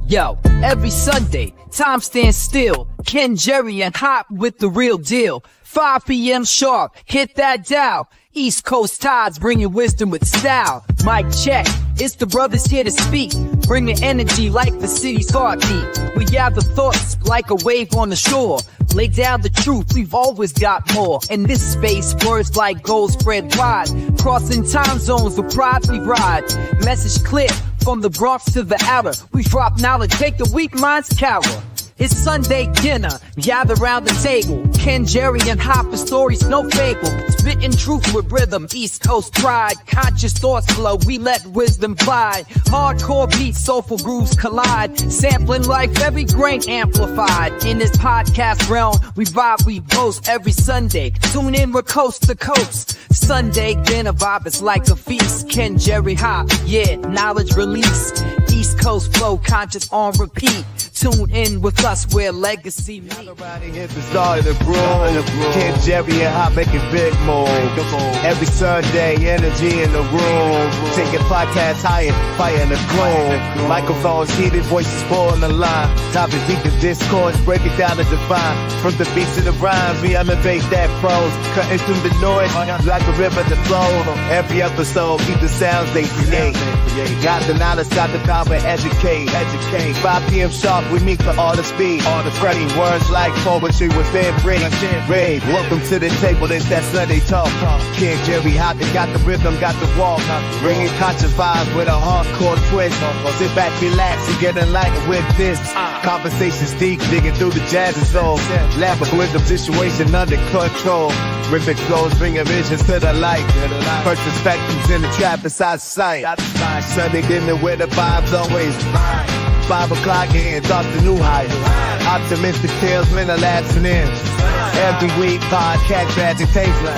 Yo, every Sunday, time stands still. Ken, Jerry, and Hop with the real deal. 5 p.m. sharp, hit that dial. East Coast tides bringing wisdom with style. Mic check, it's the brothers here to speak. Bringing energy like the city's heartbeat. We gather thoughts like a wave on the shore. Lay down the truth, we've always got more. In this space, words like gold spread wide. Crossing time zones with pride we ride. Message clear, from the Bronx to the outer. We drop knowledge, make the weak minds cower. It's Sunday dinner, gather round the table. Ken, Jerry, and Hop, the story's no fable. Spitting truth with rhythm, East Coast pride. Conscious thoughts flow, we let wisdom fly. Hardcore beats, soulful grooves collide. Sampling life, every grain amplified. In this podcast realm, we vibe, we boast every Sunday. Tune in, we're coast to coast. Sunday dinner vibe is like a feast. Ken, Jerry, Hop, yeah, knowledge release. East Coast flow, conscious on repeat. Tune in with us where legacy meets. Everybody hit the start of the groove. Ken, Jerry, and Hop making big moves. Every Sunday, energy in the room. Taking podcasts higher, fire in the gloom. Microphones heated, voices pouring the line. Topic deep in discourse, break it down and define. From the beats to the rhymes, we elevate that prose. Cutting through the noise like a river that flows. Every episode, keep the sounds they create. Got the knowledge, got the power, educate. 5 p.m. sharp, we meet for all the speed. All the spreading words like poetry within rage. Welcome to the table, it's that Sunday talk. Ken, Jerry, Hop, they got the rhythm, got the walk. Bringing conscious vibes with a hardcore twist. Sit back, relax, and get enlightened with this. Conversations deep, digging through the jazz and soul. Laughing with the situation under control. Rhythmic flows, bringing visions to the light. Perspectives in the trap inside sight. Sunday dinner where the vibes always 5 o'clock in, thoughts to new heights. Optimistic tales, men are lasting in. Every week, podcast agitation.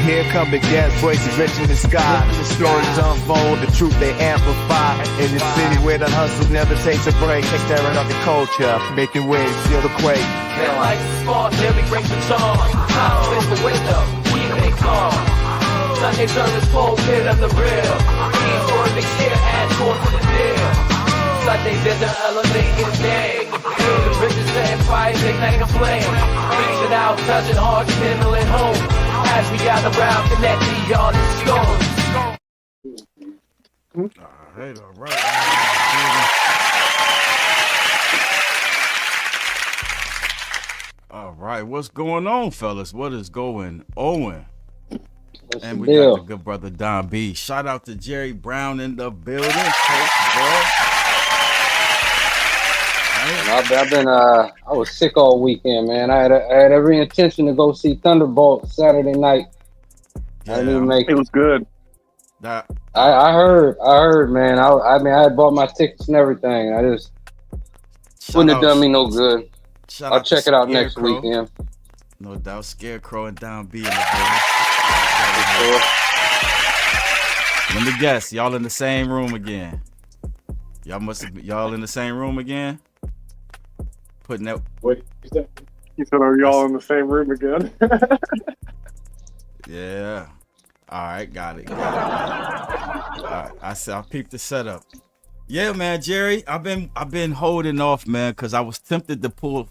Here come the guest voices rich in the sky. The stories unfold, the truth they amplify. In the city where the hustle never takes a break. They staring on the culture, making waves, feel the quake. Feel like the spark, Jerry brings the charm. Time is the window, we make calm. Sunday service, full pit of the real. East for a big share, add core to the deal. Sunday dinner, elevate your day. The bridges set fire, ignite a flame. Reaching out, touching hearts, kindling home. As we gather round, connecting y'all to stones. All right. All right, what's going on, fellas? What is going on? And we got the good brother Don B. Shout out to Jerry Brown in the building. I was sick all weekend, man. I had every intention to go see Thunderbolt Saturday night. I didn't even make it. It was good. I heard, man. I mean, I had bought my tickets and everything. I just wouldn't have done me no good. I'll check it out next weekend. No doubt, Scarecrow and Don B in the building. Let me guess, y'all in the same room again. Y'all in the same room again? Putting that. Wait, you said, are y'all in the same room again? Yeah. All right, got it. All right, I peeped the setup. Yeah, man, Jerry, I've been holding off, man, because I was tempted to pull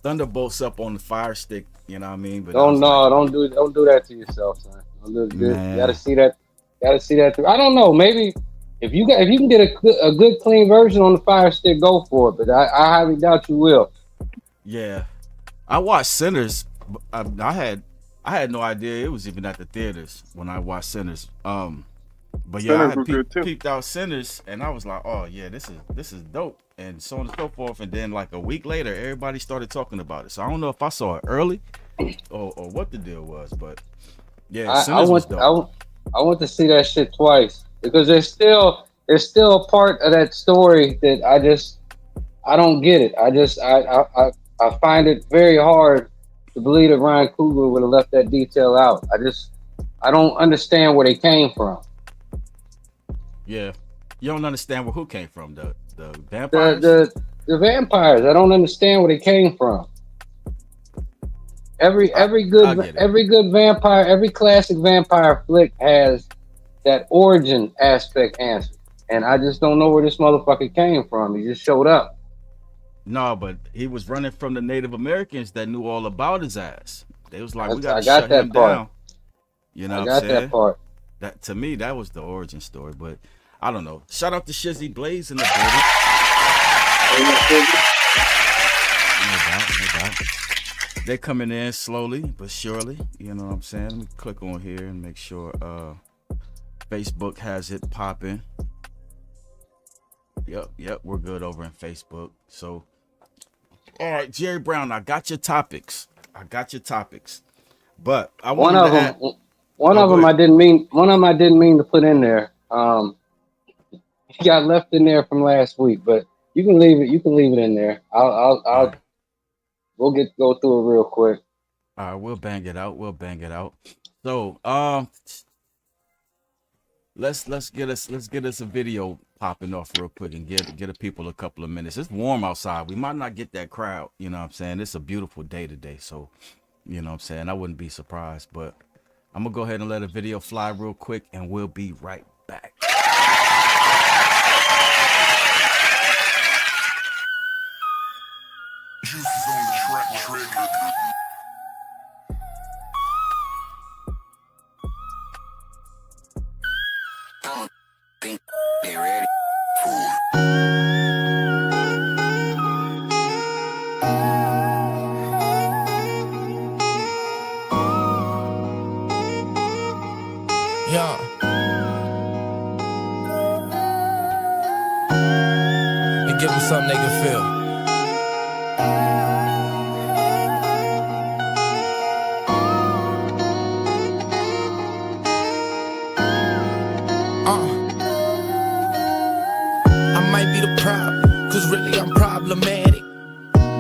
Thunderbolts up on the Fire Stick. You know what I mean? But don't do that to yourself, son. Don't do it. You gotta see that through. I don't know. Maybe if you can get a good clean version on the Fire Stick, go for it. But I highly doubt you will. Yeah, I watched Sinners. I had no idea it was even at the theaters when I watched Sinners. But yeah, Sinners I peeped out Sinners, and I was like, oh yeah, this is dope, and so on and so forth. And then like a week later, everybody started talking about it. So I don't know if I saw it early or what the deal was, but yeah, Sinners was dope. I want to see that shit twice because there's still a part of that story that I don't get it. I find it very hard to believe that Ryan Coogler would have left that detail out. I don't understand where they came from. Yeah, you don't understand where who came from, the vampires. The vampires. I don't understand where they came from. Every good vampire, every classic vampire flick has that origin aspect answered. and I just don't know where this motherfucker came from. He just showed up. No, but he was running from the Native Americans that knew all about his ass. They was like, we I got to got shut that him part. down. You know I what got I'm that saying? part. That to me, that was the origin story. But I don't know. Shout out to Shizzy Blaze in the building. No doubt. They're coming in slowly but surely. You know what I'm saying? Let me click on here and make sure Facebook has it popping. Yep, we're good over in Facebook. So, all right, Jerry Brown, I got your topics. But I One of them I didn't mean to put in there. He got left in there from last week, but you can leave it in there. We'll go through it real quick. All right, we'll bang it out. So, let's get us a video popping off real quick and get the people a couple of minutes. It's warm outside. We might not get that crowd, you know what I'm saying? It's a beautiful day today, so you know what I'm saying? I wouldn't be surprised, but I'm gonna go ahead and let a video fly real quick and we'll be right back. They ready? Yeah. And give them something they can feel. I might be the problem, cause really I'm problematic.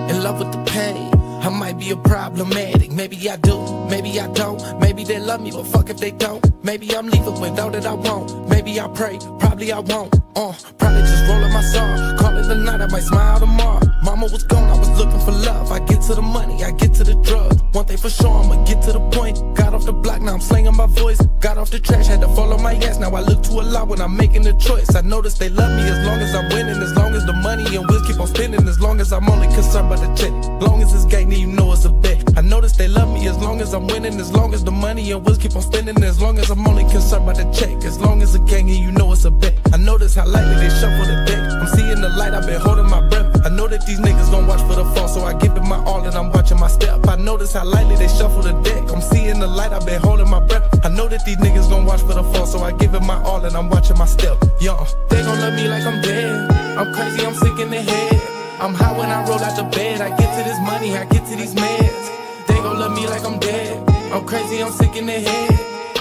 In love with the pain, I might be a problematic. Maybe I do, maybe I don't. Maybe they love me, but fuck if they don't. Maybe I'm leaving with all that I want. Maybe I pray, probably I won't. Probably just rolling my song. Call it a night, I might smile tomorrow. Mama was gone, I was looking for love. I get to the money, I get to the drugs. One thing for sure, I'ma get to the point. Got off the block, now I'm slinging my voice. Got off the trash, had to follow my ass. Now I look to a lot when I'm making the choice. I notice they love me as long as I'm winning. As long as the money and wheels keep on spinning. As long as I'm only concerned about the check. As long as it's gang, then you know it's a bet. I notice they love me as long as I'm winning. As long as the money and wheels keep on spinning. As long as I'm only concerned about the check. As long as it's gang, and you know it's a bet. I notice how lightly they shuffle the deck. I'm seeing the light, I've been holding my breath. I know that these niggas gon' watch for the fall, so I give it my all and I'm watching my step. I notice how lightly they shuffle the deck. I'm seeing the light, I've been holding my breath. I know that these niggas gon' watch for the fall, so I give it my all and I'm watching my step. They gon' love me like I'm dead. I'm crazy, I'm sick in the head. I'm high when I roll out the bed. I get to this money, I get to these meds. They gon' love me like I'm dead. I'm crazy, I'm sick in the head.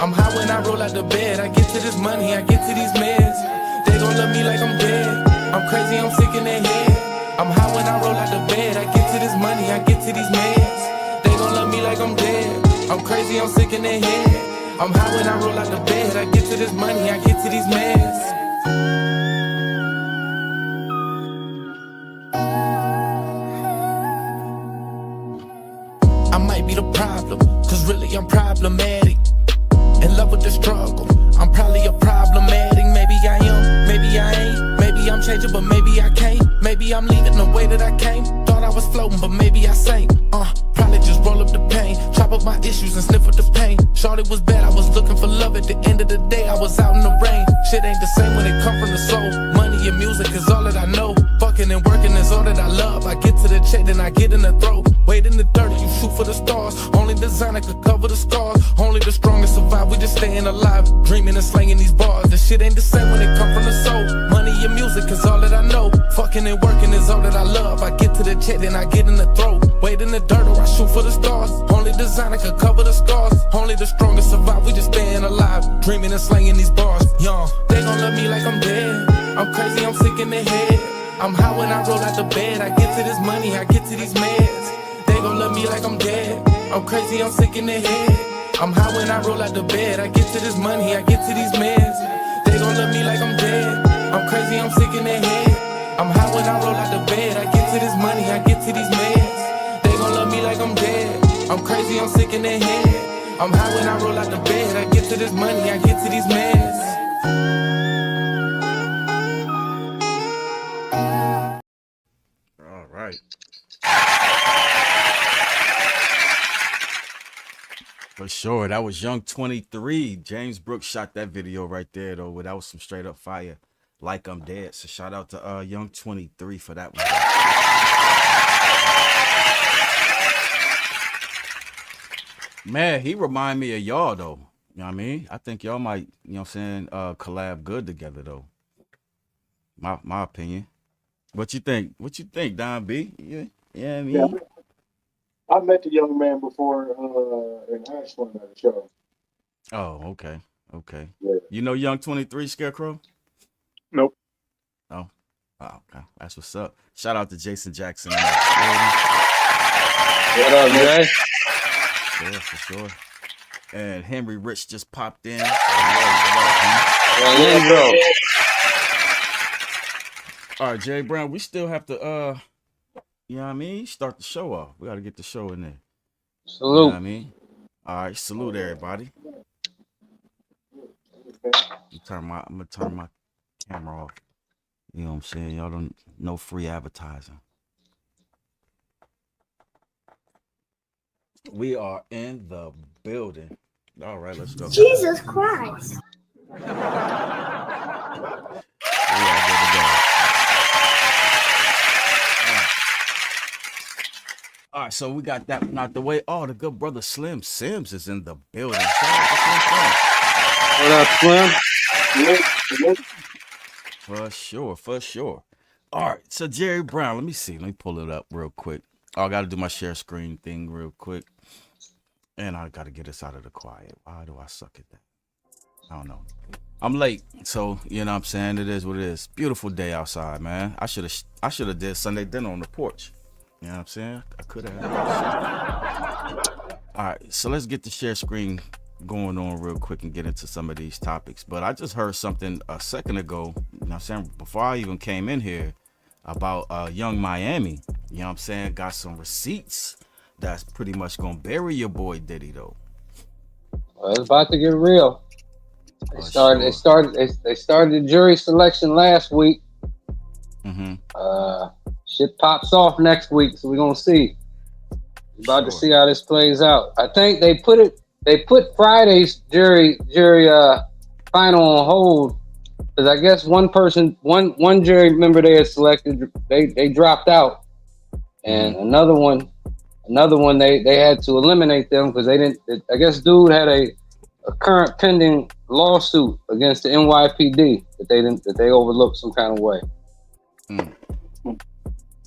I'm high when I roll out the bed. I get to this money, I get to these meds. They gon' love me like I'm dead. I'm crazy, I'm sick in the head. I'm high when I roll out the bed. I get to this money, I get to these meds. They gon' love me like I'm dead. I'm crazy, I'm sick in the head. I'm high when I roll out the bed. I get to this money, I get to these meds. I might be the problem, cause really I'm problematic. In love with the struggle, I'm probably a problematic. Maybe I am, maybe I ain't. Maybe I'm changing, but maybe I can't. Maybe I'm leaving the way that I came. Thought I was floating, but maybe I sank. Probably just roll up the pain, chop up my issues and sniff up the pain. Shorty was bad, I was looking for love. At the end of the day, I was out in the rain. Shit ain't the same when it come from the soul. Money and music is all that I know. Fucking and working is all that I love. I get to the check, then I get in the throat. Wait in the dirt, you shoot for the stars. Only designer could cover the scars. Only the strongest survive, we just staying alive. Dreaming and slanging these bars. The shit ain't the same when it come from the soul. Money and music is all that I know. Fucking and working is all that I love. I get to the check, then I get in the throat. Wait in the dirt or I shoot for the stars. Only designer could cover the scars. Only the strongest survive, we just staying alive. Dreaming and slanging these bars. They gon' love me like I'm dead. I'm crazy, I'm sick in the head. I'm high when I roll out the bed. I get to this money, I get to these meds. They gon' love me like I'm dead. I'm crazy, I'm sick in the head. I'm high when I roll out the bed. I get to this money, I get to these meds. They gon' love me like I'm dead. I'm crazy, I'm sick in the head. I'm high when I roll out the bed. I get to this money, I get to these meds. They gon' love me like I'm dead. I'm crazy, I'm sick in the head. I'm high when I roll out the bed. I get to this money, I get to these meds. right. For sure. That was Young 23. James Brooks shot that video right there, though. That was some straight up fire. Like I'm Dead. So shout out to Young 23 for that one. Man, he remind me of y'all, though. You know what I mean? I think y'all might, you know what I'm saying, collab good together, though. My opinion. What you think? What you think, Don B? Yeah, I mean. Yeah, I met the young man before in Ashland at a show. Oh, okay. Okay. Yeah. You know Young 23 Scarecrow? Nope. Oh, okay. That's what's up. Shout out to Jason Jackson. What up, Jay? Sure, for sure. And Henry Rich just popped in. All right, Jay Brown, we still have to, you know what I mean? Start the show off. We got to get the show in there. Salute. You know what I mean? All right, salute everybody. I'm gonna turn my camera off. You know what I'm saying? Y'all don't no free advertising. We are in the building. All right, let's go. Jesus Christ. We are good to go. All right, so we got that one out the way. Oh, the good brother Slim Sims is in the building. What up, Slim? For sure. All right, so Jerry Brown, let me pull it up real quick. Oh, I got to do my share screen thing real quick. And I got to get us out of the quiet. Why do I suck at that? I don't know. I'm late, so you know what I'm saying? It is what it is. Beautiful day outside, man. I should have did Sunday dinner on the porch. You know what I'm saying? I could have. All right, so let's get the share screen going on real quick and get into some of these topics. But I just heard something a second ago, you know what I'm saying, before I even came in here about Young Miami. You know what I'm saying? Got some receipts that's pretty much gonna bury your boy Diddy though. Well, it's about to get real. They started the jury selection last week. Mm-hmm. Shit pops off next week, so we're gonna see. We're about to see how this plays out. I think they put Friday's jury final on hold because I guess one jury member they had selected they dropped out, and another one they had to eliminate them because they didn't. I guess dude had a current pending lawsuit against the NYPD that they overlooked some kind of way.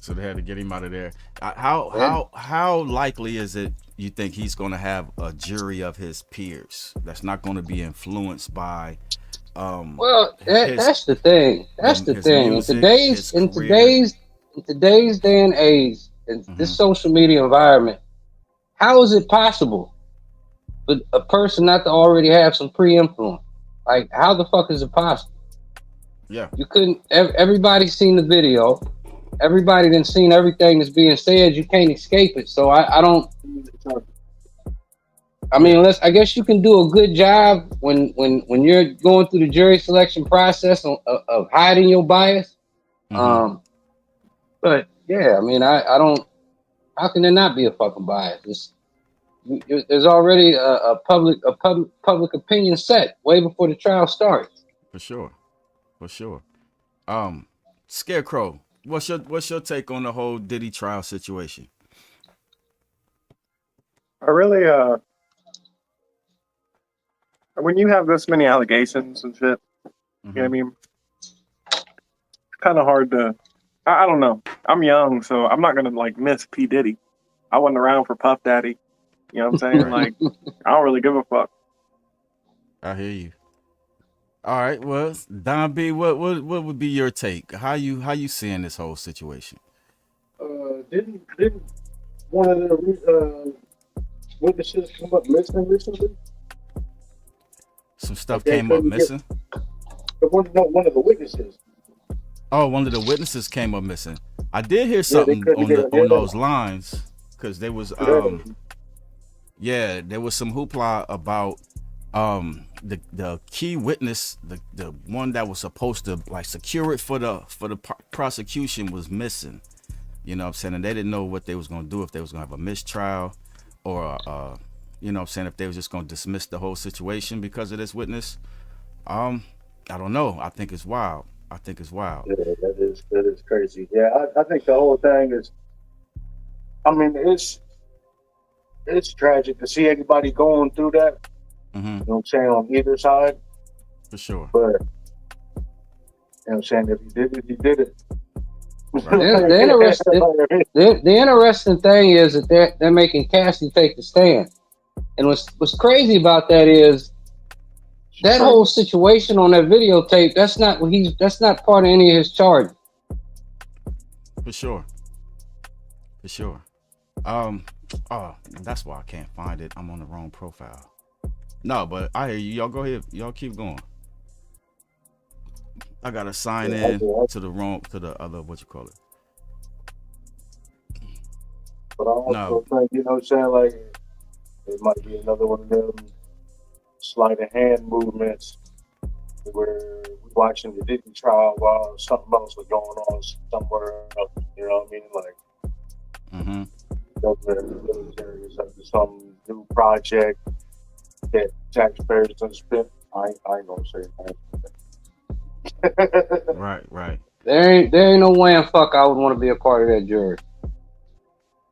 So they had to get him out of there. How likely is it you think he's going to have a jury of his peers that's not going to be influenced by? That's the thing. That's the thing. Music, in today's day and age, in this social media environment, how is it possible for a person not to already have some pre-influence? Like, how the fuck is it possible? Yeah, you couldn't. Everybody's seen the video. Everybody done seen everything that's being said. You can't escape it. So I don't. I mean, I guess you can do a good job when you're going through the jury selection process of hiding your bias. But yeah, I mean, I don't. How can there not be a fucking bias? There's already a public opinion set way before the trial starts. For sure. Scarecrow, what's your take on the whole Diddy trial situation? I really when you have this many allegations and shit, you know what I mean? It's kind of hard to. I don't know. I'm young, so I'm not gonna like miss P Diddy. I wasn't around for Puff Daddy. You know what I'm saying? Like, I don't really give a fuck. I hear you. All right, well, Don B, what would be your take? How you seeing this whole situation? Didn't one of the witnesses come up missing recently? Some stuff came up missing? One of the witnesses. Oh, one of the witnesses came up missing. I did hear something on those lines because there was there was some hoopla about the key witness, the one that was supposed to like secure it for the prosecution was missing. You know what I'm saying? And they didn't know what they was gonna do, if they was gonna have a mistrial or you know what I'm saying, if they was just gonna dismiss the whole situation because of this witness. I don't know. I think it's wild. Yeah, that is crazy. Yeah, I think the whole thing is, I mean, it's tragic to see anybody going through that. Mm-hmm. You know what I'm saying, on either side. For sure. But you know what I'm saying, if you did it, you did it. The interesting thing is that they're making Cassie take the stand. And what's crazy about that is that whole situation on that videotape, that's not part of any of his charges. For sure. Oh, that's why I can't find it. I'm on the wrong profile. No, but I hear you. Y'all go ahead. Y'all keep going. I gotta sign in to the other, what you call it. But I also think, you know what I'm saying, like, it might be another one of them sleight of hand movements where we're watching the Diddy trial while something else was going on somewhere else. You know what I mean? Like, government military is up to some new project that taxpayers done spent. I ain't gonna say that. Right. There ain't no way in fuck I would want to be a part of that jury.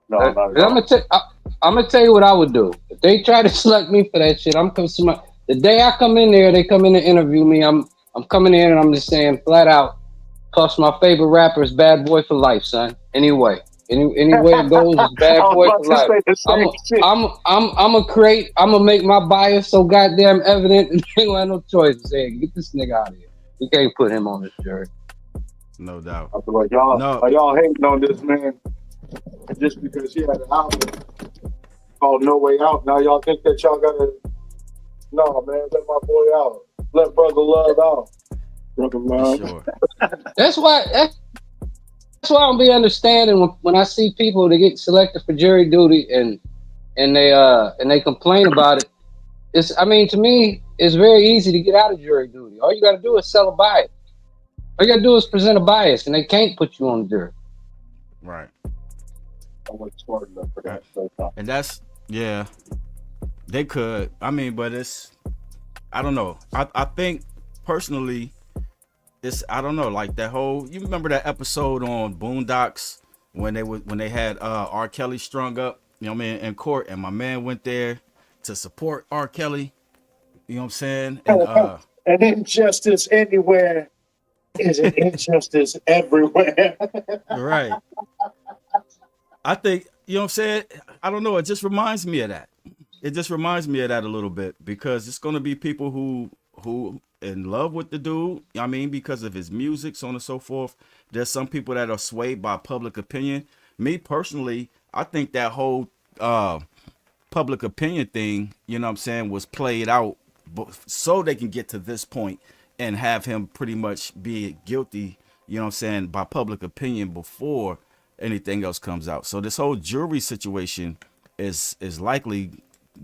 No, not at all. I'm gonna tell you what I would do. If they try to select me for that shit, the day I come in there, they come in to interview me. I'm coming in and I'm just saying flat out, Puff's my favorite rapper is Bad Boy for life, son. Anyway, any way it goes, is Bad Boy for life. I'm gonna make my bias so goddamn evident, and they don't have no choice to say, get this nigga out of here. We can't put him on this jury. No doubt. I feel like y'all hating on this man just because he had an album called No Way Out. Now y'all think that y'all gotta, no man, let my boy out. Let Brother Love out. Brother Love. Sure. That's why I don't be understanding when I see people that get selected for jury duty and they complain about it. To me, it's very easy to get out of jury duty. All you gotta do is sell a bias. All you gotta do is present a bias, and they can't put you on the jury. Right. I wasn't smart enough for that. And that's, yeah, they could. But it's, I don't know. I think personally, it's, I don't know, like that whole, you remember that episode on Boondocks when they had R. Kelly strung up, you know what I mean, in court, and my man went there to support R. Kelly, you know what I'm saying? And injustice anywhere is an injustice everywhere. Right. I think, you know what I'm saying? I don't know. It just reminds me of that. It just reminds me of that a little bit, because it's going to be people who in love with the dude, because of his music, so on and so forth. There's some people that are swayed by public opinion. Me personally, I think that whole public opinion thing, you know what I'm saying, was played out so they can get to this point and have him pretty much be guilty, you know what I'm saying, by public opinion before anything else comes out. So this whole jury situation is likely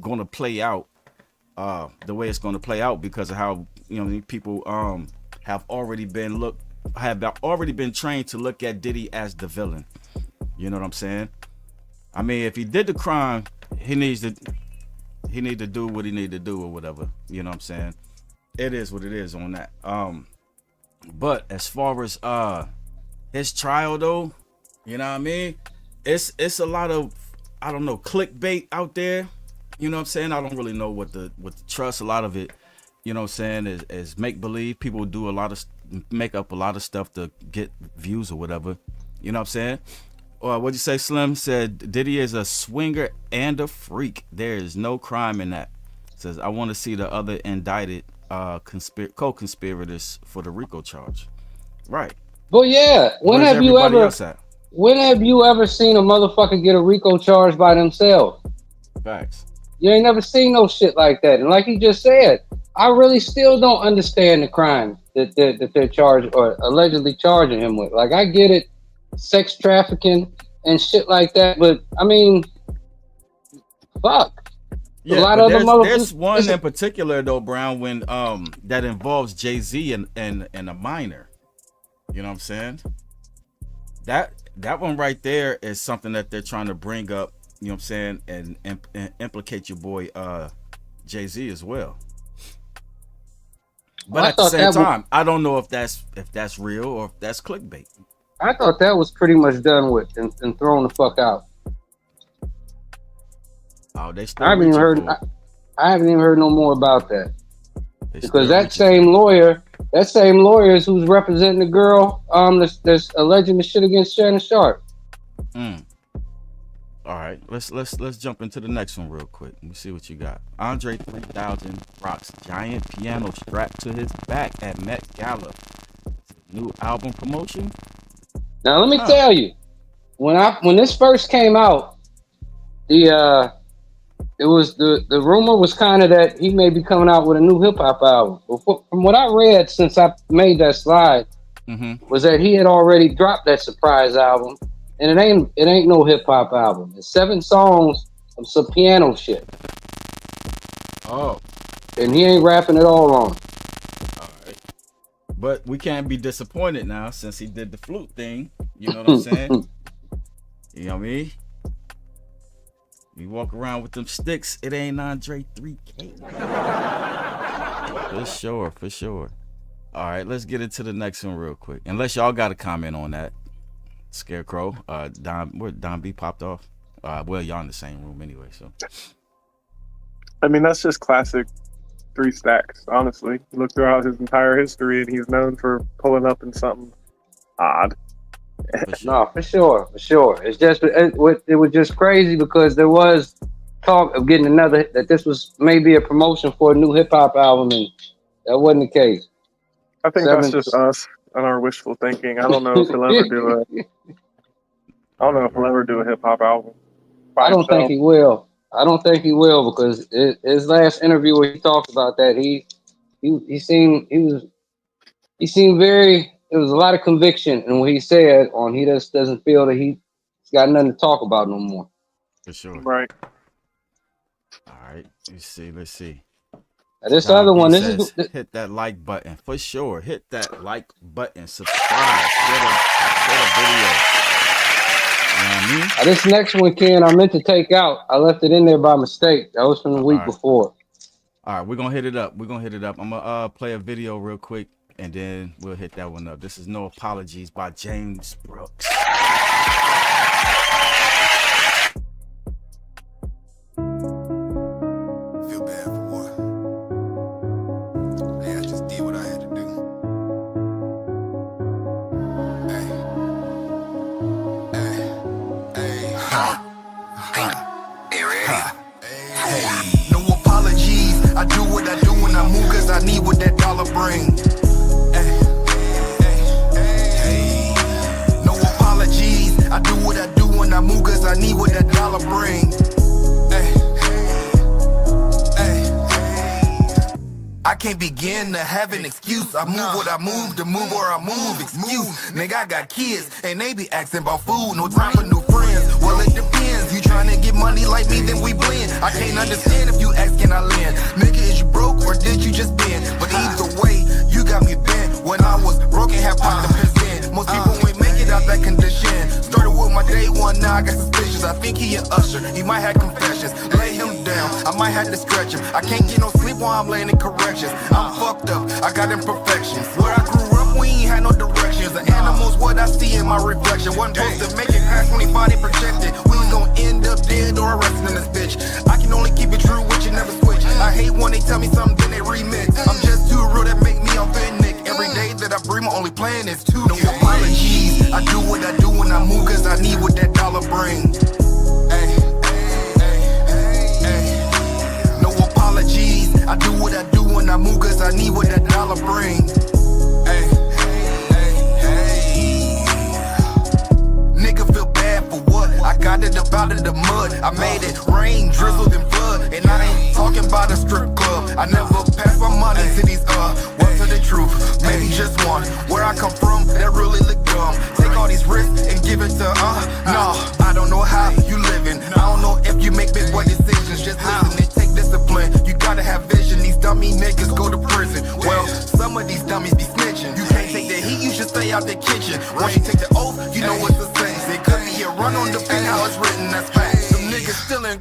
going to play out the way it's going to play out, because of how, people have already been trained to look at Diddy as the villain. You know what I'm saying? If he did the crime, he need to do what he need to do or whatever. You know what I'm saying? It is what it is on that. But as far as his trial though, you know what I mean? It's a lot of, I don't know, clickbait out there. You know what I'm saying? I don't really know what the trust. A lot of it, you know what I'm saying, is make believe. People do make up a lot of stuff to get views or whatever. You know what I'm saying? What'd you say, Slim? Said Diddy is a swinger and a freak. There is no crime in that. Says, I want to see the other indicted co-conspirators for the RICO charge. Right. Well, yeah. When have you ever seen a motherfucker get a RICO charge by themselves? Facts. You ain't never seen no shit like that. And like you just said, I really still don't understand the crime that they're charged or allegedly charging him with. Like, I get it, sex trafficking and shit like that, but fuck. Yeah, a lot of there's one in particular though, Brown, when that involves Jay-Z and a minor. You know what I'm saying? That that one right there is something that they're trying to bring up, you know what I'm saying, and implicate your boy Jay-Z as well. But at the same time, I don't know if that's real or if that's clickbait. I thought that was pretty much done with and thrown the fuck out. Oh, they still I haven't even heard no more about that. Because that same lawyer is who's representing the girl that's alleging the shit against Shannon Sharp. All right, let's jump into the next one real quick. Let me see what you got. Andre 3000 rocks giant piano strapped to his back at Met Gala. New album promotion. Now let me tell you, when this first came out, the rumor was kind of that he may be coming out with a new hip hop album. But from what I read since I made that slide, was that he had already dropped that surprise album, and it ain't no hip hop album. It's 7 songs of some piano shit. Oh, and he ain't rapping at all on it. All right, but we can't be disappointed now since he did the flute thing. You know what I'm saying? You know what I mean? You walk around with them sticks, it ain't Andre 3K. For sure. All right, let's get into the next one real quick. Unless y'all got a comment on that. Scarecrow, Don B popped off. Well, y'all in the same room anyway, so. I mean, that's just classic 3 Stacks, honestly. You look throughout his entire history, and he's known for pulling up in something odd. No, for sure. It's just it was just crazy because there was talk of getting that this was maybe a promotion for a new hip hop album, and that wasn't the case. I think that's just us and our wishful thinking. I don't know if he'll ever do a hip hop album. I don't think he will. Because his last interview where he talked about that, he seemed very. There was a lot of conviction in what he said. He just doesn't feel that he's got nothing to talk about no more. For sure. Right. All right. Let's see. Now this other one, hit that like button for sure. Hit that like button. Subscribe. Share the video. You know what I mean? This next one, Ken, I meant to take out. I left it in there by mistake. That was from the week before. All right, we're gonna hit it up. I'm gonna play a video real quick, and then we'll hit that one up. This is No Apologies by James Brooks. Feel bad for what? Hey, I just did what I had to do. Hey, no apologies. I do what I do when I move, cause I need what that dollar bring. No apologies. I do what I do when I move, cause I need what that dollar bring. I can't begin to have an excuse. I move what I move, to move where I move. Excuse, nigga, I got kids, and they be asking about food. No time for new friends. Well, it depends. You trying to get money like me, then we blend. I can't understand if you ask, can I lend? Nigga, is you broke or did you just bend? But either way, you got me bent. When I was broke and had pocket percent. Most people ain't make it out that condition. Started with my day one, now I got suspicious. I think he an usher, he might have confessions. Lay him down, I might have to stretch him. I can't get no sleep while I'm laying in corrections. I'm fucked up, I got imperfections. Where I grew up, we ain't had no directions. The animals, what I see in my reflection. Wasn't supposed to make it past 25, they projected. We was gonna end up dead or arrested in this bitch. I can only keep it true with you, never switch. I hate when they tell me something, then they remix. I'm just too real, that make me authentic. Every day that I breathe, my only plan is to no apologies. I do what I do when I move, cause I need what that dollar bring. No apologies. I do what I do when I move, cause I need what that dollar bring. Nigga feel bad for what? I got it up out of the mud. I made it rain, drizzled and flood. And I ain't talking about a strip club. I never pass my money to these what's the truth? Maybe just one. Where I come from, that really look dumb. Take all these risks and give it to no, I don't know how you living. I don't know if you make big boy decisions. Just listen and take discipline. You gotta have vision. These dummy niggas go to prison. Well, some of these dummies be snitching. You can't take the heat, you should stay out the kitchen. Once you take the oath, you know what to say.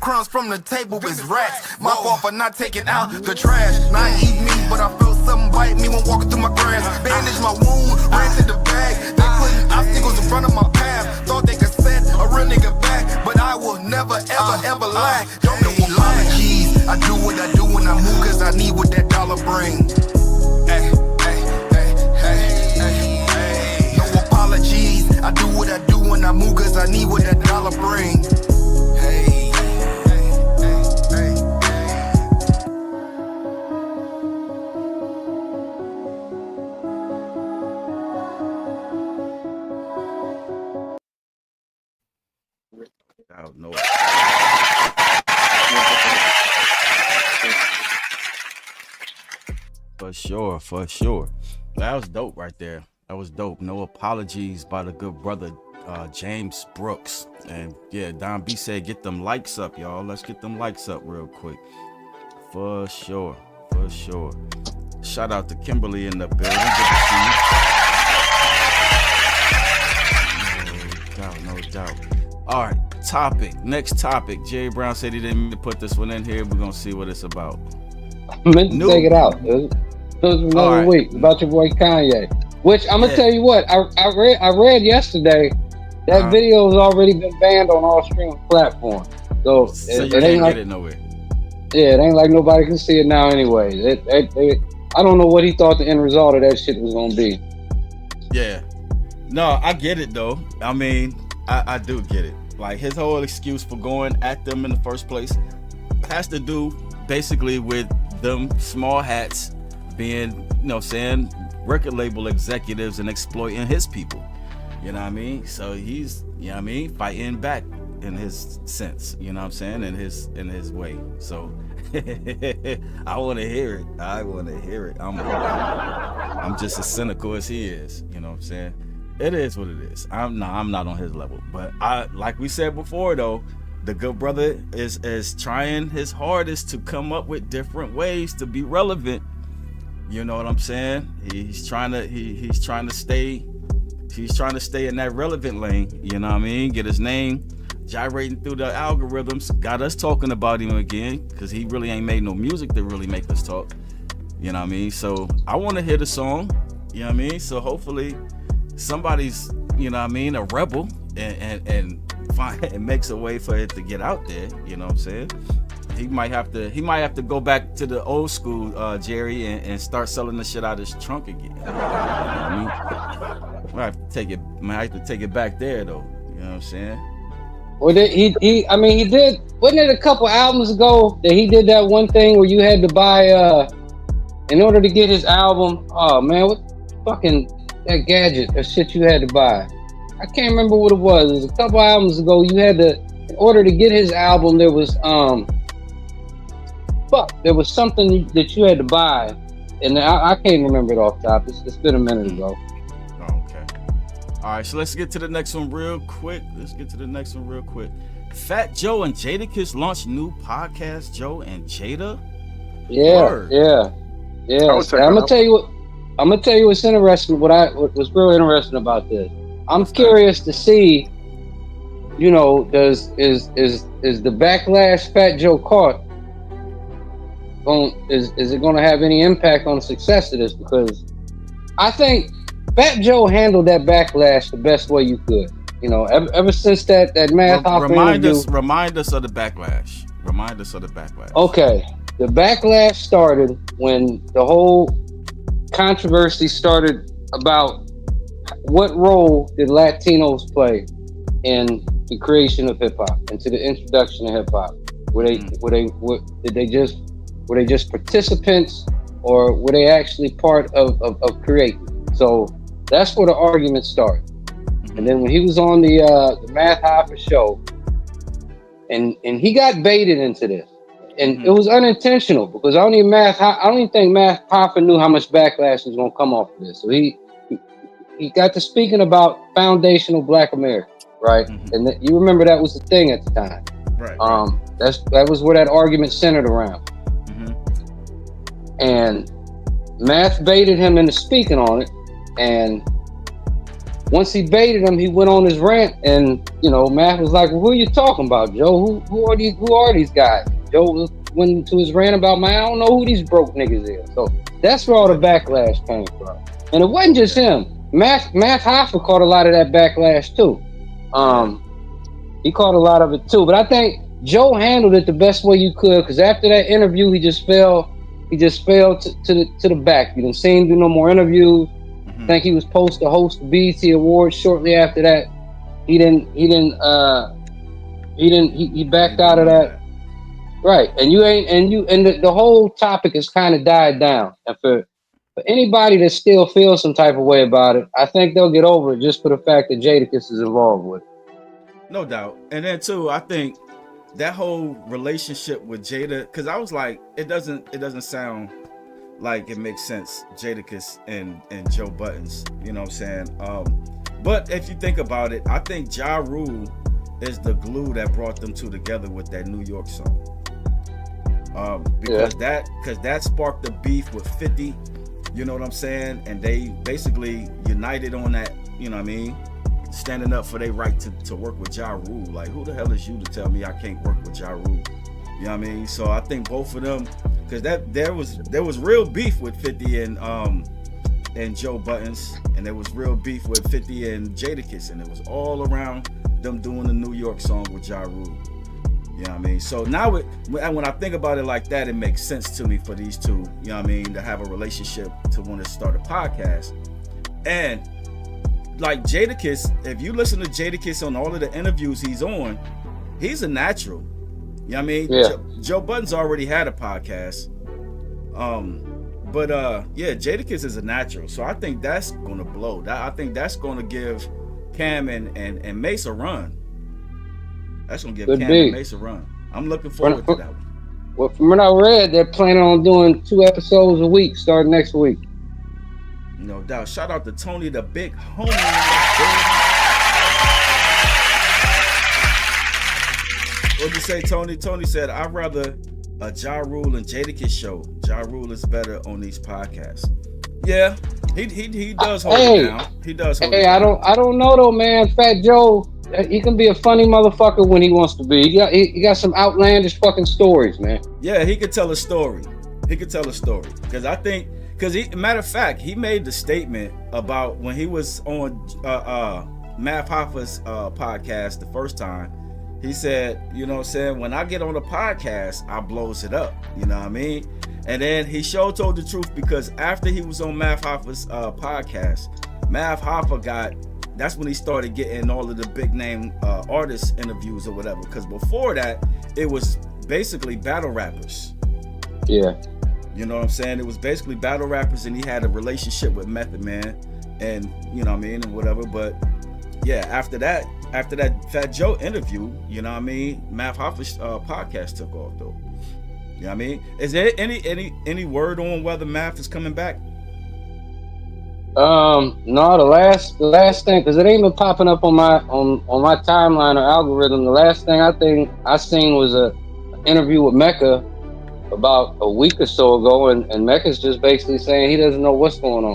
crumbs from the table is rats. My fault for not taking out the trash. Now I eat meat, but I felt something bite me when walking through my grass. Bandage my wound, ran to the bag. They putting obstacles in front of my path. Thought they could set a real nigga back, but I will never, ever lack. Don't need apologies. I do what I do when I move, cause I need what that dollar bring. Ay, ay, ay, ay, ay, ay. No apologies. I do what I do when I move, cause I need what that dollar bring. Hey, hey, hey, I don't know. For sure. That was dope right there. That was dope. No apologies by the good brother James Brooks. And yeah, Don B said get them likes up, y'all. Let's get them likes up real quick. For sure. Shout out to Kimberly in the building. Good to see you. No doubt. All right, next topic. Jerry Brown said he didn't mean to put this one in here. We're gonna see what it's about. I meant to take it out. It was another week about your boy Kanye. Which I'm gonna tell you what, I read yesterday that video has already been banned on all streaming platforms. So it ain't like, get it nowhere. Yeah, it ain't like nobody can see it now anyway. I don't know what he thought the end result of that shit was gonna be. Yeah. No, I get it though. I mean, I do get it. Like his whole excuse for going at them in the first place has to do basically with them small hats being, you know, saying record label executives and exploiting his people. You know what I mean? So he's, you know what I mean, fighting back in his sense, you know what I'm saying, in his way. So I want to hear it. I'm just as cynical as he is, you know what I'm saying? It is what it is. I'm not on his level, but like we said before though, the good brother is trying his hardest to come up with different ways to be relevant. You know what I'm saying? He's trying to stay in that relevant lane. You know what I mean? Get his name gyrating through the algorithms. Got us talking about him again because he really ain't made no music to really make us talk. You know what I mean? So I want to hear the song. You know what I mean? So hopefully somebody's, you know what I mean, a rebel and makes a way for it to get out there. You know what I'm saying? He might have to go back to the old school, Jerry, and start selling the shit out of his trunk again. You know what I mean? Might have to take it back there though. You know what I'm saying? Well, he did. Wasn't it a couple albums ago that he did that one thing where you had to buy in order to get his album? Oh man, what fucking that gadget or shit you had to buy? I can't remember what it was. It was a couple albums ago. You had to, in order to get his album, there was something that you had to buy, and I can't remember it off top. It's been a minute ago. Okay. All right, so let's get to the next one real quick. Fat Joe and Jadakiss launched new podcast. Joe and Jada. Yeah. I'm gonna tell you what's interesting. What was real interesting about this. I'm curious to see, you know, is the backlash Fat Joe caught is it going to have any impact on the success of this? Because I think Fat Joe handled that backlash the best way you could. You know, ever since that Math Hoffa interview. Remind us of the backlash. Okay, the backlash started when the whole controversy started about what role did Latinos play in the creation of hip hop and to the introduction of hip hop. Were they just participants, or were they actually part of creating? So that's where the argument started. And then when he was on the Math Hoffa show, and he got baited into this, and it was unintentional because I don't even think Math Hoffa knew how much backlash was going to come off of this. So he got to speaking about foundational Black America, right? And you remember that was the thing at the time, right? That was where that argument centered around. And Math baited him into speaking on it, and once he baited him, he went on his rant, and Math was like, well, "Who are you talking about, Joe? Who are these guys?" Joe went into his rant about, "Man, I don't know who these broke niggas is." So that's where all the backlash came from, and it wasn't just him. Math Hoffa caught a lot of that backlash too. He caught a lot of it too, but I think Joe handled it the best way you could, because after that interview, he just fell to the back. You didn't see him do no more interviews. I think he was supposed to host the BET Awards shortly after that. He backed out of that. Right. And the whole topic has kind of died down. And for anybody that still feels some type of way about it, I think they'll get over it just for the fact that Jadakiss is involved with it. No doubt. And then too, I think that whole relationship with Jada, because I was like, it doesn't sound like it makes sense, Jadakiss and Joe Buttons, you know what I'm saying? But if you think about it, I think Ja Rule is the glue that brought them two together with that New York song. Because that sparked the beef with 50, you know what I'm saying? And they basically united on that, you know what I mean? Standing up for their right to work with Ja Rule. Like, who the hell is you to tell me I can't work with Ja Rule? You know what I mean? So I think both of them, because there was real beef with 50 and Joe Buttons, and there was real beef with 50 and Jadakiss, and it was all around them doing the New York song with Ja Rule. You know what I mean? So now when I think about it like that, it makes sense to me for these two, you know what I mean, to have a relationship, to want to start a podcast. And like Jadakiss, if you listen to Jadakiss on all of the interviews he's on, he's a natural. You know what I mean? Yeah. Joe Budden's already had a podcast. But Jadakiss is a natural. So I think that's gonna blow. I think that's gonna give Cam and Mace a run. That's gonna give Cam and Mace a run. I'm looking forward to that one. Well, from what I read, they're planning on doing 2 episodes a week starting next week. No doubt. Shout out to Tony, the big homie. What'd you say, Tony? Tony said, I'd rather a Ja Rule and Jadakiss show. Ja Rule is better on these podcasts. Yeah, he does hold it down. He does hold it down. I don't know though, man. Fat Joe, he can be a funny motherfucker when he wants to be. He got some outlandish fucking stories, man. Yeah, he could tell a story. Because I think, matter of fact, he made the statement about when he was on Math Hoffa's podcast the first time. He said, you know what I'm saying, when I get on a podcast, I blows it up. You know what I mean? And then he told the truth, because after he was on Math Hoffa's podcast, Math Hoffa that's when he started getting all of the big name artist interviews or whatever. Because before that, it was basically battle rappers. Yeah. You know what I'm saying? It was basically battle rappers, and he had a relationship with Method Man, and you know what I mean, and whatever. But yeah, after that Fat Joe interview, you know what I mean, Math Hoffa's podcast took off though. You know what I mean? Is there any word on whether Math is coming back? No, the last thing, because it ain't been popping up on my timeline or algorithm. The last thing I think I seen was a interview with Mecca about a week or so ago, and Mecca's just basically saying he doesn't know what's going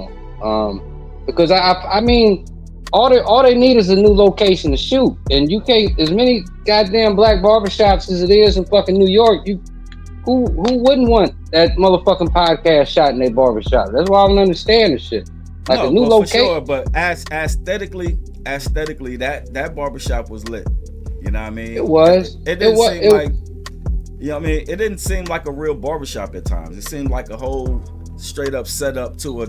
on. Because I mean, all they need is a new location to shoot, and you can't, as many goddamn black barbershops as it is in fucking New York, who wouldn't want that motherfucking podcast shot in their barbershop? That's why I don't understand this shit. Like a new location. Sure, but aesthetically, that barbershop was lit. You know what I mean? It was. It didn't seem like, you know what I mean? It didn't seem like a real barbershop at times. It seemed like a whole straight up setup to a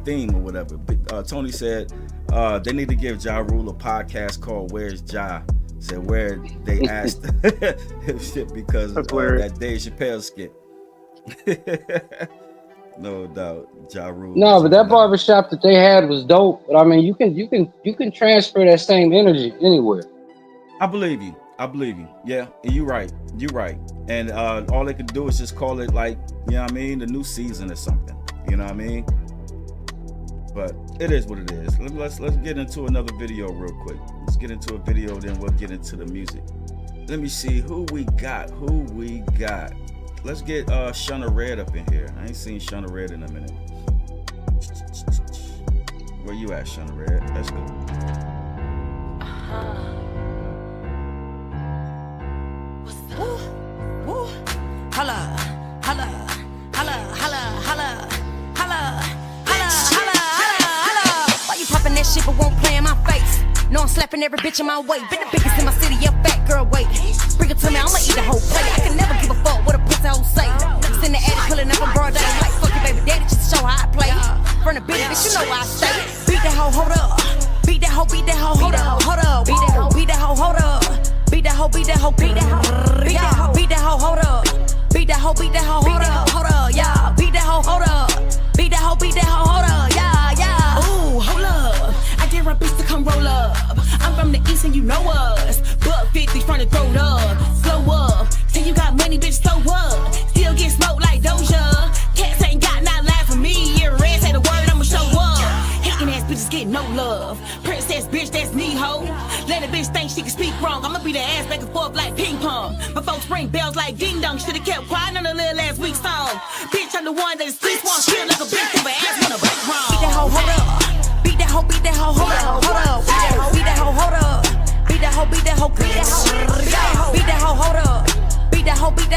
theme or whatever. Tony said they need to give Ja Rule a podcast called "Where's Ja?" Said where they asked shit because that Dave Chappelle skit. No doubt, Ja Rule. No, but that barbershop that they had was dope. But I mean, you can transfer that same energy anywhere. I believe you. Yeah, you're right. And all they could do is just call it, like, you know what I mean, the new season or something. You know what I mean? But it is what it is. Let's get into another video real quick. Let's get into a video, then we'll get into the music. Let me see who we got. Let's get Shunna Red up in here. I ain't seen Shunna Red in a minute. Where you at, Shana Red? Let's go. Holla, holla, holla, holla, holla, holla, holla, holla, holla. Why you poppin' that shit but won't play in my face? No, I'm slapping every bitch in my way. Been the biggest in my city, yeah, fat girl, wait. Bring it to me, I'ma eat the whole plate. I can never give a fuck what a pussy hoe say. Niggas in the attic pulling up a broad day. Like, fuck you, baby daddy, just to show how I play. From the bitch, you know why I stay. Beat that hoe, hold up. Beat that hoe, hold up, hold up. Beat that hoe, hold up. Beat that hoe, beat that hoe, beat that hoe. Beat that hoe, hold up. Beat that hoe, hold up, yeah. Beat that hoe, hold up. Beat that hoe, hold up, yeah, yeah. Ooh, hold up. I dare a bitch to come roll up. I'm from the east and you know us. Buck 50 from the throat up. Slow up. Say you got money, bitch, slow up. Still get smoked like Doja. Cats ain't got not life for me. Yeah, red say the word, I'ma show up. Hating ass bitches get no love. Princess bitch, that's me, ho. Let a bitch think she can speak wrong. I'ma beat her ass back and forth like ping pong. My folks ring bells like ding dong. Should've kept quiet on the little last week's song. Bitch, I'm the one that the streets want. Feel like a bitch if her ass wanna break wrong. Beat that hoe, hold up. Beat that hoe, hold up, hold up. Beat that hoe, hold up. Beat that hoe, beat that hoe, beat that hoe. Beat that hoe, hold up. Beat that hoe, hold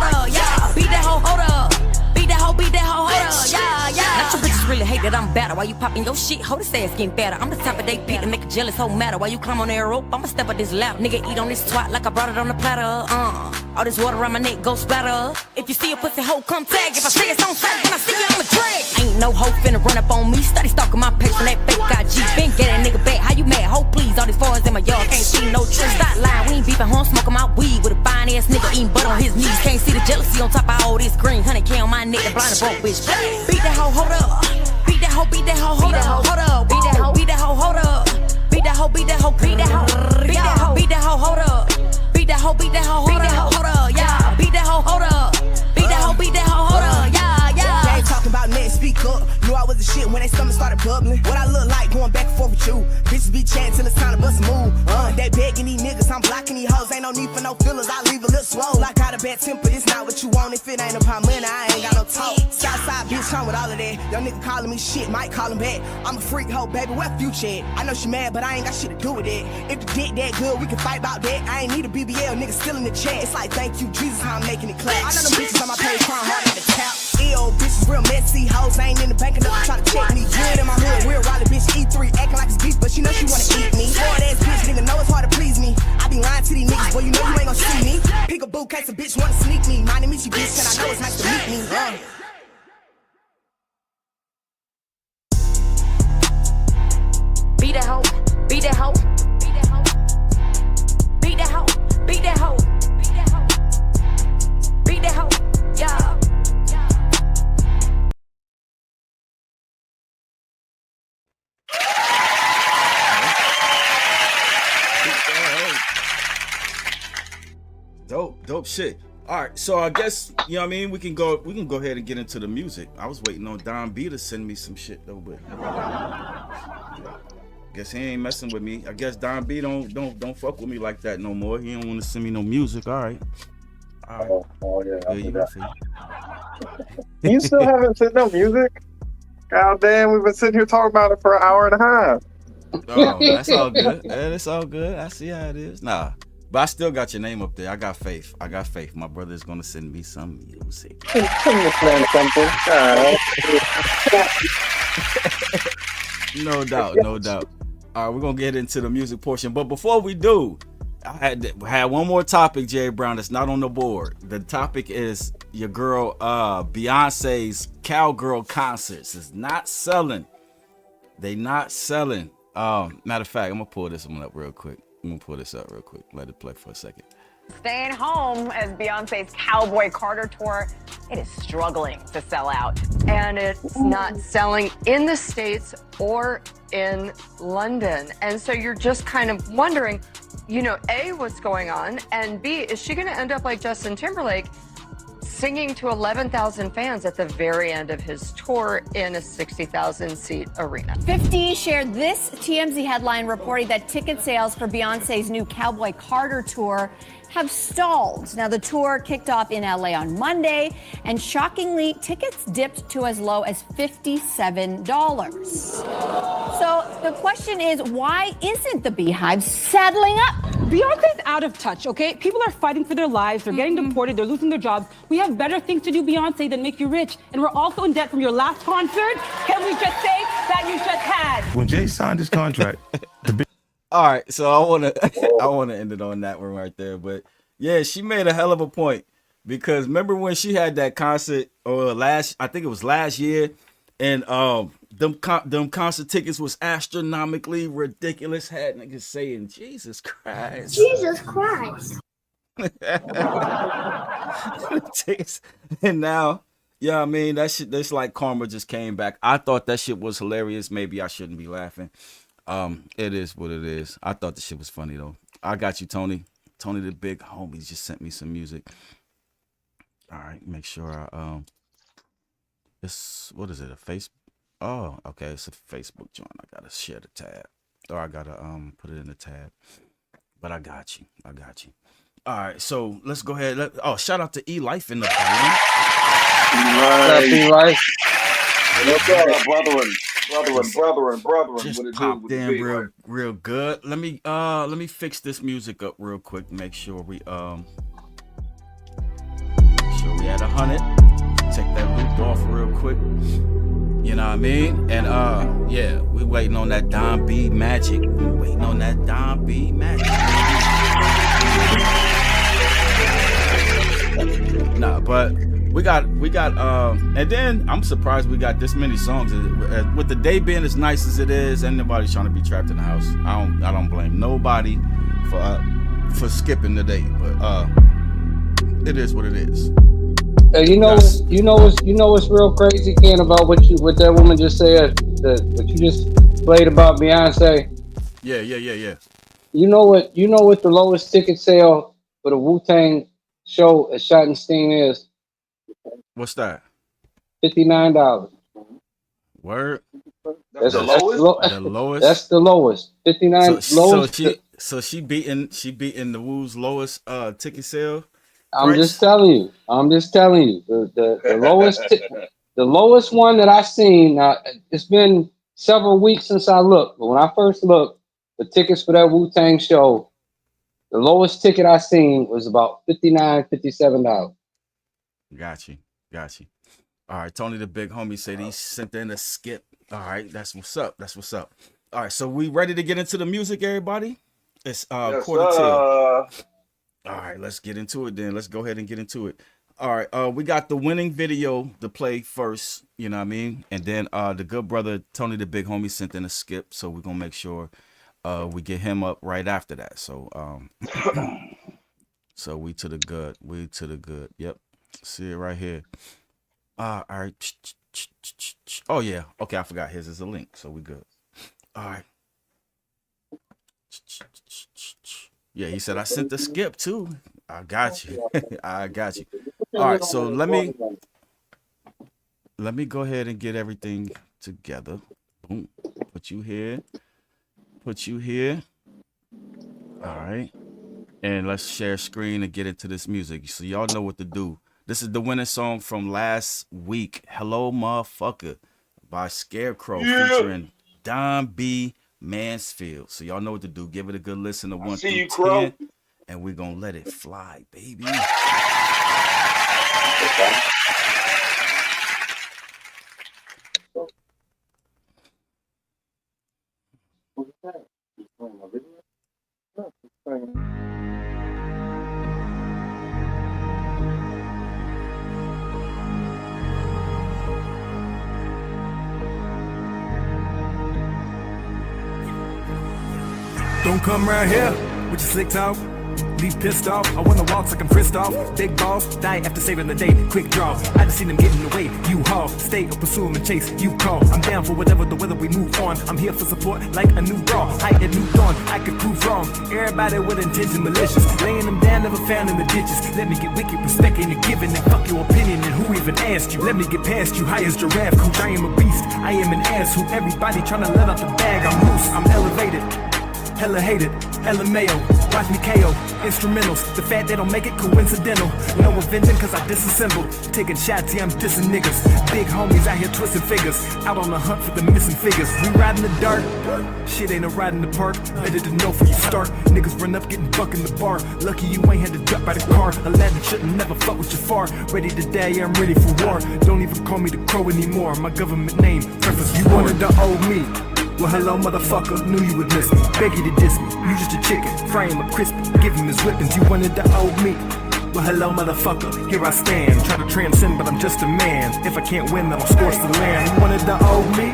up, yeah. Beat that hoe, hold up. Beat that hoe, hold up, yeah, yeah. Not your bitches really hate that I'm better. Why you popping your shit? Hold this ass getting better. I'm the type of they beat to make a jealous whole matter. Why you climb on that rope? I'ma step up this ladder. Nigga eat on this twat like I brought it on the platter. All this water around my neck go splatter. If you see a pussy hoe, come tag. If I say it's on sight, when I see you, I'ma drag. Ain't no hoe finna run up on me. Study stalking my page from that fake IG. Been get that nigga back. How you mad? Hoe please. All these foreigns in my yard can't see no tree. Stop lying. We ain't beefing home, smoking my weed with a fine ass nigga eating butt on his knees. Can't see the jealousy on top of all this green. 100K on my neck, the blind and broke bitch. Beat that hoe, hold up. Beat that hoe, hold up, hold up. Beat that hoe, hold up. Beat that hoe, beat that hoe, beat that hoe. Beat that hoe, hold up. Beat that hoe, hold up, yeah. Beat that hoe, hold up. Beat that hoe, hold up, yeah, yeah. They ain't talking about nothing, speak up. Knew I was the shit when they stomach started bubbling. What I look like going back and forth with you. Bitches be chatting till it's time to bust a move. They begging these niggas, I'm blocking these hoes. Ain't no need for no fillers, I leave a little swole. I got a bad temper, this not what you want. If it ain't about money, I ain't got no talk. Southside bitch, I'm with all of that. Young nigga calling me shit, might call him back. I'm a freak hoe, baby, where Future at? I know she mad, but I ain't got shit to do with it. If the dick that good, we can fight about that. I ain't need a BBL, nigga still in the chat. It's like, thank you, Jesus, how I'm making it clap. I know them bitches on my page crying hard at the tap. Ew, bitches real messy, hoes ain't in the bank enough to try to check me. Good in my hood, real Raleigh bitch, E3, acting like it's beef, but she know she wanna eat me. Hard ass bitch, nigga know it's hard to please me. I be lying to these niggas, boy, you know you ain't gon' see me. Pick a boo case, a bitch wanna sneak me. My name is you, bitch, and I know it's nice to meet me. Beat that hoe, beat that hoe, beat that hoe, beat that hoe, beat that hoe, beat that hoe, yeah. Dope shit. All right, so I guess you know what I mean. We can go ahead and get into the music. I was waiting on Don B to send me some shit though, but guess he ain't messing with me. I guess Don B don't fuck with me like that no more. He don't want to send me no music. All right. Oh yeah. You still haven't sent no music? God damn, we've been sitting here talking about it for an hour and a half. Oh, that's all good. It's all good. I see how it is. Nah. But I still got your name up there. I got faith. My brother is gonna send me some music. Send this man something. No doubt. All right, we're gonna get into the music portion. But before we do, I had one more topic, Jerry Brown, that's not on the board. The topic is your girl Beyonce's Cowgirl concerts is not selling. They not selling. Matter of fact, I'm gonna pull this one up real quick. Let it play for a second. Staying home as Beyonce's Cowboy Carter tour, it is struggling to sell out. And it's not selling in the States or in London. And so you're just kind of wondering, you know, A, what's going on? And B, is she gonna end up like Justin Timberlake, singing to 11,000 fans at the very end of his tour in a 60,000 seat arena? 50 shared this TMZ headline reporting that ticket sales for Beyonce's new Cowboy Carter tour have stalled. Now, the tour kicked off in LA on Monday, and shockingly, tickets dipped to as low as $57. So the question is, why isn't the Beehive settling up? Beyonce's out of touch, okay? People are fighting for their lives, they're getting deported, they're losing their jobs. We have better things to do, Beyonce, than make you rich. And we're also in debt from your last concert. Can we just say that you just had? When Jay signed his contract, All right, so I wanna end it on that one right there. But yeah, she made a hell of a point, because remember when she had that concert I think it was last year, and them concert tickets was astronomically ridiculous. Had niggas saying, Jesus Christ. Jesus Christ. And now, yeah, I mean, that shit, that's like karma just came back. I thought that shit was hilarious. Maybe I shouldn't be laughing. It is what it is. I thought the shit was funny though. I got you, Tony. Tony the big homie just sent me some music. All right, make sure I this, what is it, a Facebook? Oh, okay, it's a Facebook joint. I gotta share the tab, or I gotta put it in the tab. But I got you. All right, so let's go ahead. Shout out to E Life in the building. E-Life. What's up, brethren? Just What it popped do? in real good. Let me fix this music up real quick. Make sure we at 100. Take that loop off real quick. You know what I mean? And yeah, we waiting on that Don B magic. Nah, but we got and then I'm surprised we got this many songs. With the day being as nice as it is, and nobody's trying to be trapped in the house. I don't blame nobody for skipping the day, but it is what it is. You know what's real crazy, Ken, about what that woman just said, what you just played about Beyonce. Yeah. You know what the lowest ticket sale for the Wu-Tang show at Schottenstein is? What's that? $59. Word. That's the lowest. That's the lowest. 59. So she beating the Wu's lowest ticket sale. I'm just telling you. The lowest the lowest one that I seen. Now it's been several weeks since I looked, but when I first looked, the tickets for that Wu-Tang show, the lowest ticket I seen was about $57. Got you. All right, Tony the big homie said he sent in a skip. All right, that's what's up. All right, so we ready to get into the music, everybody? It's Yes, quarter till. All right, let's get into it then. Let's go ahead and get into it. All right, we got the winning video to play first, you know what I mean? And then the good brother Tony the big homie sent in a skip, so we're gonna make sure we get him up right after that. So so we to the good. Yep. See it right here. All right. Oh yeah. Okay, I forgot his is a link, so we good. All right. Yeah, he said I sent the skip too. I got you. All right, so let me go ahead and get everything together. Boom. Put you here. All right. And let's share screen and get into this music. So y'all know what to do. This is the winning song from last week, Hello Motherfucker by Scarecrow, featuring Don B. Mansfield. So y'all know what to do. Give it a good listen to 1 through 10, and we're gonna let it fly, baby. Don't come around here with your slick talk. Leave pissed off. I wanna walk like I'm frisked off. Big balls, die after saving the day. Quick draw. I just seen them get in the way. You haul, stay or pursue them and chase. You call. I'm down for whatever the weather. We move on. I'm here for support like a new draw. I at new dawn. I could prove wrong. Everybody with intention malicious. Laying them down, never found in the ditches. Let me get wicked, respect ain't a given. And fuck your opinion and who even asked you. Let me get past you. High as giraffe. Coach, I am a beast. I am an ass who everybody trying to let out the bag. I'm loose. I'm elevated. hella hated, LMAO, watch me KO. Instrumentals, the fact they don't make it coincidental. No avenging cause I disassembled. Taking shots, yeah, I'm dissing niggas. Big homies out here twisting figures. Out on the hunt for the missing figures. We ride in the dark. Shit ain't a ride in the park. Better to know before you start. Niggas run up getting buck in the bar. Lucky you ain't had to drop by the car. Aladdin shouldn't never fuck with your far. Ready to die, yeah, I'm ready for war. Don't even call me the crow anymore. My government name, preface. You wanted to owe me. Well, hello, motherfucker, knew you would miss me. Beg you to diss me, you just a chicken, fry him up crispy, give him his whippings, you wanted to owe me. Well, hello, motherfucker, here I stand, try to transcend, but I'm just a man. If I can't win, then I'll scorch the land. You wanted to owe me?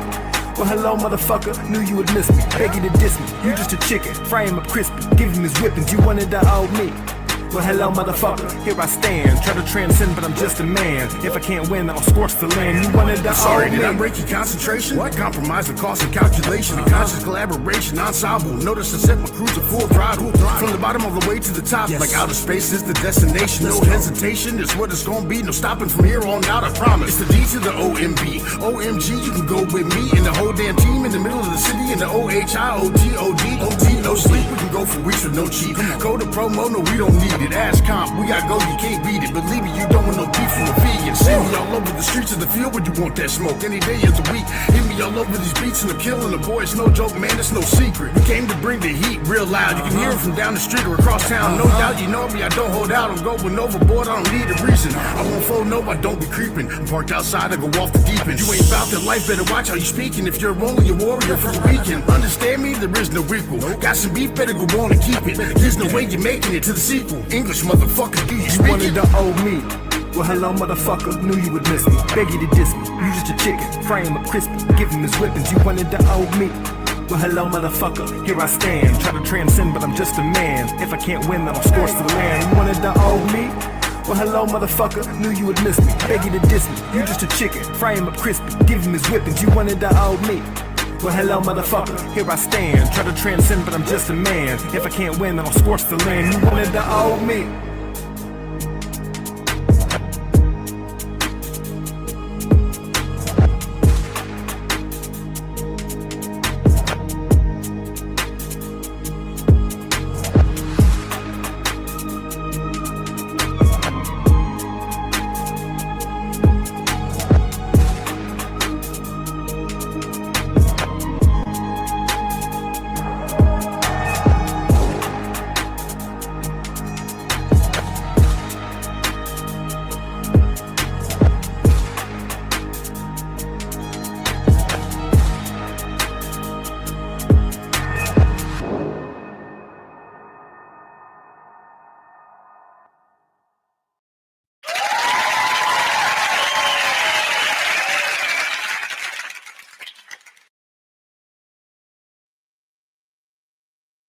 Well, hello, motherfucker, knew you would miss me. Beg you to diss me, you just a chicken, fry him up crispy, give him his whippings, you wanted to owe me. Well, hello, motherfucker, here I stand. Try to transcend, but I'm just a man. If I can't win, then I'll scorch the land. You wanted to Sorry, did me. I break your concentration? What? Compromise the cost of calculation. The conscious collaboration, ensemble. Notice I set my crew to full throttle. From the bottom all the way to the top. Like outer space is the destination. No hesitation, it's what it's gonna be. No stopping from here on out, I promise. It's the D to the OMB. OMG, you can go with me and the whole damn team in the middle of the city in the OHIOTOD. OT, no sleep, we can go for weeks with no cheat. Code to promo, no, we don't need it. Ass comp, we gotta go, you can't beat it. Believe me, you don't want no beef from a vegan. See me all over the streets of the field when you want that smoke. Any day of the week, hit me all over these beats and I'm killing the boy. It's no joke, man, it's no secret. We came to bring the heat real loud. You can hear it from down the street or across town. No doubt, you know me, I don't hold out. I'm going overboard, I don't need a reason. I won't fold, no, I don't be creeping. I'm parked outside, I go off the deep end. You ain't about that life, better watch how you speaking. If you're only a warrior for the weekend, understand me, there is no equal. Got some beef, better go on and keep it. There's no way you're making it to the sequel. English motherfucker, do you speak wanted to owe me. Well, hello, motherfucker, knew you would miss me. Beg you to diss me, you just a chicken, fry him up crispy, give him his whippings, you wanted to owe me. Well, hello, motherfucker, here I stand, try to transcend, but I'm just a man. If I can't win, then I'll scorch the land. You wanted to owe me? Well, hello, motherfucker, knew you would miss me. Beg you to diss me, you just a chicken, fry him up crispy, give him his whippings, you wanted to owe me. Well, hello, motherfucker, here I stand, try to transcend, but I'm just a man. If I can't win, then I'll scorch the land. You wanted to owe me.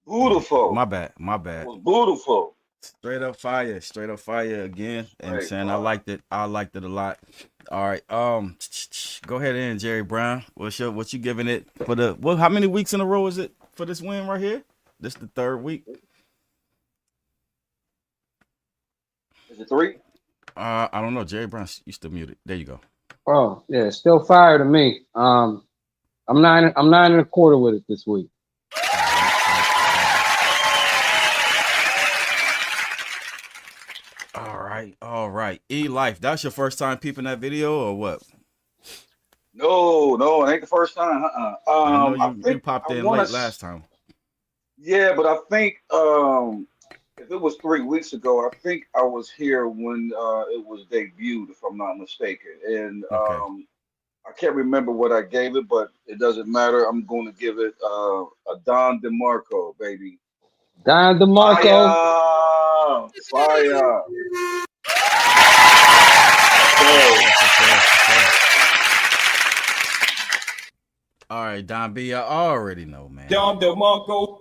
Beautiful. My bad. It was beautiful. Straight up fire again. And Right, saying I liked it a lot. All right. Go ahead in, Jerry Brown. What you giving it for the how many weeks in a row is it for this win right here? This the third week. Is it 3? I don't know. Jerry Brown, you still muted. There you go. Oh, yeah, still fire to me. I'm 9 1/4 with it this week. All right. E-Life, that's your first time peeping that video or what? No, it ain't the first time. I know you popped in late last time. Yeah, but I think if it was 3 weeks ago, I think I was here when it was debuted, if I'm not mistaken. And I can't remember what I gave it, but it doesn't matter. I'm going to give it a Don DeMarco, baby. Don DeMarco. Fire. All right, Don B, I already know, man. Don DeMarco.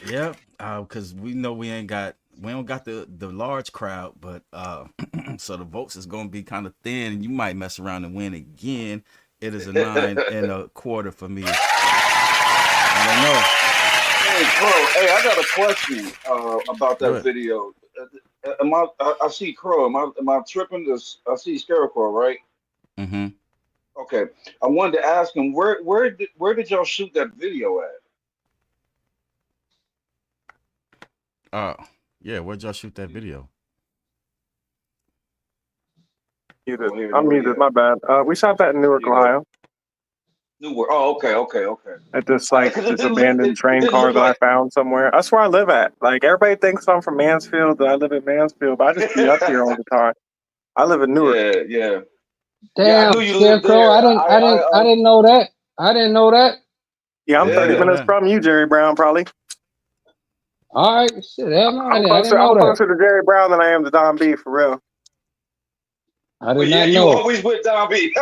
Yep, because we know we don't got the large crowd, but so the votes is gonna be kind of thin, and you might mess around and win again. It is a 9 1/4 for me. I don't know. Hey, Crow. Hey, I got a question about that video. I see Crow. Am I tripping? I see Scarecrow, right? Mm-hmm. Okay, I wanted to ask him where did y'all shoot that video at? Yeah, where'd y'all shoot that video? I'm muted. My bad. We shot that in Newark, Ohio. Newark. Oh, okay. At this this It abandoned train didn't car look that I like. found somewhere. That's where I live at. Like everybody thinks I'm from Mansfield, that I live in Mansfield, but I just be up here all the time. I live in Newark. Yeah. Yeah, I Damn, knew you lived Scarecrow. there. I didn't know that. I didn't know that. Yeah, I'm 30 minutes that. from you, Jerry Brown, probably. All right, shit. Hell no, I I'm didn't know that. closer to Jerry Brown than I am to Don B, for real. I Well, did yeah, not you know. always with Don B.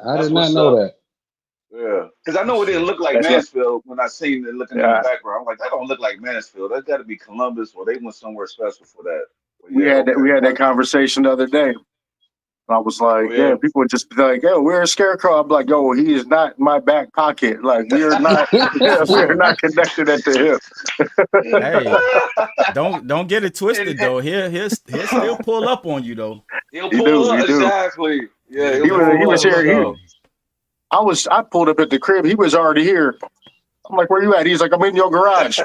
I did not know that. Yeah, because I know it didn't look like That's right. Mansfield when I seen it looking in the background. I'm like, that don't look like Mansfield. That's got to be Columbus, or they went somewhere special for that. But We yeah, had that conversation the other day. I was like, yeah, people would just be like, yo, where's Scarecrow? I'm like, yo, he is not in my back pocket. Like, we are not we are not connected at the hip. Hey, don't get it twisted though. He'll still pull up on you though. He'll pull up exactly. Yeah, he was here. I pulled up at the crib. He was already here. I'm like, where you at? He's like, I'm in your garage.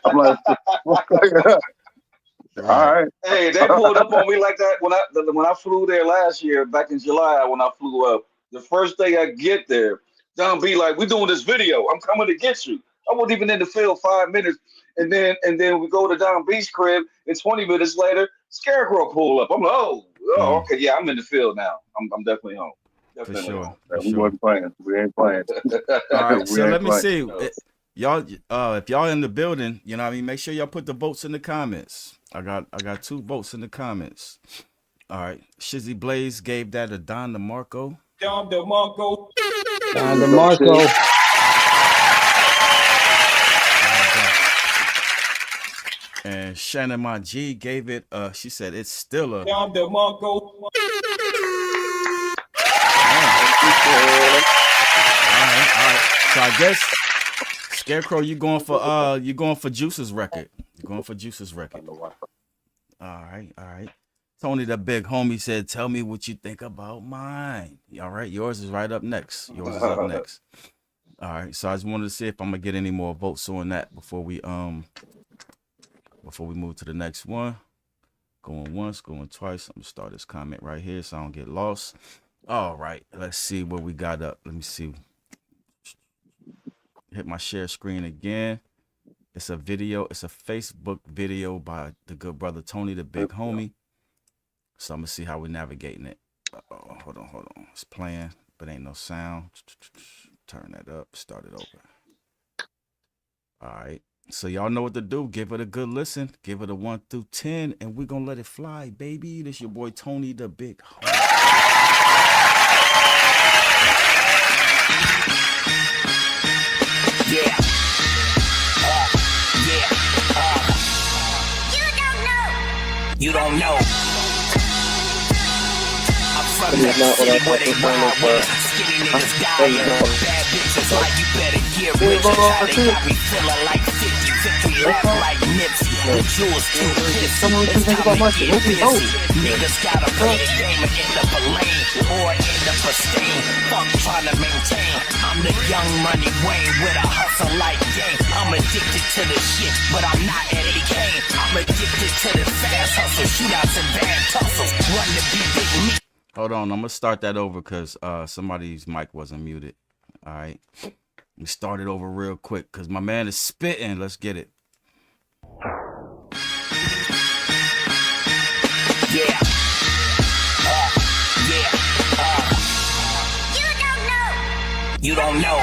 I'm like, all right. Hey, they pulled up on me like that when I flew there last year, back in July when I flew up. The first day I get there, Don B like, we doing this video. I'm coming to get you. I wasn't even in the field 5 minutes. And then we go to Don B's crib, and 20 minutes later, Scarecrow pull up. I'm like, oh, okay, yeah, I'm in the field now. I'm definitely home. Definitely home. We wasn't playing. We ain't playing. All right, so let me see. Y'all, if y'all in the building, you know what I mean, make sure y'all put the votes in the comments. I got 2 votes in the comments. All right. Shizzy Blaze gave that a Don DeMarco. Don DeMarco. And Shannon Ma G gave it she said it's still a Don DeMarco. All right. So I guess Scarecrow, you going for Juice's record. You're going for Juice's record. All right. Tony the big homie said, tell me what you think about mine. All right, yours is right up next. All right, so I just wanted to see if I'm gonna get any more votes on that before we move to the next one. Going once, going twice. I'm gonna start this comment right here so I don't get lost. All right, let's see what we got up. Let me see. Hit my share screen again. It's a video. It's a Facebook video by the good brother Tony the big homie. So I'm gonna see how we're navigating it. Hold on. It's playing, but ain't no sound. Turn that up. Start it over. All right. So y'all know what to do. Give it a good listen. Give it a 1 through 10, and we're gonna let it fly, baby. This your boy Tony the big homie. Yeah. You don't know. I'm from the city where they ride with skinny niggas dying. Bad bitches like you better get rich. They got me feeling like 50 left like Nipsey. The jewels too pissy. It's time to get busy. Niggas gotta play the game and end up a lane or end up a stain. Fuck trying to maintain. I'm the young money Wayne with a hustle like game. I'm addicted to the shit, but I'm not Eddie Kane. I'm addicted to the fast hustle, shootouts and bad tussles. Run the beat with me. Hold on, I'm gonna start that over because somebody's mic wasn't muted. All right, let me start it over real quick because my man is spitting. Let's get it. Yeah. You don't know.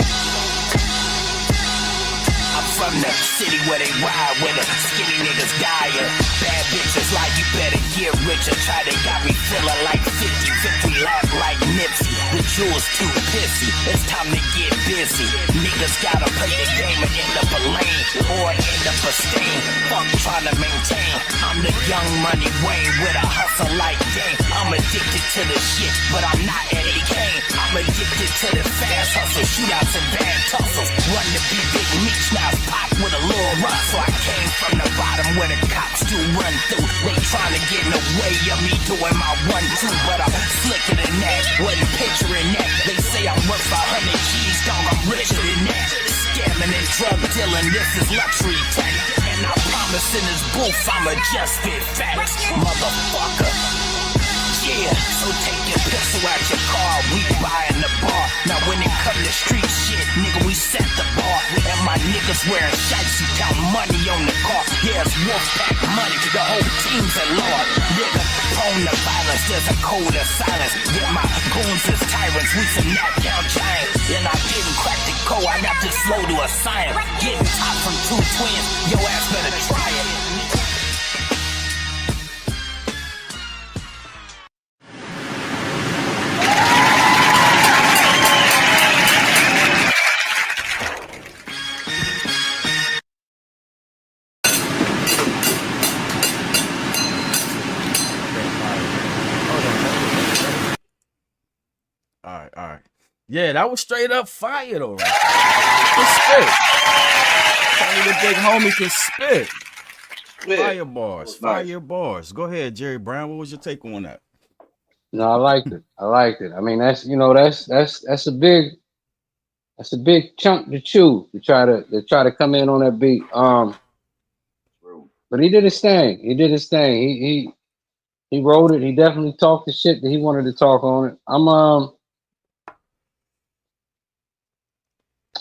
I'm from the city where they ride with it. Skinny niggas dying. Bad bitches like you better get rich or try. They got me feeling like 50 laugh like Nipsey. The jewels too pissy. It's time to get busy. Niggas gotta play the game and end up a lane or end up a stain. Fuck trying to maintain. I'm the young money Wayne with a hustle like game. I'm addicted to the shit, but I'm not Eddie Kane. I'm addicted to the fast hustle, shootouts and bad tussles. Run the beat, big meats, now it's pop with a little rough. So I came from the bottom where the cops do run through. They trying to get in the way of me doing my 1-2, but I'm feeling this is luxury tech. And I promise in this booth I'ma just spit facts, motherfucker. Yeah, so take your pistol out your car, we buying the bar. Now when it come to street shit, nigga, we set the bar. And my niggas wearing shites, you count money on the car. Yeah, it's Wolfpack money, the whole team's a lord. Nigga, prone to violence, there's a code of silence. Yeah, my goons is tyrants, we some knockdown giants. And I didn't crack the code, I got this slow to a science. Getting top from two twins, your ass better try it. All right. Yeah, that was straight up fire though, right? Spit. Tony the big homie can spit. Fire bars, fire bars. Go ahead, Jerry Brown. What was your take on that? No, I liked it. I mean, that's a big chunk to chew to try to come in on that beat. But he did his thing. He wrote it. He definitely talked the shit that he wanted to talk on it.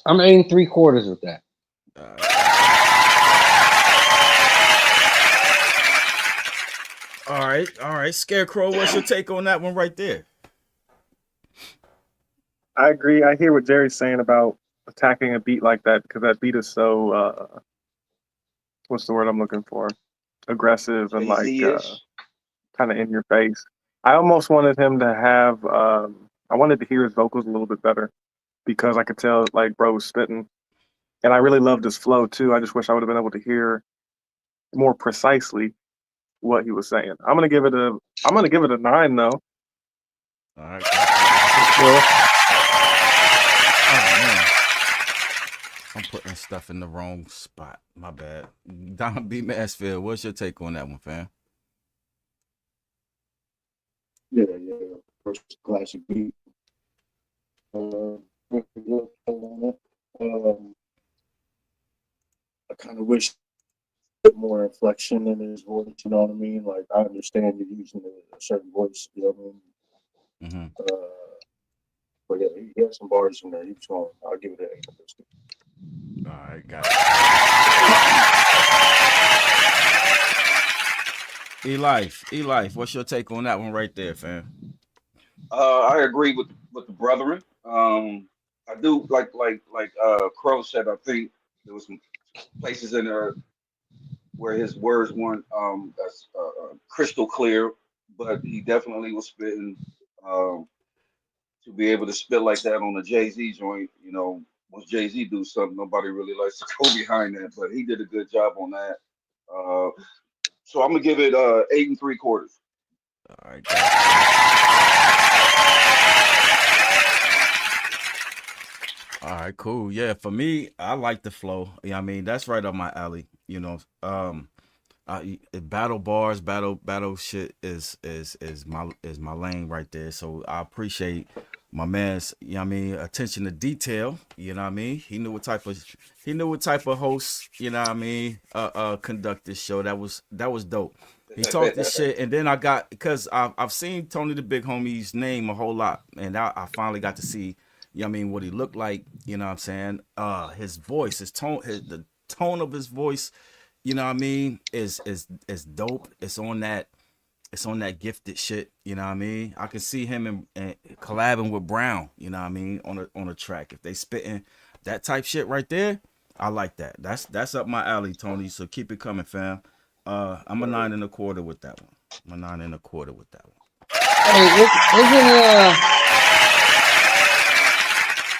I'm 8 3/4 with that. All right. Scarecrow, what's your take on that one right there? I agree. I hear what Jerry's saying about attacking a beat like that because that beat is so what's the word I'm looking for? Aggressive and like kind of in your face. I almost wanted him to have I wanted to hear his vocals a little bit better because I could tell like bro was spitting. And I really loved his flow too. I just wish I would have been able to hear more precisely what he was saying. I'm gonna give it a 9 though. All right. Oh man, I'm putting stuff in the wrong spot. My bad. Don B. Mansfield, what's your take on that one, fam? Yeah. First classic beat. I kind of wish more inflection in his voice, you know what I mean? Like, I understand you're using a certain voice, you know what I mean? But yeah, he had some bars in there. He was going, I'll give it an 8. All right, got it. E-Life, what's your take on that one right there, fam? I agree with the brethren. I do like Crow said. I think there was some places in there where his words weren't that's crystal clear, but he definitely was spitting. To be able to spit like that on a Jay-Z joint, you know, once Jay-Z do something, nobody really likes to go behind that, but he did a good job on that. So I'm gonna give it 8 3/4. All right. All right, cool. Yeah, for me, I like the flow. Yeah, I mean, that's right up my alley. You know, battle bars, battle shit is my lane right there. So I appreciate my man's, you know what I mean, attention to detail. You know what I mean? He knew what type of host, you know what I mean, conduct this show. That was dope. He talked this shit, and then I got, because I've seen Tony the Big Homie's name a whole lot, and I finally got to see, you know what I mean, what he looked like. You know what I'm saying? His voice, his tone, the tone of his voice, you know what I mean, is dope. It's on that gifted shit, you know what I mean? I can see him and collabing with Brown, you know what I mean, on a track. If they spitting that type shit right there, I like that. That's up my alley, Tony. So keep it coming, fam. I'm a 9 1/4 with that one. I'm a 9 1/4 with that one. Hey,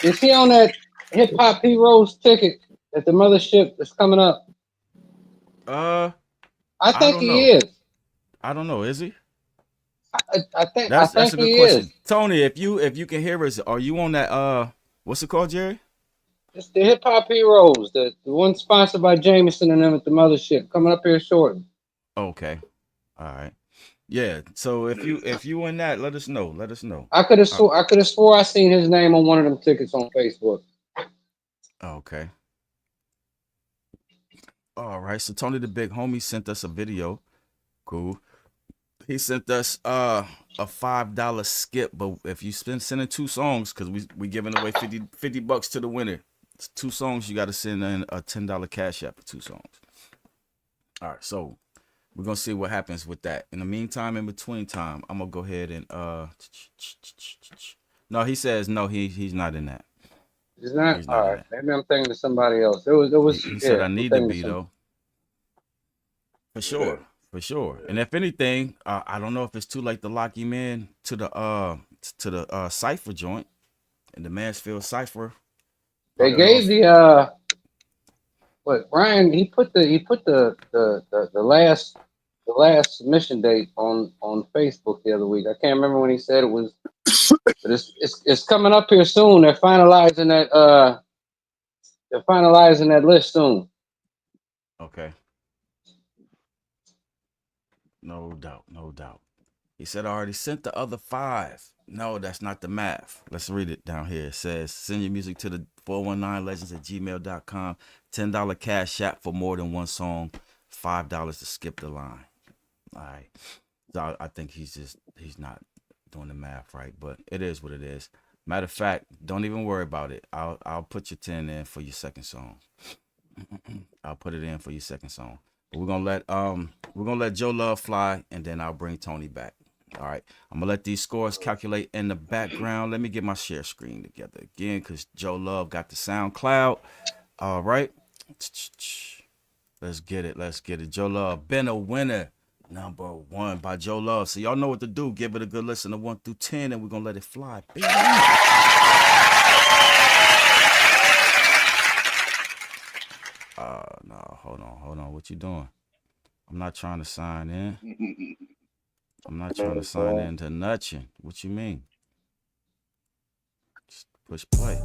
is he on that Hip Hop Heroes ticket at the mothership that's coming up? I think he is. I don't know. Is he? I think that's a good question. Is. Tony, if you can hear us, are you on that what's it called, Jerry? It's the Hip Hop Heroes, the one sponsored by Jameson and them at the mothership, coming up here shortly. Okay. All right. Yeah. So if you in that, let us know. I could have swore I seen his name on one of them tickets on Facebook. Okay. All right. So Tony the Big Homie sent us a video. Cool. He sent us a $5 skip, but if you sending 2 songs, because we giving away $50 to the winner. It's 2 songs, you got to send in a $10 cash app for 2 songs. All right, so we're gonna see what happens with that. In the meantime, in between time, I'm gonna go ahead and no, he says no, he's not in that. He's not all right. Maybe I'm thinking of somebody else. It was. He said I need to be though. For sure. For sure. And if anything, I don't know if it's too late to lock him in to the cipher joint and the Mansfield cipher. They gave the what Brian he put the last submission date on Facebook the other week. I can't remember when he said it was, but it's coming up here soon. They're finalizing that list soon. Okay. No doubt, no doubt. He said I already sent the other 5. No, that's not the math. Let's read it down here. It says send your music to the 419legends@gmail.com. $10 cash app for more than 1 song. $5 to skip the line. All right. So I think he's not doing the math right, but it is what it is. Matter of fact, don't even worry about it. I'll put your 10 in for your second song. I'll put it in for your second song. But we're gonna let Joe Love fly, and then I'll bring Tony back. All right. I'm gonna let these scores calculate in the background. Let me get my share screen together again, because Joe Love got the SoundCloud. All right. Let's get it. Joe Love, been a winner. Number 1 by Joe Love. So y'all know what to do. Give it a good listen to 1 through 10, and we're gonna let it fly. No, hold on. What you doing? I'm not trying to sign in. I'm not trying to sign in to nothing. What you mean? Just push play.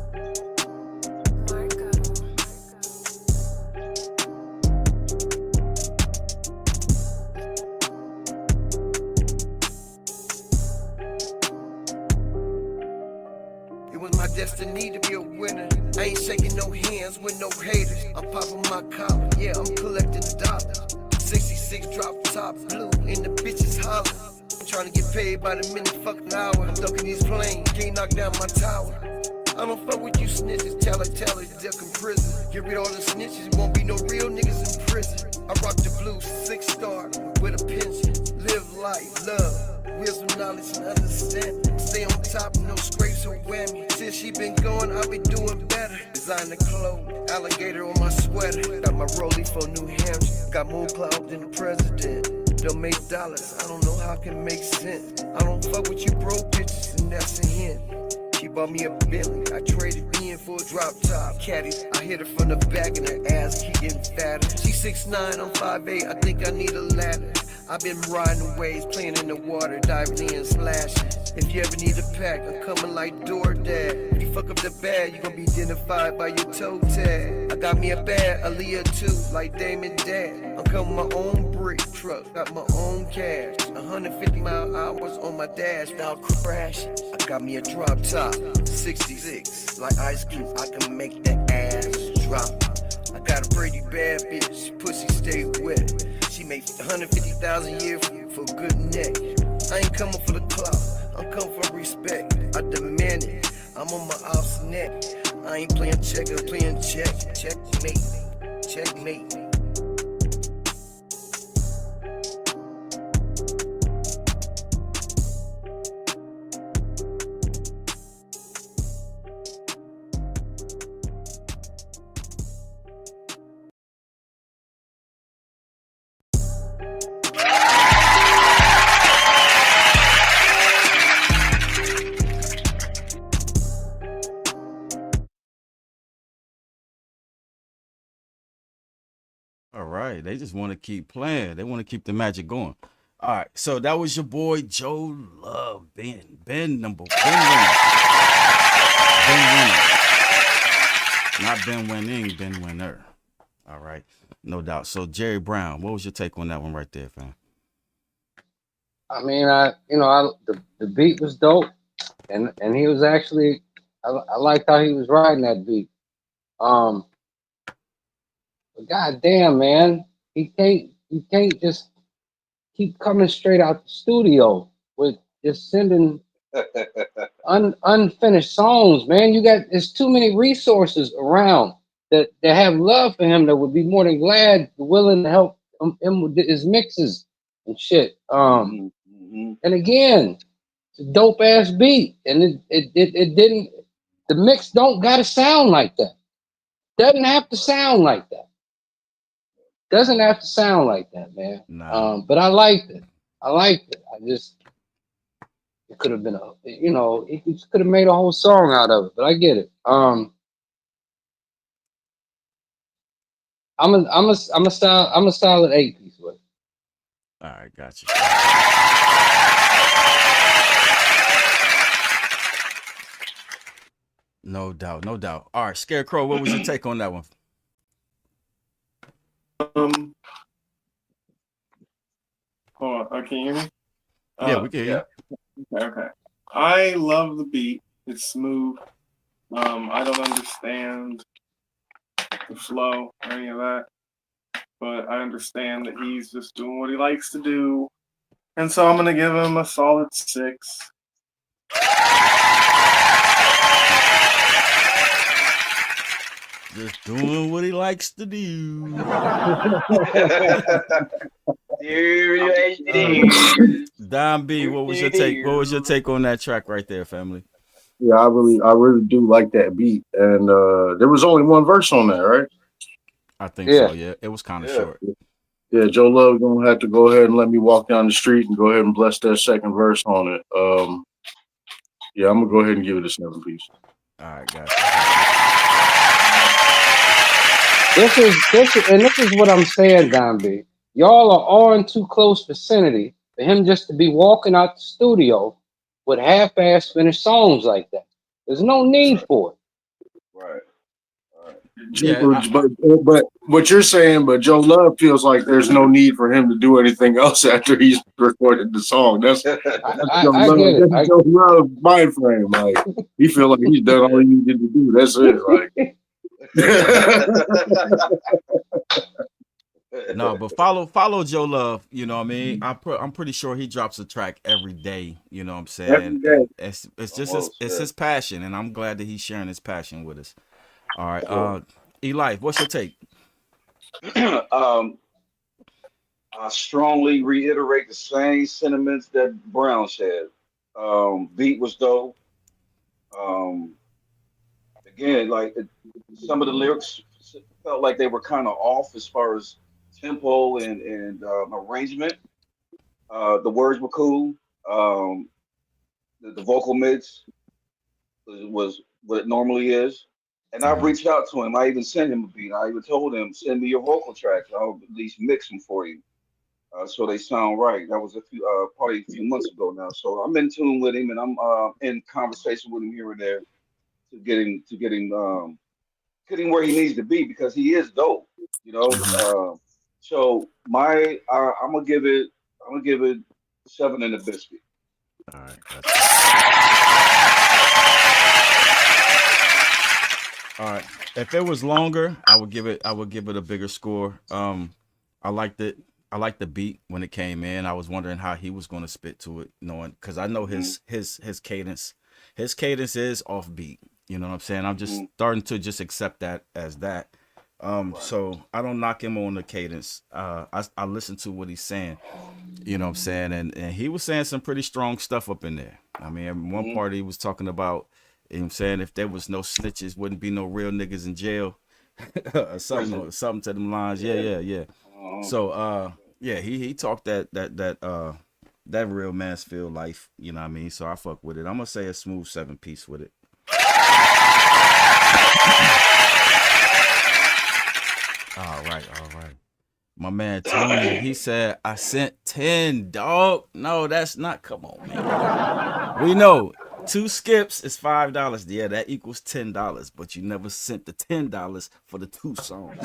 It was my destiny to be a winner. I ain't shaking no hands with no haters. I'm popping my collar, yeah, I'm collecting dollars. 66 drop top blue, and the bitches holler. I'm trying to get paid by the minute fucking hour. I'm ducking these planes, can't knock down my tower. I don't fuck with you snitches, tell it, duck in prison. Get rid of all the snitches, won't be no real niggas in prison. I rock the blue 6-star with a pension. Live life, love, wisdom, knowledge, and understanding. Stay on top, no scrapes or whammy. Since she been going, I been doing better. Designer clothes, alligator on my sweater. Got my rollie for New Hampshire. Got more clout than the president. Don't make dollars, I don't know how it can make sense. I don't fuck with you broke bitches, and that's a hint. She bought me a Bentley, I traded in for a drop top caddy. I hit her from the back and her ass keep getting fatter. She 6'9", I'm 5'8", I think I need a ladder. I've been riding waves, playing in the water, diving in, splashing. If you ever need a pack, I'm coming like DoorDash. If you fuck up the bag, you gon' be identified by your toe tag. I got me a bad Aaliyah too, like Damon Dad. I'm coming with my own brick truck, got my own cash. 150 mile hours on my dash, now crashing. I got me a drop top, 66, like Ice Cube. I can make that ass drop. I got a pretty bad bitch, pussy stay wet. She make 150,000 a year for a good neck. I ain't coming for the clout, I'm coming for respect. I demand it, I'm on my ops neck. I ain't playing check, I'm playing check. Checkmate. All right. They just want to keep playing. They want to keep the magic going. All right. So that was your boy Joe Love. Ben winner. Not Ben winning, Ben winner. All right. No doubt. So Jerry Brown, what was your take on that one right there, fam? I mean, the beat was dope, and he was actually, I liked how he was riding that beat. But goddamn, man, he can't just keep coming straight out the studio with just sending unfinished songs, man. There's too many resources around that have love for him that would be more than willing to help him with his mixes and shit. And again, it's a dope ass beat, and it didn't. The mix don't gotta sound like that. Doesn't have to sound like that. Doesn't have to sound like that, man. Nah. But I liked it. It could have been it could have made a whole song out of it, but I get it. I'm a solid 8-piece with it. All right, gotcha. No doubt, no doubt. All right, Scarecrow, what was your take on that one? Hold on, can you hear me? Yeah, we can hear you. Okay. I love the beat. It's smooth. I don't understand the flow or any of that, but I understand that he's just doing what he likes to do, and so I'm gonna give him a solid 6. Just doing what he likes to do. Don B, what was your take? What was your take on that track right there, family? Yeah, I really do like that beat, and there was only one verse on that, right? I think so. Yeah, it was kind of short. Yeah, Joe Love gonna have to go ahead and let me walk down the street and go ahead and bless that second verse on it. Yeah, I'm gonna go ahead and give it a 7-piece. All right, guys. This is what I'm saying, Don B. Y'all are all in too close vicinity for him just to be walking out the studio with half-ass finished songs like that. There's no need for it. Right. Yeah, but what you're saying, but Joe Love feels like there's no need for him to do anything else after he's recorded the song. That's Joe Love's mind frame. Like he feel like he's done all he needed to do. That's it. Like. No, but follow Joe Love. You know what I mean? I'm pretty sure he drops a track every day. You know what I'm saying? It's just his passion, and I'm glad that he's sharing his passion with us. All right, Eli, what's your take? I strongly reiterate the same sentiments that Brown said. Beat was dope. Again, like some of the lyrics felt like they were kind of off as far as tempo and arrangement. The words were cool. The vocal mix was what it normally is. And I reached out to him. I even sent him a beat. I even told him, send me your vocal tracks. I'll at least mix them for you, so they sound right. That was probably a few months ago now. So I'm in tune with him, and I'm in conversation with him here and there to getting where he needs to be, because he is dope, you know. So I'm gonna give it 7 and a biscuit. All right. All right. If it was longer, I would give it a bigger score. I liked it. I liked the beat when it came in. I was wondering how he was going to spit to it, knowing, because I know his cadence. His cadence is offbeat. You know what I'm saying? I'm just starting to just accept that as that. So I don't knock him on the cadence. I listen to what he's saying. You know what I'm saying? And he was saying some pretty strong stuff up in there. I mean, in one part he was talking about, you know what I'm saying, if there was no snitches, wouldn't be no real niggas in jail. Or something to them lines. Yeah. So yeah, he talked that real Mansfield life, you know what I mean? So I fuck with it. I'm gonna say a smooth 7-piece with it. All right. My man Tony, he said, I sent 10, dog. No, that's not, come on, man. We know 2 skips is $5. Yeah, that equals $10, but you never sent the $10 for the 2 songs.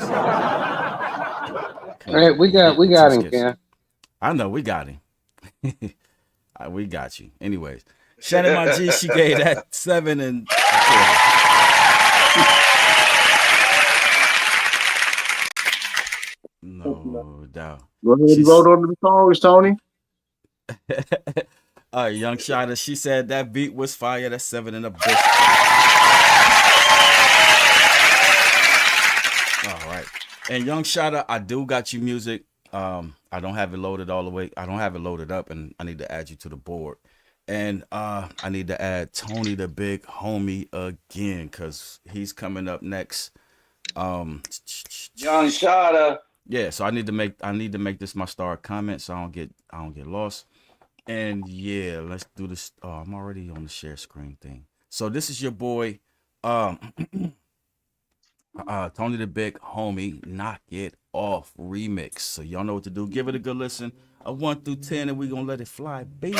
Hey, we got him, Ken. I know, we got him. We got you. Anyways, Shannon, my G, she gave that 7 and doubt. Go ahead and vote on the songs, Tony. Young Shida, she said that beat was fire. That's 7 in a bit. All right. And Young Shida, I do got you music. I don't have it loaded all the way. I don't have it loaded up, and I need to add you to the board. And I need to add Tony the Big Homie again, because he's coming up next. Young Shada. Yeah, so I need to make this my star comment so I don't get lost. And yeah, let's do this. Oh, I'm already on the share screen thing. So this is your boy, Tony the Big Homie, Knock It Off remix. So y'all know what to do. Give it a good listen. A 1 through 10, and we're gonna let it fly, baby.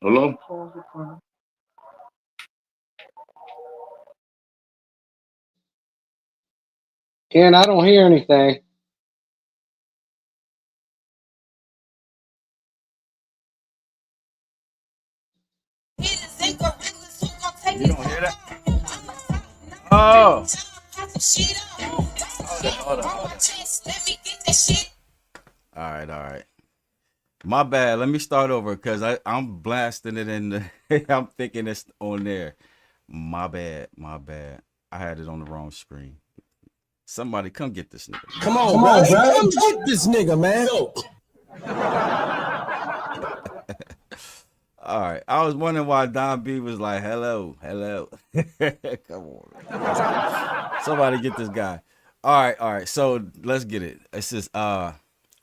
Hello? Ken, I don't hear anything. You don't hear that? Oh. Hold on. All right. My bad. Let me start over because I'm blasting it in the. I'm thinking it's on there. My bad. I had it on the wrong screen. Somebody come get this nigga. Come on, bro. Come get this nigga, man. All right. I was wondering why Don B was like, hello. Come on, man. Somebody get this guy. All right. So let's get it. This is I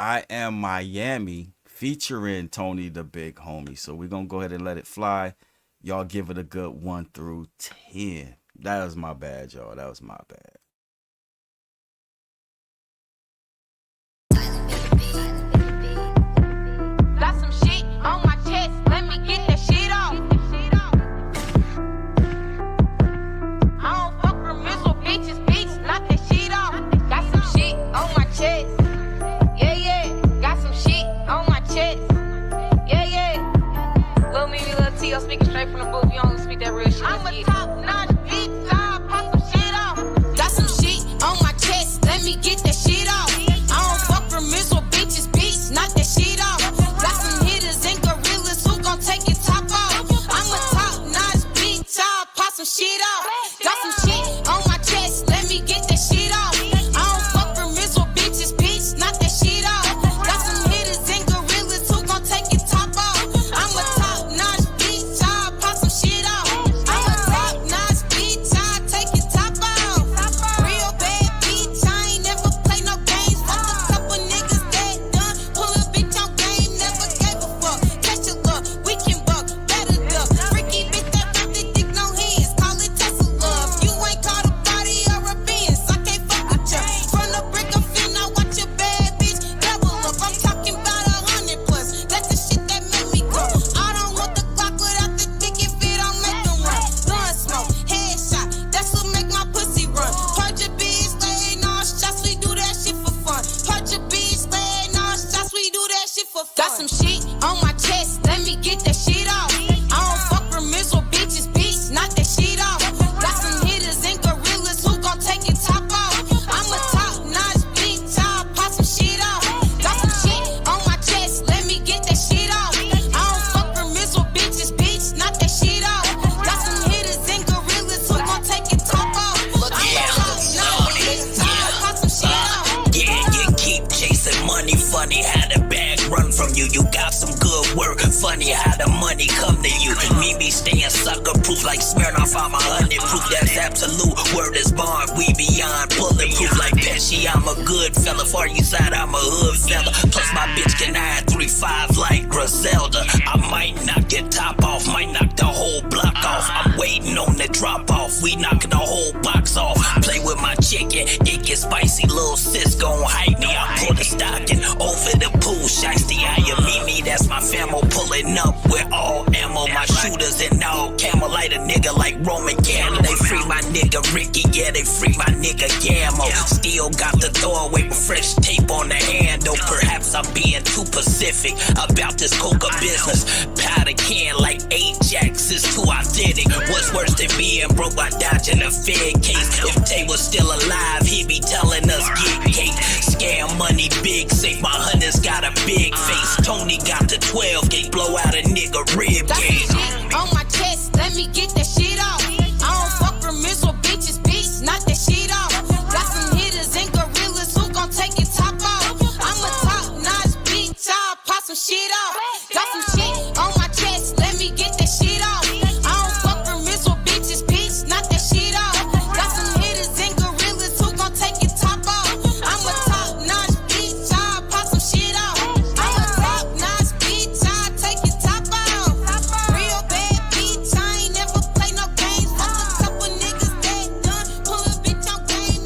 Am Miami featuring Tony the Big Homie. So we're gonna go ahead and let it fly. Y'all give it a good 1 through 10. That was my bad, y'all. That was my bad. Got some shit on my chest, let me get that shit off. I don't fuck with miserable bitches, bitch, knock that shit off. Got some shit on my chest, yeah. Got some shit on my chest, yeah. Lil' Mimi, Lil' T, I'm speaking straight from the booth. You don't speak that real shit. I'm a top notch bitch, I pop some shit off. Got some funny how the money come to you. Me staying sucker proof like Smirnoff, I'm 100 proof. That's absolute. Word is bond, we beyond bulletproof like Pesci. I'm a good fella. For you side, I'm a hood fella. Plus my bitch can hide 3-5 like Griselda. I might knock your top off, might knock the whole block off. I'm waiting on the drop off. We knocking the whole box off. Play with my chicken, it gets spicy. Little sis gon' hype me. I pull the stocking over the pool. Shiesty, I am Mimi, that's my famo. Pulling up with all ammo. My shooters in all camo. Light a nigga like Roman Candle. They free my nigga Ricky, yeah, they free my nigga Gammo. Still got the throwaway with fresh tape on the handle. Perhaps I'm being too Pacific about this coca business. Powder can like Ajax is too authentic. What's worse than being broke by dodging a Fed case? If Tay was still alive, he'd be telling us get cake. Scam money big, safe. My hunters got a big face. Tony got the 12 gate, blow out a nigga rib cage. On my chest, let me get that shit off. I don't fuck with miserable bitches, bitch, knock that shit off. Got some hitters and gorillas who gon' take it top off. I'm a top-notch bitch, I'll pop some shit off. Got some shit on my chest, let me get that shit off. I don't fuck with miserable bitches, bitch, knock that shit off. Got some hitters and gorillas who gon' take it top off. I'm a top-notch bitch, I'll pop some shit off. I'm a top-notch bitch, I'll take it top off. Real bad bitch, I ain't never play no games. Fuck a couple niggas that done, pull a bitch on game,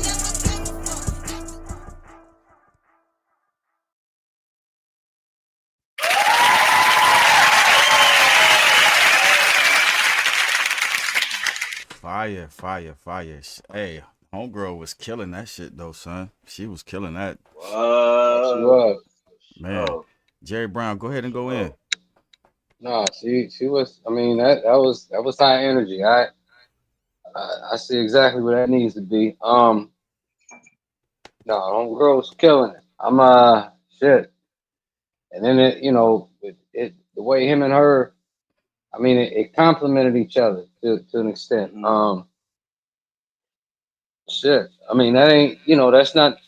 Fire. Hey, homegirl was killing that shit though, son. She was killing that. She was. Man. Jerry Brown, go ahead and go in. No, she was. I mean, that was high energy. I see exactly what that needs to be. No, homegirl was killing it. I'm shit. And then the way him and her, I mean, it complemented each other to an extent. Shit. I mean, that ain't, that's not,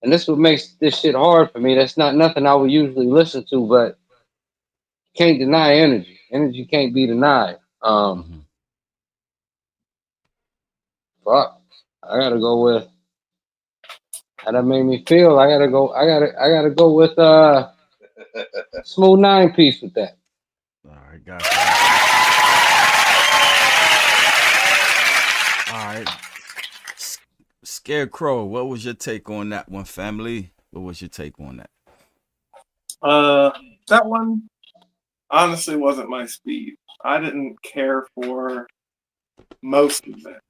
and this what makes this shit hard for me. That's not nothing I would usually listen to, but can't deny energy. Energy can't be denied. Fuck. I gotta go with how that made me feel. I gotta go with Smooth 9-piece with that. All right, got it. All right. Scarecrow, what was your take on that one, family? What was your take on that? That one honestly wasn't my speed. I didn't care for most of it.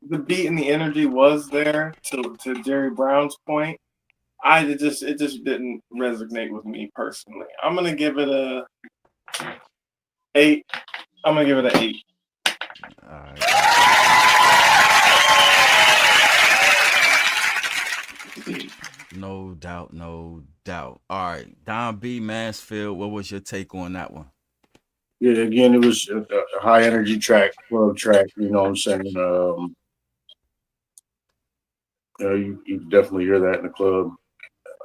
The beat and the energy was there to Jerry Brown's point. It just didn't resonate with me personally. I'm gonna give it a 8. I'm gonna give it an 8. All right. No doubt. All right, Don B. Mansfield, what was your take on that one? Yeah, again, it was a high energy track, club track. You know what I'm saying? You definitely hear that in the club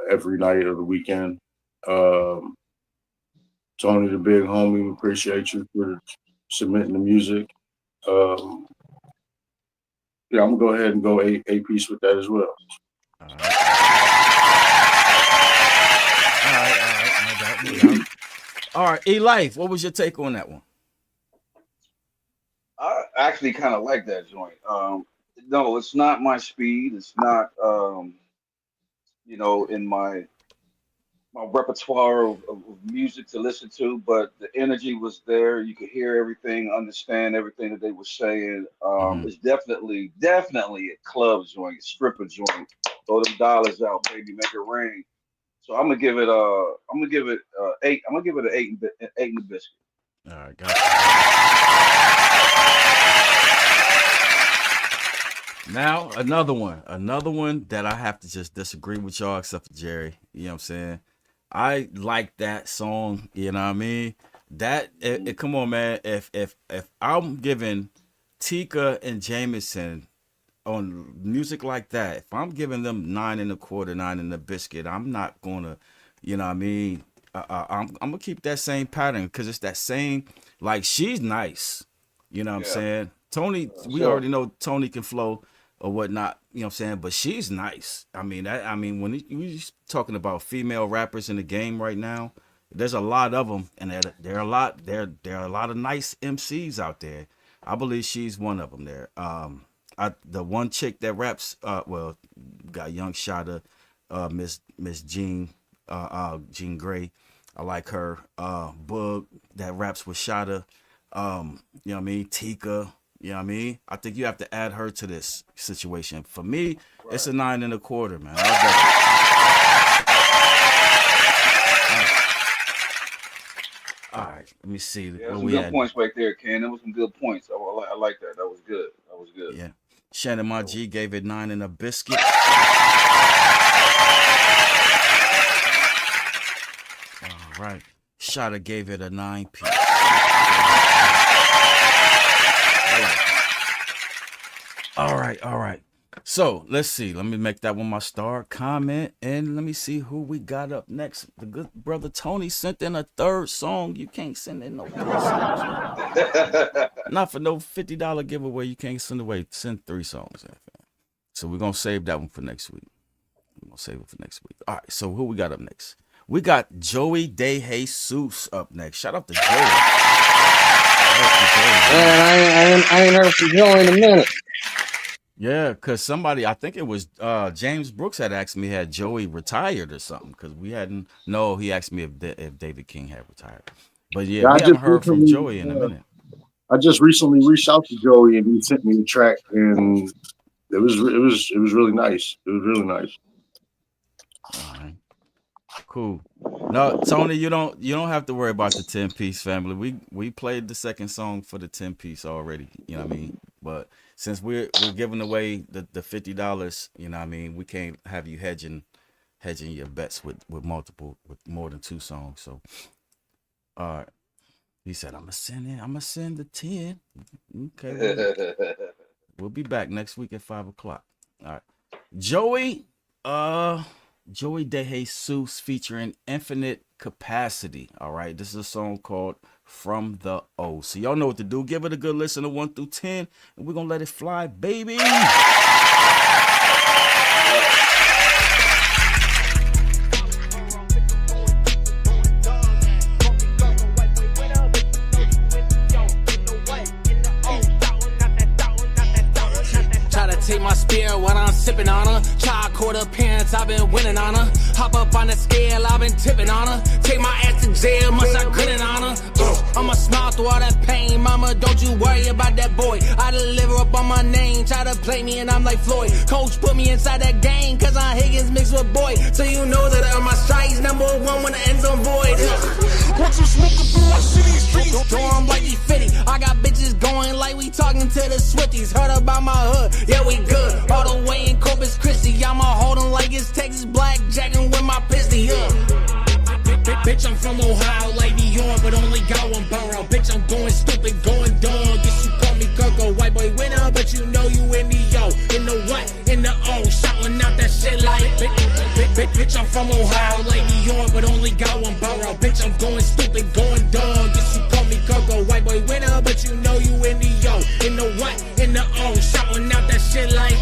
every night of the weekend. Tony, the big homie, we appreciate you for submitting the music. Yeah, I'm gonna go ahead and go a piece with that as well. All right. No doubt. All right, E-Life, what was your take on that one? I actually kind of like that joint. No, it's not my speed. It's not, in my repertoire of music to listen to, but the energy was there. You could hear everything, understand everything that they were saying. It's definitely a club joint, stripper joint. Throw them dollars out, baby, make it rain. So I'm gonna give it 8. I'm gonna give it an 8 and a biscuit. All right, got it. Now another one that I have to just disagree with y'all, except for Jerry. You know what I'm saying? I like that song. You know what I mean? Come on, man. If I'm giving Tika and Jameson on music like that, if I'm giving them 9 1/4, 9 and a biscuit, I'm not gonna, you know what I mean, I'm gonna keep that same pattern because it's that same. Like she's nice, you know what I'm saying. Tony, we already know Tony can flow or whatnot, you know what I'm saying. But she's nice. I mean, when you're talking about female rappers in the game right now, there's a lot of them, and there are a lot of nice MCs out there. I believe she's one of them. There, the one chick that raps, got Young Shada, Miss Jean Grey. I like her. Boog that raps with Shada. You know what I mean? Tika. You know what I mean? I think you have to add her to this situation. For me, it's a 9.25, man. All right, let me see. Yeah, some good points right there, Ken. That was some good points. I like that. That was good. Yeah. Shannon My G gave it 9 and a biscuit. All right. Shada gave it a 9 piece. All right. So let's see. Let me make that one my star comment, and let me see who we got up next. The good brother Tony sent in a third song. You can't send in no 3 songs. Not for no $50 giveaway. You can't send 3 songs. So we're gonna save that one for next week. All right. So who we got up next? We got Joey De Jesus up next. Shout out to Joey. Man, I ain't heard from Joey in a minute. Yeah, because somebody, I think it was James Brooks had asked me, had Joey retired or something, because we hadn't. No, he asked me if David King had retired. But yeah, we haven't heard from Joey in a minute. I just recently reached out to Joey and he sent me a track, and it was really nice. It was really nice. All right. Cool. No, Tony, you don't have to worry about the 10-piece family. We played the second song for the 10-piece already. You know what I mean? But since we're giving away the $50, you know what I mean, we can't have you hedging your bets with more than 2 songs. So he said, I'm gonna send the 10. Okay. We'll be back next week at 5 o'clock. All right. Joey De Jesus featuring Infinite Capacity. All right. This is a song called From the O. So y'all know what to do. Give it a good listen to 1 through 10, and we're gonna let it fly, baby. Take my spear when I'm sipping on her. Tri-quarter pants, I've been winning on her. Hop up on the scale, I've been tipping on her. Take my ass to jail, must I grinning on her. I'ma smile through all that pain, mama, don't you worry about that boy. I deliver up on my name, try to play me and I'm like Floyd. Coach put me inside that game, cause I'm Higgins mixed with Boy. So you know that I'm my strikes, number 1 when the end zone void. Want you smoking through my city streets? Dorm like he 50. I got bitches going like we talking to the Swifties. Heard about my hood, yeah we good. All the way in Corpus Christi, I'ma hold on like it's Texas black jacking with my pistol, Bitch, I'm from Ohio, like New York, but only got 1 borough. Bitch, I'm going stupid, going dog. Guess you call me Coco, white boy winner, but you know you in the O. In the what? In the O, shouting out that shit like bitch, I'm from Ohio, like New York, but only got 1 borough. Bitch, I'm going stupid, going dog. Guess you call me Coco, white boy winner, but you know you in the O. In the what? In the O, shouting out that shit like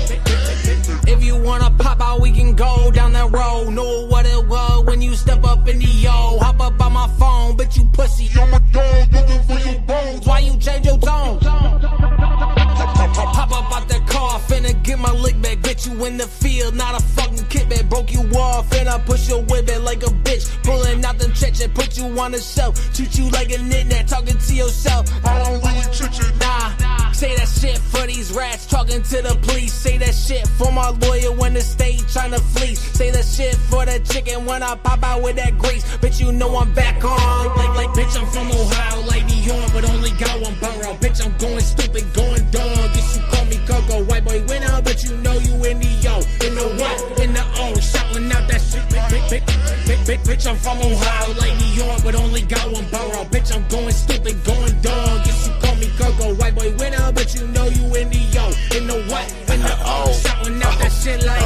if you wanna pop out, we can go down that road. Know what it was when you step up in the O. Hop up on my phone, bitch, you pussy. I'm a dog looking for your bones. Why you change your tone? Pop up out that car, finna get my lick back. Bitch, you in the field, not a fucking kickback. Broke you off, finna push your whip back like a bitch. Pulling out the trench and put you on the shelf. Treat you like a knick-knack, talking to yourself. I don't really treat you, nah. Say that shit for these rats, talking to the police. Say that shit for my lawyer when the state tryna fleece. Say that shit for the chicken when I pop out with that grease. Bitch, you know I'm back on. Like bitch, I'm from Ohio, like New York, but only got 1 borough. Bitch, I'm going stupid, going dog. Guess you call me Coco, white boy winner, but you know you in the O. In the what? In the O, shouting out that shit. Bitch, I'm from Ohio, like New York, but only got 1 borough. Bitch, I'm going stupid, going dog. Guess you call me Coco, white boy winner, but you know you in the O. In the what? In the O, shouting out that shit like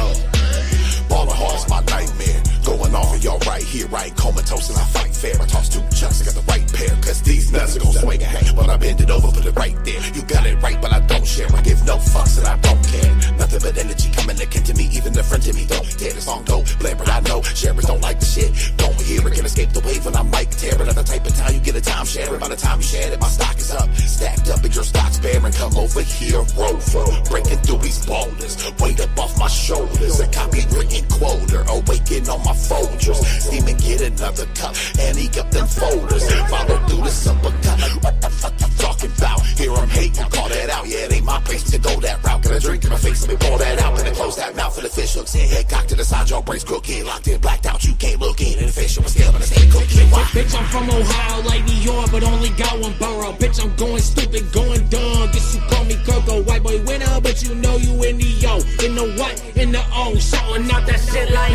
Ballin' hard's my nightmare. Going going off and y'all right here, I ain't comatose and I fight fair. I toss 2 chucks, I got the right pair, cause these nuts are gon' swing and hang. But I bend it over, put it right there. You got it right, but I don't share. I give no fucks and I don't care. Nothing but energy coming akin to me, even the friend to me don't tear the song dope. Blare, but I know sharers don't like the shit. Don't hear it, can escape the wave when I mic tear it. At the type of time you get a time sharing. By the time you share it, my stock is up, stacked up, and your stock's bearing. Come over here, rover, breaking through these boulders. Weight up off my shoulders, a copywritten quota, awaken on my Folgers. Steaming, get another cup, and he got them folders. Follow through the simple cut. What the fuck you talking about? Here I'm hating, call that out. Yeah, it ain't my place to go that route. Got a drink in my face, let me pour that out. Gonna close that mouth for the fish hooks in. Head cocked to the side, your brains cooking. Locked in, blacked out, you can't look in. And the fish on my scale, and I stay cooking. Bitch, I'm from Ohio, like New York, but only got one borough. Bitch, I'm going stupid, going dumb. Guess you call me Coco, white boy winner, but you know you in the O, in the what, in the O, shouting out that shit like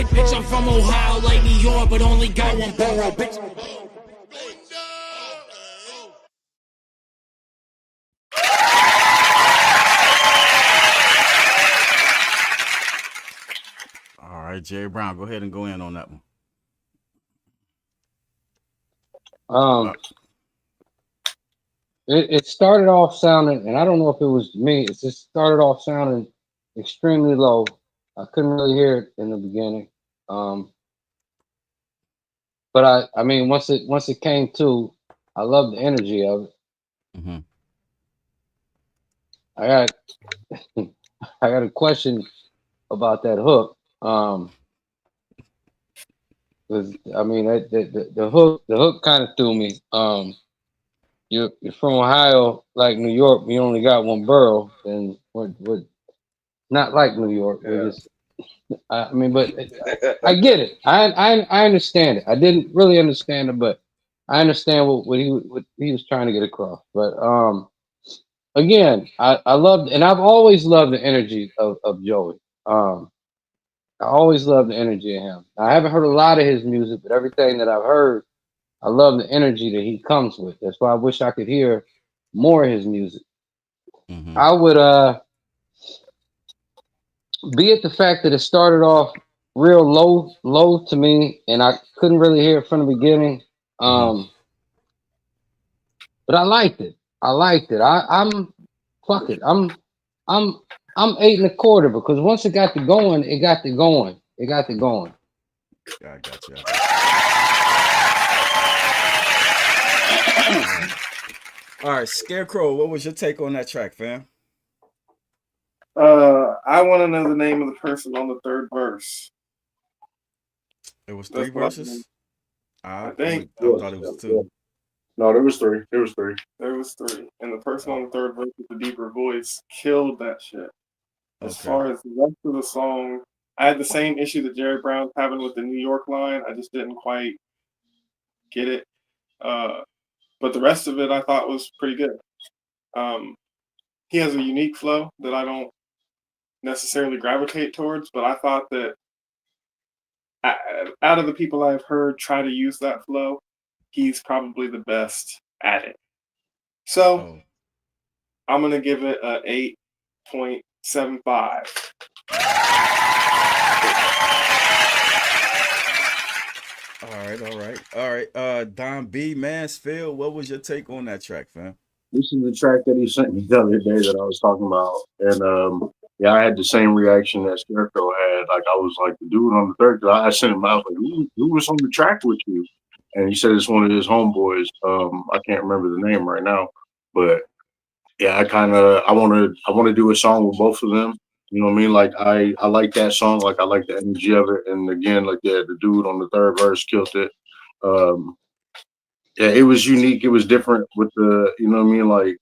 bitch, I'm from Ohio, like New York, but only got one borough. Bitch. All right, Jerry Brown, go ahead and go in on that one. It started off sounding, and I don't know if it was me. It just started off sounding extremely low. I couldn't really hear it in the beginning. But I mean, once it came to, I love the energy of it. Mm-hmm. I got I got a question about that hook. Cause I mean, the hook kind of threw me. You're from Ohio, like New York. We only got one borough, and we're not like New York. We're just, I mean, but I get it. I understand it. I didn't really understand it, but I understand what he was trying to get across. But again, I loved, and I've always loved the energy of Joey. I always loved the energy of him. I haven't heard a lot of his music, but everything that I've heard, I love the energy that he comes with. That's why I wish I could hear more of his music. Mm-hmm. I would be it the fact that it started off real low to me, and I couldn't really hear it from the beginning. But I liked it. I'm fuck it. I'm 8 1/4 because once it got to going, it got to going. It got to going. I got you. All right, Scarecrow, what was your take on that track, fam? I want to know the name of the person on the third verse. It was 3 verses? I think. I thought it was 2. No, there was 3. There was 3. There was 3. And the person on the third verse with the deeper voice killed that shit. As far as the rest of the song, I had the same issue that Jerry Brown's having with the New York line. I just didn't quite get it. But the rest of it I thought was pretty good. He has a unique flow that I don't necessarily gravitate towards, but I thought that out of the people I've heard try to use that flow, he's probably the best at it. So I'm going to give it a 8.75. All right. Don B. Mansfield, what was your take on that track, fam? This is the track that he sent me the other day that I was talking about. And yeah, I had the same reaction that Scarecrow had. Like, I was like, the dude on the third, I sent him out, like, who was on the track with you? And he said it's one of his homeboys. I can't remember the name right now. But yeah, I want to do a song with both of them. You know what I mean? Like, I like that song. Like, I like the energy of it. And again, like, yeah, the dude on the third verse killed it. Yeah, it was unique. It was different with the, you know what I mean? Like,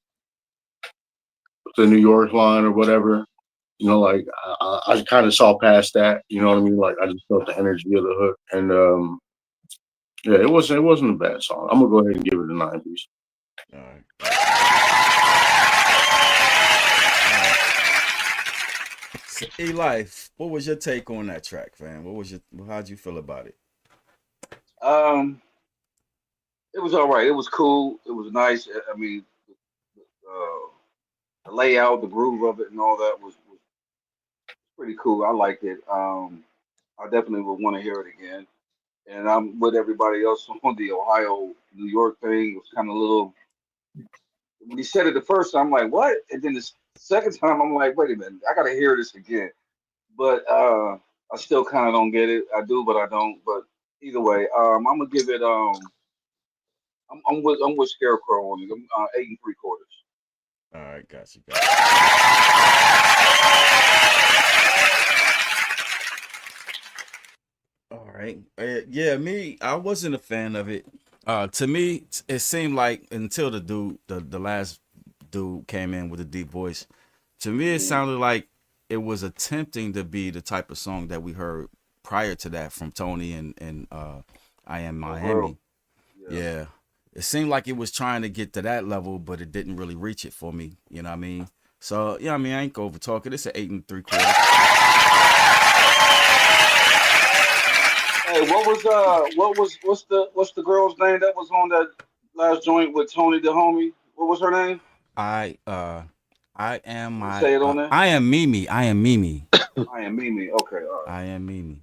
the New York line or whatever. You know, like, I kind of saw past that. You know what I mean? Like, I just felt the energy of the hook. And yeah, it wasn't a bad song. I'm going to go ahead and give it a 9 piece. All right. So, Eli, what was your take on that track, fam? How'd you feel about it? It was all right. It was cool. It was nice. I mean, the layout, the groove of it, and all that was pretty cool. I liked it. I definitely would want to hear it again. And I'm with everybody else on the Ohio, New York thing. It was kind of a little. When he said it the first time, I'm like, what? And then the second time, I'm like, wait a minute, I gotta hear this again. But I still kind of don't get it. I do, but I don't. But either way, I'm gonna give it. I'm with Scarecrow on it. I'm 8 3/4. All right, gotcha. All right. Yeah, me, I wasn't a fan of it. To me, it seemed like until the last dude came in with a deep voice, to me it sounded like it was attempting to be the type of song that we heard prior to that from Tony and I Am Miami. Yeah. It seemed like it was trying to get to that level, but it didn't really reach it for me. You know what I mean? So yeah, I mean I ain't gonna over talk it. It's an 8 3/4. Hey, what's the girl's name that was on that last joint with Tony the homie? What was her name? I am my. Say it on there. I am Mimi. I am Mimi. I am Mimi. Okay, all right. I am Mimi.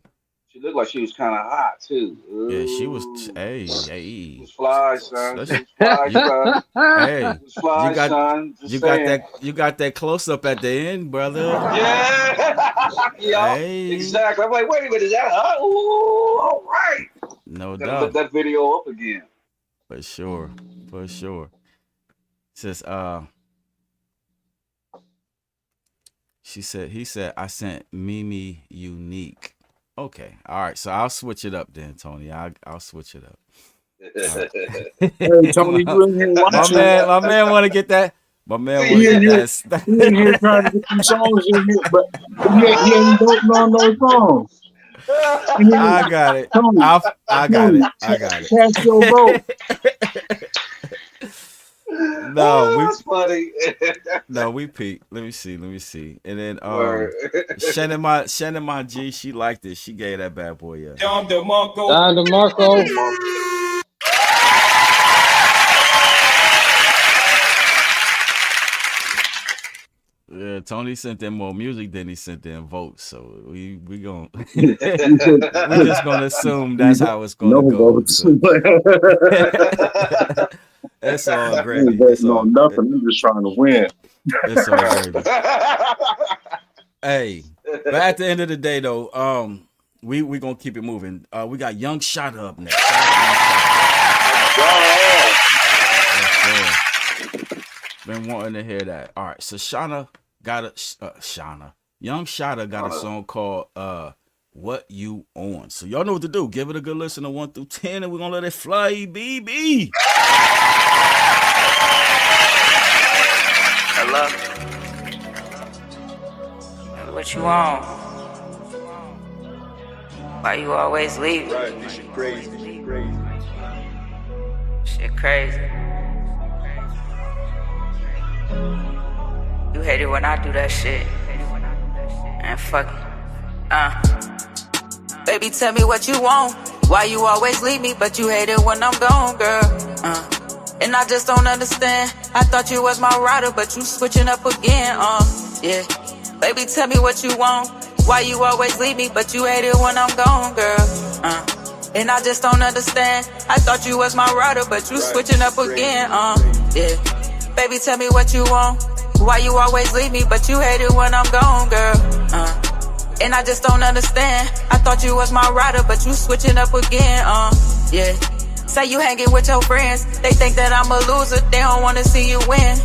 She looked like she was kind of hot too. Ooh. Yeah, she was. Hey. She was fly, son. She was fly, You- son. Hey, She was fly, you got son. Just you saying. got that close up at the end, brother. Yeah. Yeah. Hey. Exactly. I'm like, wait a minute, is that her? Ooh, all right. No Gotta doubt. look that video up again. For sure. Says he said I sent Mimi unique. Okay. All right. So I'll switch it up then, Tony. I'll switch it up. Hey, Tony, you in here watching? My man want to get that. My man want to He in get here, that. he in here trying to get some songs in here, but he ain't voting on those songs. I got it. Tony, I got it. Cast your vote. No, that's funny. we peaked. Let me see. And then Word. Shannon my G, she liked it. She gave that bad boy a Don DeMarco. Yeah, Tony sent them more music than he sent them votes. So we gon' we just gonna assume that's how it's gonna go. So. It's all gravy. It's all nothing. I'm just trying to win. It's all gravy. Hey, but at the end of the day, though, we gonna keep it moving. We got Young Shot up next. Been wanting to hear that. All right, so Young Shotta got a song called What You On. So y'all know what to do. Give it a good listen to 1 through 10, and we're gonna let it fly, baby. Hello? What you on? Why you always leave? Right, this shit crazy. Shit crazy. You hate it when I do that shit. And fuck it. Baby, tell me what you want. Why you always leave me, but you hate it when I'm gone, girl. And I just don't understand. I thought you was my rider, but you switching up again, yeah. Baby, tell me what you want. Why you always leave me, but you hate it when I'm gone, girl. And I just don't understand. I thought you was my rider, but you switching up again, yeah. Baby, tell me what you want. Why you always leave me, but you hate it when I'm gone, girl. And I just don't understand. I thought you was my rider, but you switching up again, yeah. Say you hanging with your friends. They think that I'm a loser. They don't wanna see you win.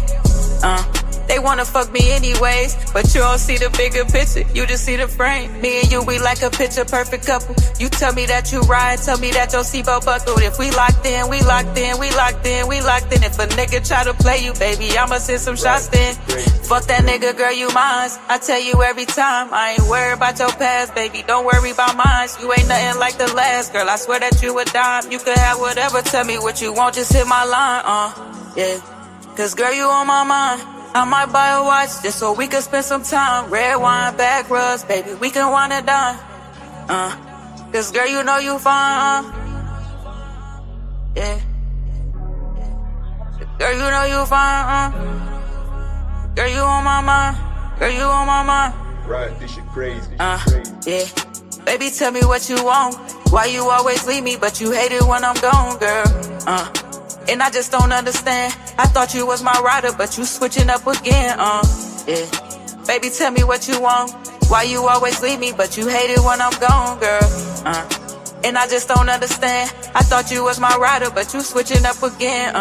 They wanna fuck me anyways, but you don't see the bigger picture. You just see the frame. Me and you, we like a picture perfect couple. You tell me that you ride, tell me that your seatbelt buckled. If we locked in, we locked in, we locked in, we locked in. If a nigga try to play you, baby, I'ma send some shots then. Fuck that nigga, girl, you mine. I tell you every time, I ain't worried about your past, baby. Don't worry about mine. You ain't nothing like the last, girl. I swear that you a dime. You could have whatever. Tell me what you want, just hit my line, yeah. Cause girl, you on my mind. I might buy a watch just so we can spend some time. Red wine, back rubs, baby, we can wine and dine. Cause girl, you know you fine, yeah. Girl, you know you fine, Girl, you on my mind. Girl, you on my mind. Right, this shit crazy. Yeah. Baby, tell me what you want. Why you always leave me, but you hate it when I'm gone, girl? And I just don't understand. I thought you was my rider, but you switching up again, yeah. Baby, tell me what you want. Why you always leave me, but you hate it when I'm gone, girl? And I just don't understand. I thought you was my rider, but you switching up again,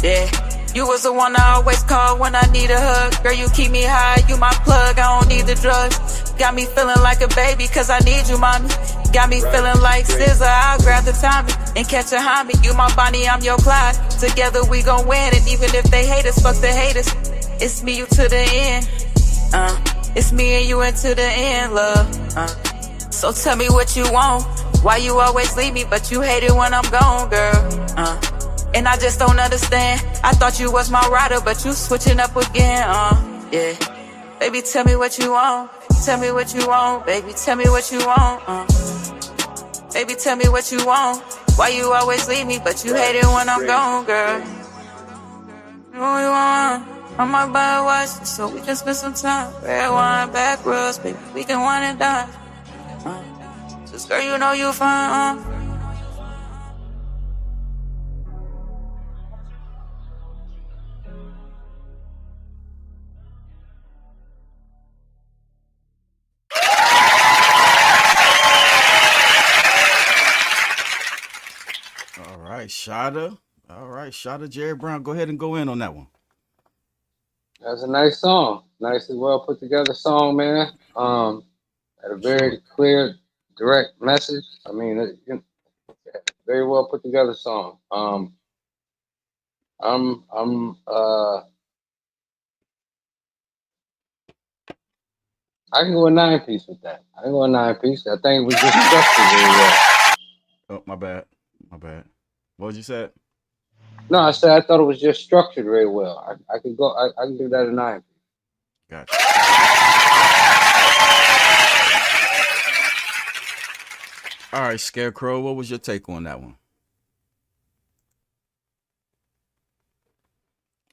yeah. You was the one I always call when I need a hug. Girl, you keep me high, you my plug, I don't need the drugs. Got me feeling like a baby, cause I need you, mommy. Got me feeling like Scissor, I'll grab the timing and catch a homie. You my Bonnie, I'm your Clyde. Together we gon' win, and even if they hate us, fuck the haters. It's me, you to the end. It's me and you into the end, love. So tell me what you want. Why you always leave me, but you hate it when I'm gone, girl? And I just don't understand. I thought you was my rider, but you switching up again, yeah. Baby, tell me what you want. Tell me what you want, baby. Tell me what you want, Baby, tell me what you want. Why you always leave me, but you hate it when I'm gone, girl? You know what you want? I might buy a watch so we can spend some time. Red wine, back roads, baby, we can wine and dine. Just girl, you know you fine, All right, Shada, Jerry Brown, go ahead and go in on that one. That's a nice song. Nice and well put together song, man. Had a very clear, direct message. I mean, very well put together song. I can go a 9-piece with that. I can go a 9-piece. I think we just structured very well. Oh, my bad. What did you say? No, I said I thought it was just structured very well. I could go. I can give that a 9. Gotcha. All right, Scarecrow, what was your take on that one?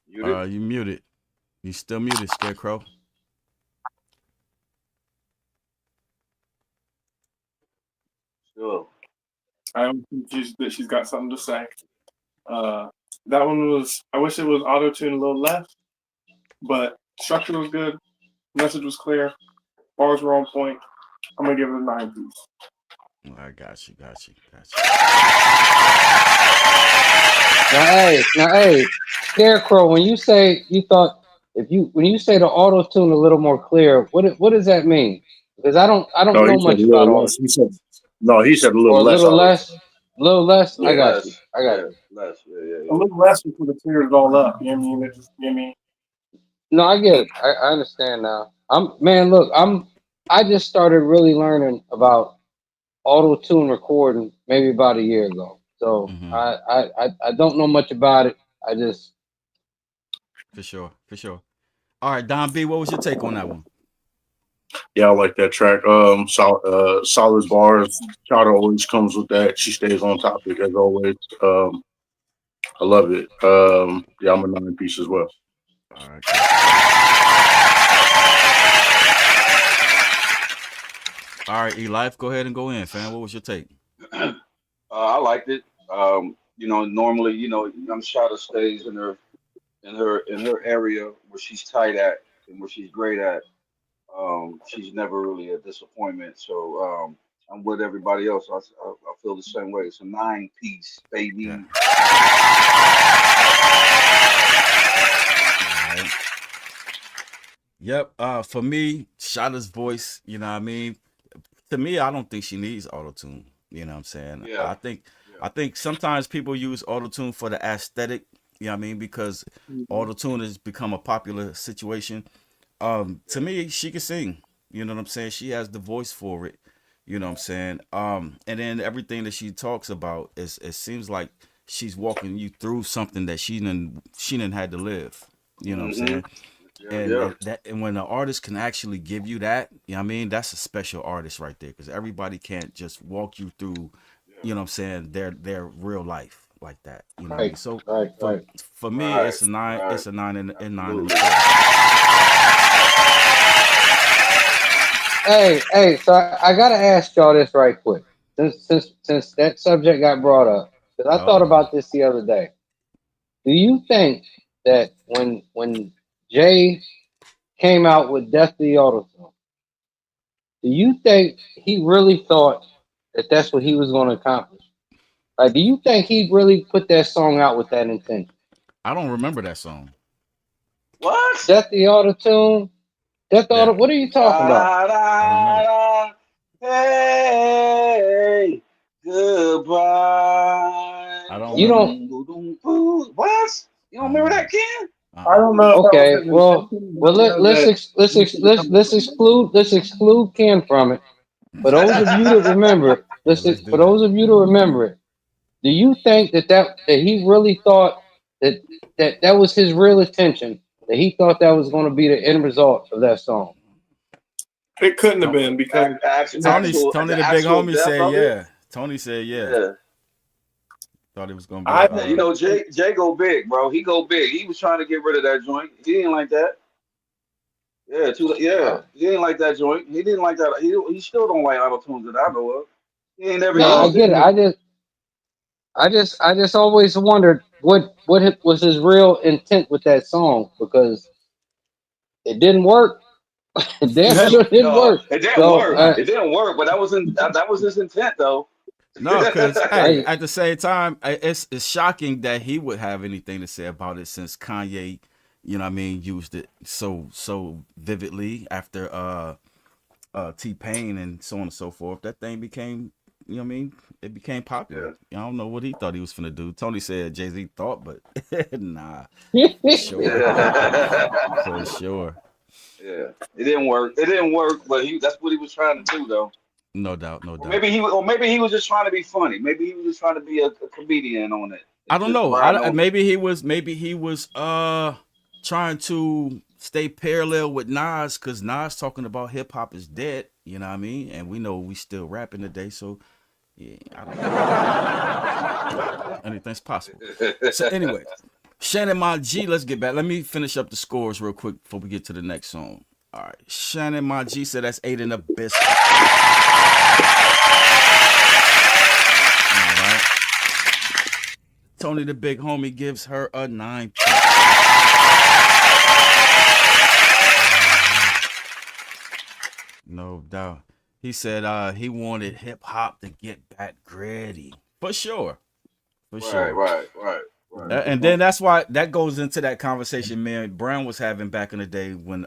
You muted. You still muted, Scarecrow. Sure. I don't think she's got something to say. That one was. I wish it was auto tuned a little less, but structure was good. Message was clear. Bars were on point. I'm gonna give it a 9-piece. I got you. Now, hey, Scarecrow. When you say you thought when you say the auto tune a little more clear, what does that mean? Because I don't know much about auto. He said a little or a less. little less. A little less. Yeah, I got you. less. Yeah. A little less would have cleared it all up. You know what I mean? It just, you know what I mean? No, I get it. I understand now. I just started really learning about auto tune recording maybe about a year ago. So I don't know much about it. I just for sure. All right, Don B, what was your take on that one? Yeah, I like that track. Solid bars. Chowder always comes with that. She stays on topic as always. I love it. Yeah, I'm a 9-piece as well. All right. All right, E-Life, go ahead and go in, fam. What was your take? I liked it. Normally, young Shada stays in her area where she's tight at and where she's great at. She's never really a disappointment. So I'm with everybody else. I feel the same way. It's a 9-piece, baby. Yeah. Right. Yep. For me, Shada's voice, you know what I mean? To me, I don't think she needs auto-tune. You know what I'm saying? Yeah. I think sometimes people use auto-tune for the aesthetic, you know what I mean? Because auto-tune has become a popular situation. To me, she can sing. You know what I'm saying? She has the voice for it. You know what I'm saying? And then everything that she talks about it seems like she's walking you through something that she didn't had to live. You know what I'm saying? And when an artist can actually give you that, you know what I mean? That's a special artist right there, because everybody can't just walk you through, you know what I'm saying, their real life like that. You know what I mean? So for me, it's a 9. It's a 9 and 9 and 4. hey. So I gotta ask y'all this right quick, since that subject got brought up, because I thought about this the other day. Do you think that when Jay came out with Death to the Autotune, do you think he really thought that that's what he was going to accomplish? Like, do you think he really put that song out with that intention? I don't remember that song. What? Death the Autotune? What are you talking about? Hey, goodbye. I don't. You don't. What? You don't remember that, Ken? I don't know. Okay, well, let's exclude Ken from it. For those of you that remember it, do you think that he really thought that was his real intention? That he thought that was going to be the end result of that song? It couldn't have been because Tony, the big homie, said yeah. Tony said yeah. Thought it was gonna be. You know, Jay go big, bro. He go big. He was trying to get rid of that joint. He didn't like that. Yeah, he didn't like that joint. He didn't like that. He still don't like auto-tunes that I know of. He ain't never. No, I get it. I just always wondered what was his real intent with that song, because it didn't work. It didn't work. It didn't work. It didn't work, but that was his intent, though. No, because hey, at the same time, it's shocking that he would have anything to say about it, since Kanye, you know what I mean, used it so vividly after T-Pain and so on and so forth. That thing became, you know what I mean, it became popular. I don't know what he thought he was finna do. Tony said Jay-Z thought, but nah. For sure. Yeah, it didn't work. But that's what he was trying to do, though. No doubt. Maybe he was just trying to be funny. Maybe he was just trying to be a comedian on it. I don't know. Maybe he was trying to stay parallel with Nas, because Nas talking about hip hop is dead. You know what I mean? And we know we still rapping today, so yeah, I don't know. Anything's possible. So anyway, Shannon My G, let's get back. Let me finish up the scores real quick before we get to the next song. All right, Shannon My G said that's 8 in the biscuit. All right. Tony the big homie gives her a 9. No doubt. He said he wanted hip hop to get back gritty. For sure. Right. And then that's why that goes into that conversation man Brown was having back in the day when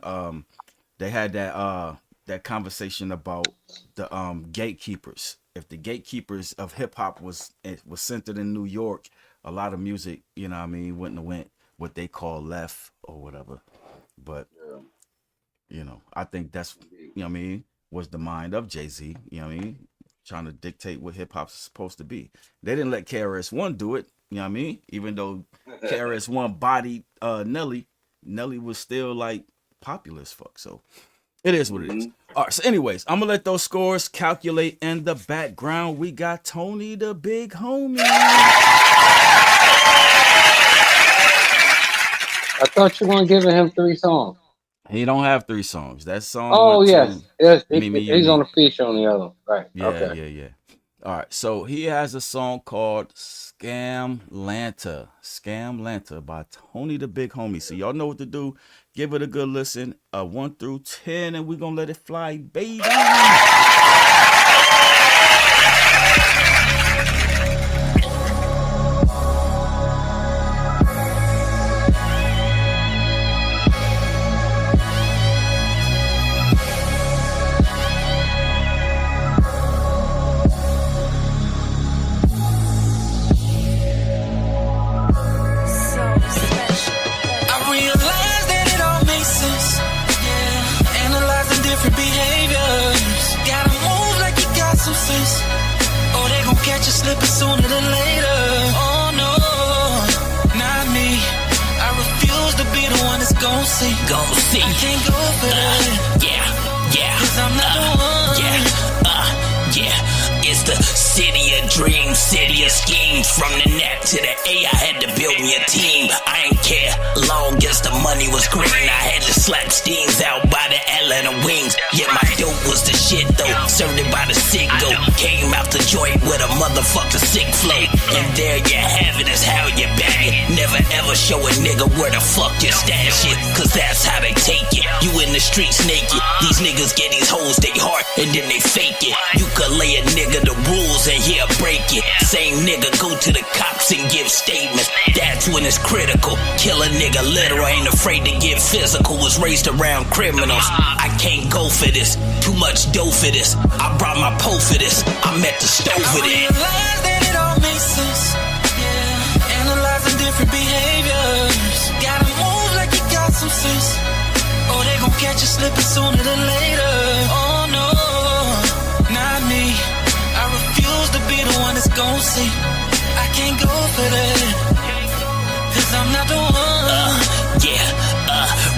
they had that conversation about the gatekeepers. If the gatekeepers of hip hop was centered in New York, a lot of music, you know what I mean, wouldn't have went what they call left or whatever. But you know, I think that's, you know what I mean, was the mind of Jay-Z, you know what I mean, trying to dictate what hip hop's supposed to be. They didn't let KRS-One do it, you know what I mean? Even though KRS-One bodied Nelly was still like popular as fuck. So it is what it is. All right, so anyways, I'm gonna let those scores calculate. In the background, we got Tony the big homie. I thought you weren't giving him 3 songs. He don't have 3 songs. That song. Oh yes. He's on the feature on the other one. Right. Yeah. All right. So he has a song called Scam Lanta by Tony the Big Homie. So y'all know what to do. Give it a good listen. 1 through 10, and we're gonna let it fly, baby. Slipping sooner than later. Oh no, not me. I refuse to be the one that's gon' see. I can't go for that. Yeah. Cause I'm not the one. Yeah. It's the city of dreams, city of schemes. From the net to the A, I had to build me a team. I ain't care, long as the money was was green. I had to slap stings out by the Atlanta wings. Yeah, my dope was the shit though. Served it by the sicko. Came out the joint with a motherfucker sick flow. And there you have it, is how you bag it. Never ever show a nigga where the fuck you stash it, cause that's how they take it. You in the streets naked. These niggas get these hoes they heart and then they fake it. You could lay a nigga the rules and he'll break it. Same nigga go to the cops and give statements. That's when it's critical. Kill a nigga literal, ain't afraid to get physical. Was raised around criminals. I can't go for this. Too much dough for this. I brought my pole for this. I'm at the stove with it. That it all makes sense. Yeah, analyzing different behaviors. Gotta move like you got some sense. Oh, they gon' catch you slipping sooner than later. Oh no, not me. I refuse to be the one that's gon' see. I can't go for that, cause I'm not the one.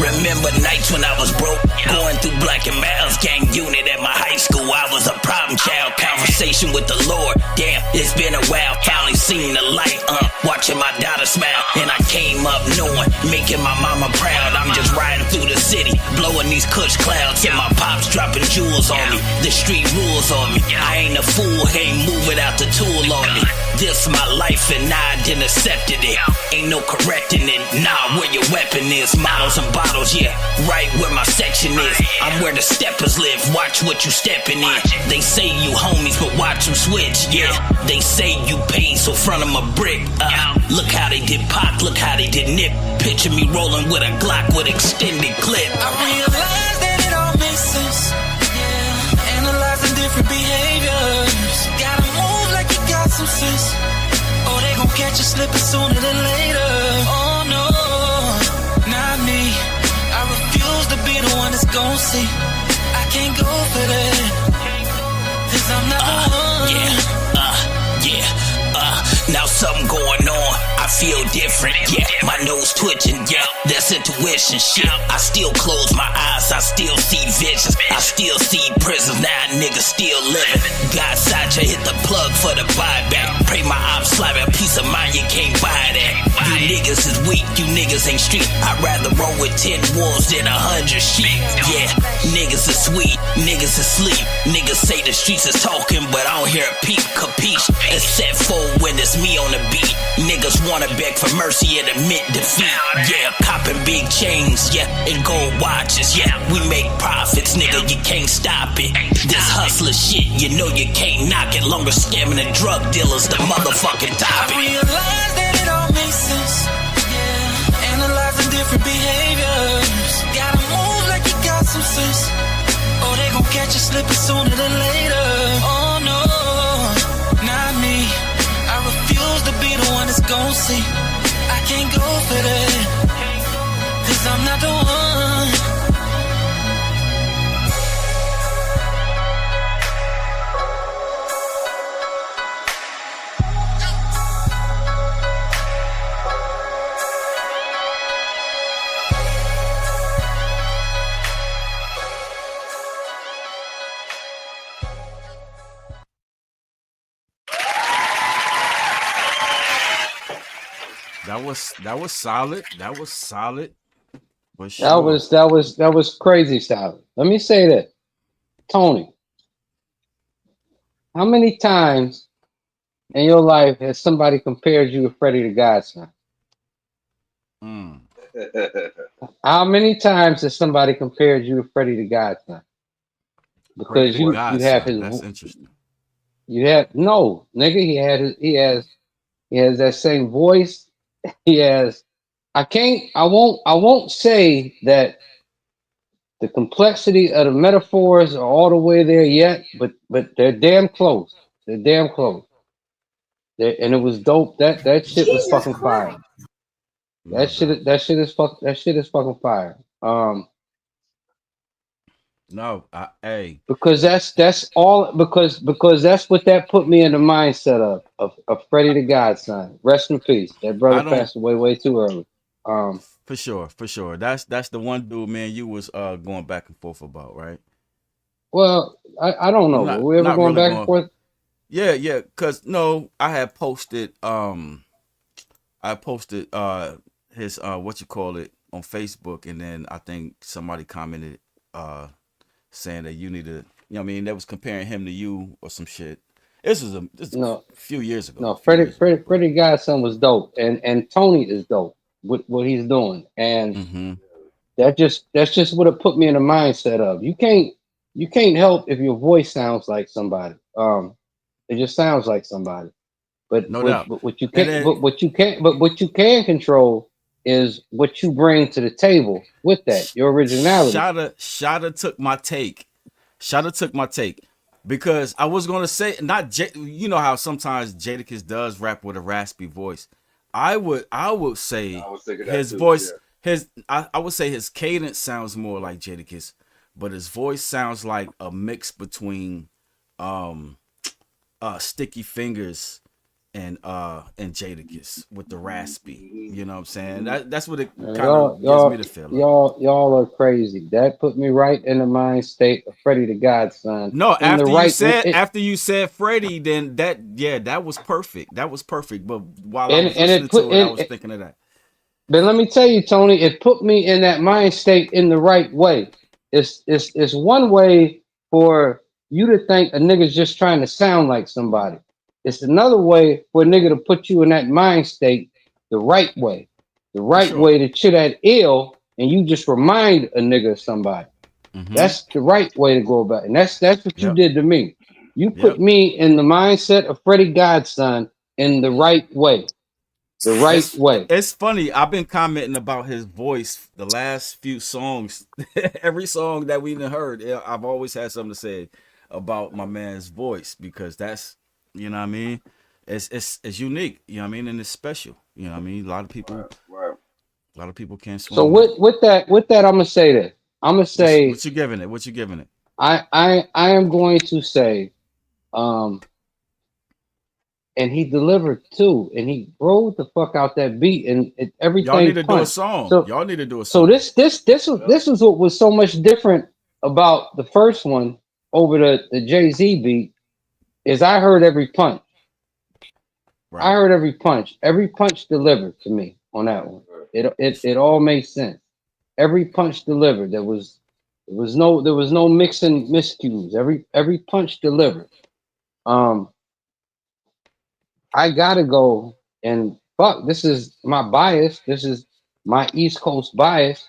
Remember nights when I was broke, going through Black and Miles gang unit at my high school. I was a problem child, conversation with the Lord. Damn, it's been a while, finally seen the light. Watching my daughter smile, and I came up knowing, making my mama proud. I'm just riding through the city, blowing these kush clouds, and my pops dropping jewels on me. The street rules on me. I ain't a fool, ain't moving out the tool on me. This my life and I didn't accepted it. Ain't no correcting it. Nah, where your weapon is, models and bottles, yeah, right where my section is. I'm where the steppers live. Watch what you stepping in. They say you homies, but watch them switch. Yeah, they say you paid, so front of a brick. Look how they did Pac, look how they did Nip. Picture me rolling with a Glock with extended clip. I realize that it all makes sense. Yeah, analyzing different behaviors. Gotta move like you got some sense. Oh, they gon' catch you slipping sooner than later. Oh no, not me. I refuse to be the one that's gon' see. I can't go for that, cause I'm not the one. Now something going on, I feel different, yeah, my nose twitching, yeah, that's intuition, shit. I still close my eyes, I still see visions, I still see prisons, now niggas still living. God side you hit the plug for the buyback. Pray my ops slide a piece of mind, you can't buy that. You niggas is weak, you niggas ain't street. I'd rather roll with 10 wolves than 100 sheep. Yeah, niggas is sweet, niggas is sleep. Niggas say the streets is talking, but I don't hear a peep, capiche. Except for when it's me on the beat. Niggas wanna beg for mercy and admit defeat. Yeah, copping big chains, yeah, and gold watches. Yeah, we make profits, nigga, you can't stop it. This hustler shit, you know you can't knock it. Longer scamming and drug dealers, the motherfucking topic. I realize that it all makes sense. Yeah, analyzing different behaviors. Gotta move like you got some sense. Oh, they gon' catch you slipping sooner than later. Oh no, not me. I refuse to be the one that's gon' see. I can't go for that, cause I'm not the one. That was solid. That was solid. For sure. That was crazy solid. Let me say that, Tony. How many times in your life has somebody compared you to Freddie the Godson? How many times has somebody compared you to Freddie the Godson? Because you have his. That's interesting. You have no nigga. He has that same voice. He has. I won't say that the complexity of the metaphors are all the way there yet, but they're damn close. They're damn close. And it was dope. That shit was fucking fire. That shit is fucking fire. No, because that's all because that's what that put me in the mindset of Freddie the Godson. Rest in peace. That brother passed away way too early. For sure. That's the one dude, man, you was going back and forth about, right? Well, I don't know. Were we ever going back and forth? Yeah. Cause no, I had posted his what you call it, Facebook, and then I think somebody commented saying that you need to, you know what I mean, that was comparing him to you or some shit. This is a few years ago. No, Freddie Godson was dope, and Tony is dope with what he's doing, and that's just what it put me in the mindset of. You can't help if your voice sounds like somebody. It just sounds like somebody. But no doubt. But what you can control is what you bring to the table with that, your originality. Shada took my take. Because I was gonna say, you know how sometimes Jadakiss does rap with a raspy voice. I would say his voice, I would say his cadence sounds more like Jadakiss, but his voice sounds like a mix between Sticky Fingers and Jadakiss with the raspy. You know what I'm saying? That's what it kind of gives me to feel like. Y'all are crazy. That put me right in the mind state of Freddie the Godson. No, after you said Freddie, then that was perfect. That was perfect. But while I was listening to it, I was thinking of that. But let me tell you, Tony, it put me in that mind state in the right way. It's one way for you to think a nigga's just trying to sound like somebody. It's another way for a nigga to put you in that mind state the right way. The right way that you're that ill and you just remind a nigga of somebody. That's the right way to go about it. And that's what you did to me. You put me in the mindset of Freddie Godson in the right way. The right way. It's funny. I've been commenting about his voice the last few songs. Every song that we've heard, I've always had something to say about my man's voice, because that's, you know what I mean? It's unique, you know what I mean? And it's special. You know what I mean? A lot of people can't swim. So with that, I'm gonna say this. I'm gonna say what you giving it? I am going to say, and he delivered too, and he rolled the fuck out that beat, and everything. Y'all need to do a song. Y'all need to do a So song. this was what was so much different about the first one over the Jay-Z beat, is I heard every punch. Right. I heard every punch. Every punch delivered to me on that one. It all made sense. Every punch delivered. There was no mixing miscues. Every punch delivered. I gotta go, and fuck, this is my bias. This is my East Coast bias.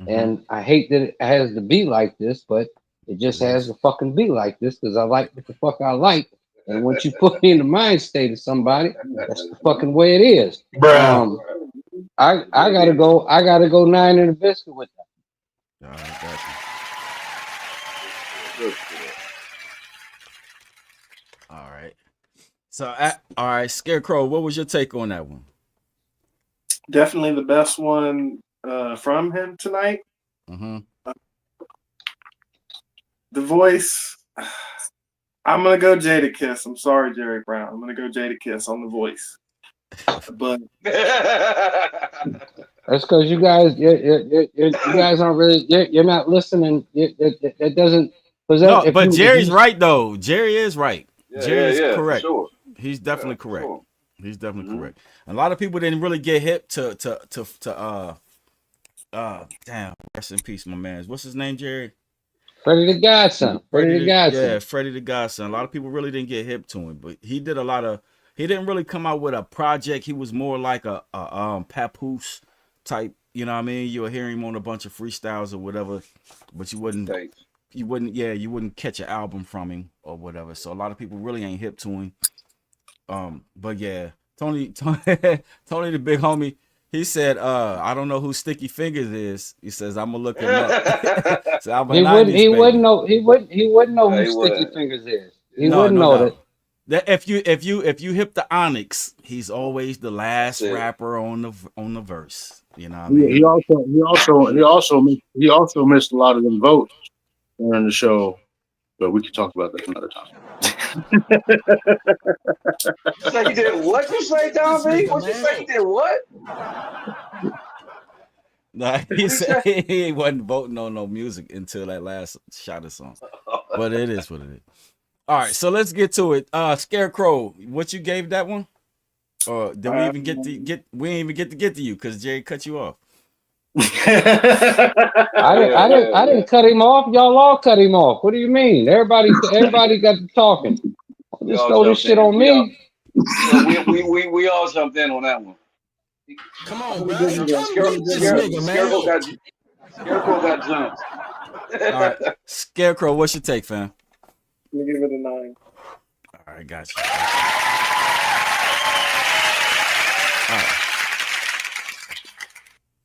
And I hate that it has to be like this, but it just has to fucking be like this, because I like what the fuck I like. And once you put me in the mind state of somebody, that's the fucking way it is. I gotta go 9 in a biscuit with that. All right, got you. All right. So, all right, Scarecrow, what was your take on that one? Definitely the best one from him tonight. The voice, I'm gonna go Jadakiss. I'm sorry, Jerry Brown. I'm gonna go Jadakiss on the voice. But that's because you guys aren't really. You're not listening. It doesn't. No, but Jerry's right though. Jerry is right. Jerry is correct. Sure. He's definitely correct. Sure. He's definitely correct. A lot of people didn't really get hip to damn, rest in peace, my man. What's his name, Jerry? Freddie the Godson. Yeah, Freddie the Godson. A lot of people really didn't get hip to him, but he did a lot of. He didn't really come out with a project. He was more like a Papoose type. You know what I mean? You'll hear him on a bunch of freestyles or whatever, but you wouldn't catch an album from him or whatever. So a lot of people really ain't hip to him. But yeah, Tony the big homie. He said, I don't know who Sticky Fingers is. He says, I'm gonna look him up. So he wouldn't know who Sticky Fingers is. He wouldn't know that. If you hip the Onyx, he's always the last rapper on the verse. You know what I mean? He also missed a lot of them votes during the show, but we could talk about that another time. You say he did what? You say, Don B? What you say he did what? Nah, he said he wasn't voting on no music until that last shot of song. But it is what it is. All right, so let's get to it. Scarecrow, what you gave that one? Or did we even get to get to you because Jerry cut you off? I didn't cut him off. Y'all all cut him off. What do you mean? Everybody got to talking. We Just all throw this jumped shit in. on me. We all jumped in on that one. Come on, bro. Come get this nigga, man. Scarecrow got jumped. All right, Scarecrow, what's your take, fam? Let me give it a 9. All right, got you. All right.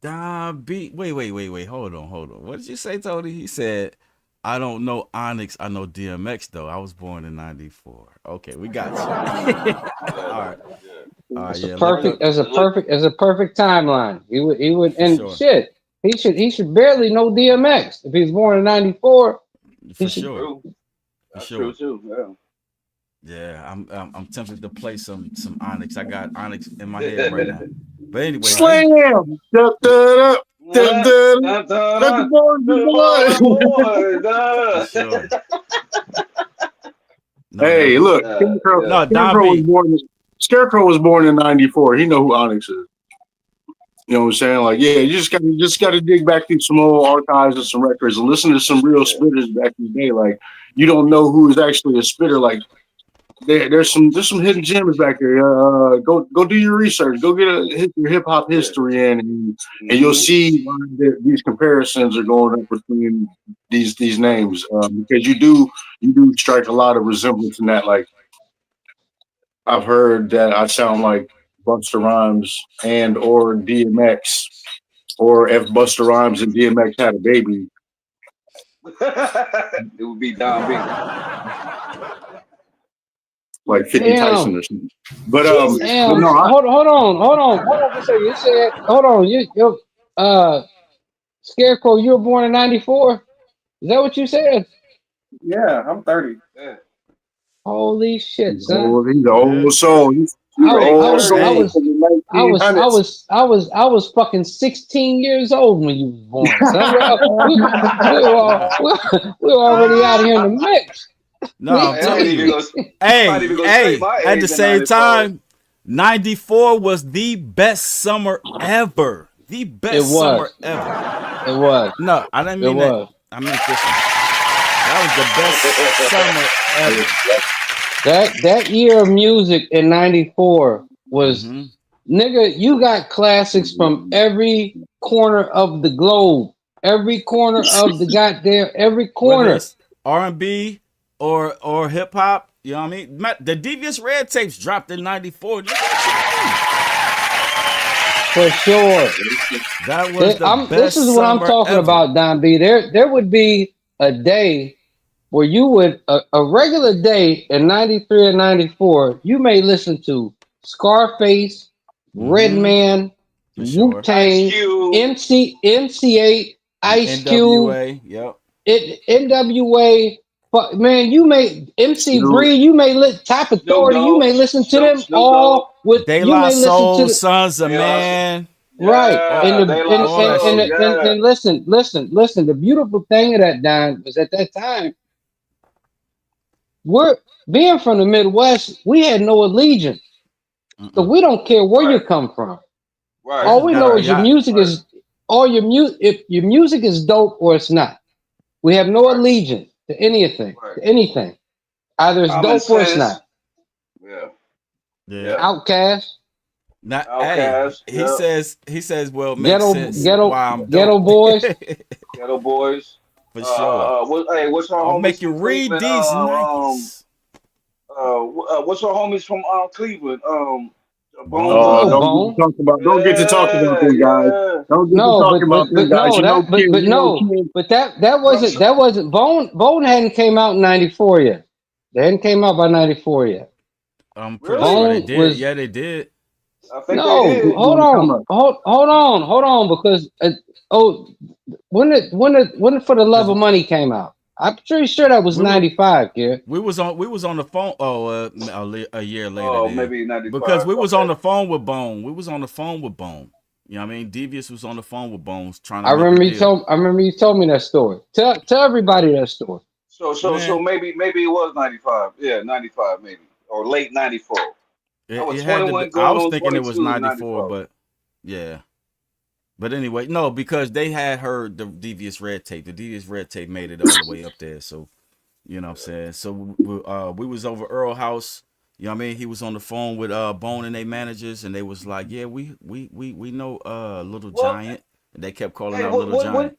Don B. Wait. Hold on. What did you say, Tony? He said, I don't know Onyx. I know DMX, though. I was born in 94. Okay, we got you. All right. That's a perfect timeline. He would and sure. shit. He should barely know DMX. If he was born in 94, For sure. That's true too. Yeah. Yeah, I'm tempted to play some Onyx. I got Onyx in my head right now. But anyway, Slam! Sure. Hey, look, Scarecrow was born in 94. He know who Onyx is. You know what I'm saying? Like, yeah, you just gotta dig back through some old archives and some records and listen to some real spitters back in the day. Like, you don't know who is actually a spitter. Like, there's some hidden gems back there. Go do your research. Go get your hip hop history in, and you'll see why these comparisons are going up between these names, because you do strike a lot of resemblance in that. Like, I've heard that I sound like Busta Rhymes and or DMX, or if Busta Rhymes and DMX had a baby, it would be Don B. Like 50 Tyson or something. But hold on. So you said, hold on, you Scarecrow, you were born in 94? Is that what you said? Yeah, I'm 30. Yeah. Holy shit, son. He's an old soul. I was fucking 16 years old when you was born, son. We were already out here in the mix. No, I'm telling you. Hey, at the same time, 94 was the best summer ever. The best summer ever. It was. No, I didn't mean that. I meant this one. That was the best summer ever. That year of music in 94 was, nigga, you got classics from every corner of the globe. Every corner of the goddamn, every corner. Whether it's R&B or hip hop, you know what I mean? The Devious Red tapes dropped in 94. For sure. That was the best. This is what I'm talking about, Don B. There would be a day where you would, a regular day in 93 and 94, you may listen to Scarface, Redman, Wu-Tang, MC8, Ice Cube, NWA. But man, you may MC Breed, you may Top Authority, you may listen to them all with De you La may Soul, listen to Sons of Man. Right. And listen, the beautiful thing of that, Don, was at that time, we're being from the Midwest, we had no allegiance. So we don't care where you come from. Right. All we know is your music is if your music is dope or it's not. We have no allegiance to anything. Either it's dope or it's not. Yeah. Outcast. Not Outcast. He says, well, ghetto boys. Ghetto boys. For sure. What's our I'll homies make you from read Cleveland? these Nikes. What's our homies from Cleveland? Don't get to talking about them guys. Don't get to talking about them guys. That wasn't Bone hadn't came out in 94 yet. They hadn't came out by 94 yet. I'm pretty sure they did. Yeah, they did. I think they did. Hold on, because when For the Love of Money came out, I'm pretty sure that was 95, kid. We was on the phone. A year later. Oh, maybe 95. Because we was on the phone with Bone. You know what I mean? Devious was on the phone with Bones trying to. I remember you told me that story. Tell everybody that story. So maybe it was 95. Yeah, 95 maybe, or late 94. I was thinking it was 94, but yeah. But anyway, no, because they had heard the Devious Red Tape. The Devious Red Tape made it all the way up there. So, you know what I'm saying? So we was over Earl House. You know what I mean? He was on the phone with Bone and they managers, and they was like, yeah, we know Little Giant. And they kept calling out Little Giant.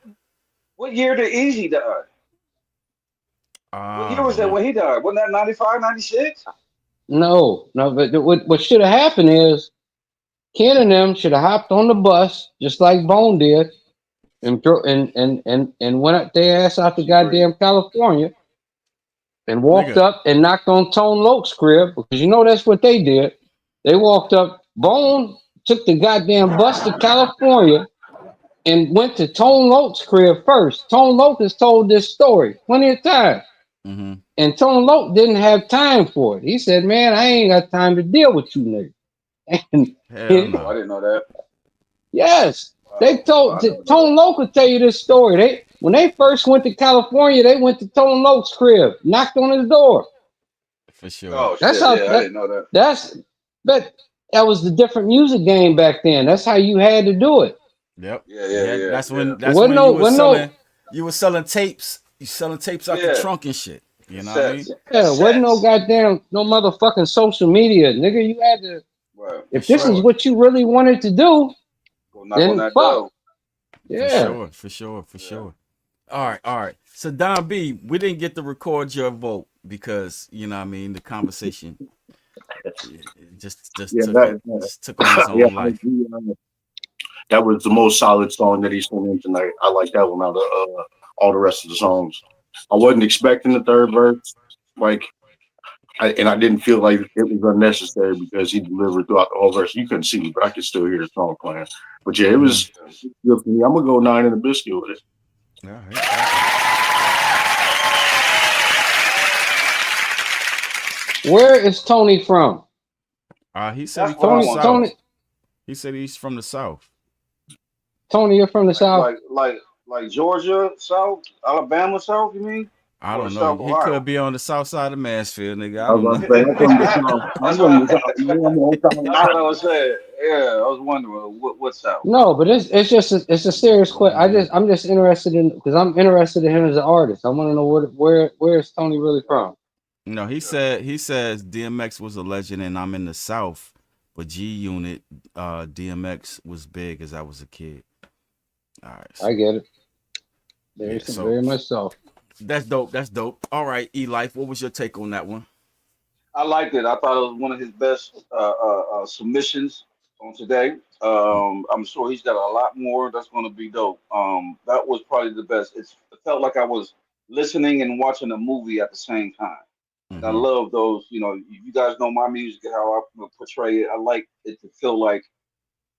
What year did Easy die? What year was that when he died? Wasn't that 95, 96? No. But what should have happened is Ken and them should have hopped on the bus just like Bone did, and went up their ass out to goddamn California, and walked up and knocked on Tone Loke's crib, because you know that's what they did. They walked up. Bone took the goddamn bus to California and went to Tone Loke's crib first. Tone Loke has told this story plenty of times. Mm-hmm. And Tone Loke didn't have time for it. He said, man, I ain't got time to deal with you niggas. And No, I didn't know that. yes. They told Tone Loke will tell you this story. When they first went to California, they went to Tone Loke's crib, knocked on his door. For sure. Oh, that's shit, how. I didn't know that. That was the different music game back then. That's how you had to do it. Yep. Yeah. That's when you were selling tapes. You selling tapes out the trunk and shit. You know what I mean? Yeah, wasn't no motherfucking social media, nigga. You had to. Right. If this is what you really wanted to do, then fuck. Yeah. For sure. All right. So Don B, we didn't get to record your vote because you know what I mean, the conversation just took on its own life. That was the most solid song that he sent in tonight. I like that one out of all the rest of the songs. I wasn't expecting the third verse, I didn't feel like it was unnecessary because he delivered throughout the whole verse. You couldn't see me, but I could still hear the song playing. But yeah, it was good for me. I'm gonna go 9 and a biscuit with it. All right. Where is Tony from? He said he's from the South. He said he's from the South. Tony, you're from the South? Like Georgia, South, Alabama, South, you mean? I don't know. He could be on the south side of Mansfield, nigga. I don't know. That's what I was saying. Yeah, I was wondering what's South. No, but it's a serious question. I'm just interested in, because I'm interested in him as an artist. I want to know where is Tony really from? No, he says DMX was a legend and I'm in the South, but G Unit, DMX was big as I was a kid. All right. I get it. Very much so. That's dope. All right, E-Life, what was your take on that one? I liked it. I thought it was one of his best submissions on today. I'm sure he's got a lot more that's going to be dope. That was probably the best. It felt like I was listening and watching a movie at the same time. And I love those. You know, you guys know my music and how I portray it. I like it to feel like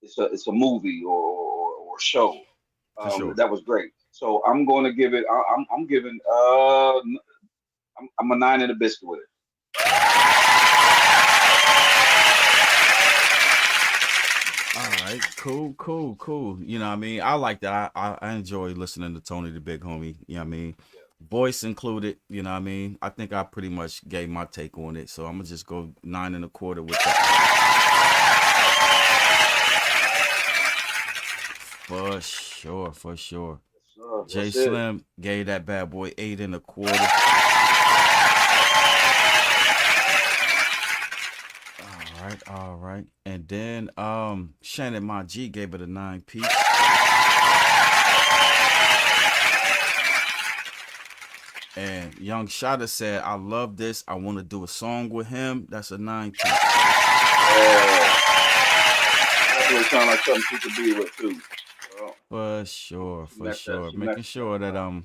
it's a movie or a show. Sure. That was great. So I'm going to give it. I'm giving. I'm a 9 and a biscuit with it. All right, cool. You know what I mean? I like that. I enjoy listening to Tony the Big Homie. You know what I mean? Voice included. You know what I mean? I think I pretty much gave my take on it. So I'm gonna just go 9 1/4 with that. For sure. Jay Slim gave that bad boy 8 1/4. All right. And then Shannon My G gave it a 9 piece. And Young Shotta said, I love this. I want to do a song with him. That's a 9 piece. Definitely sound like something she could be with too. For sure. Making sure that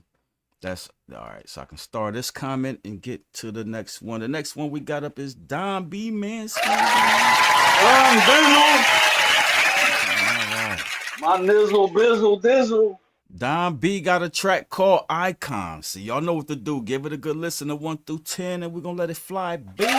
that's all right. So I can start this comment and get to the next one. The next one we got up is Don B. Mansfield. My nizzle, bizzle, dizzle. Don B got a track called Icon. So y'all know what to do. Give it a good listen to 1 through 10, and we're gonna let it fly, baby.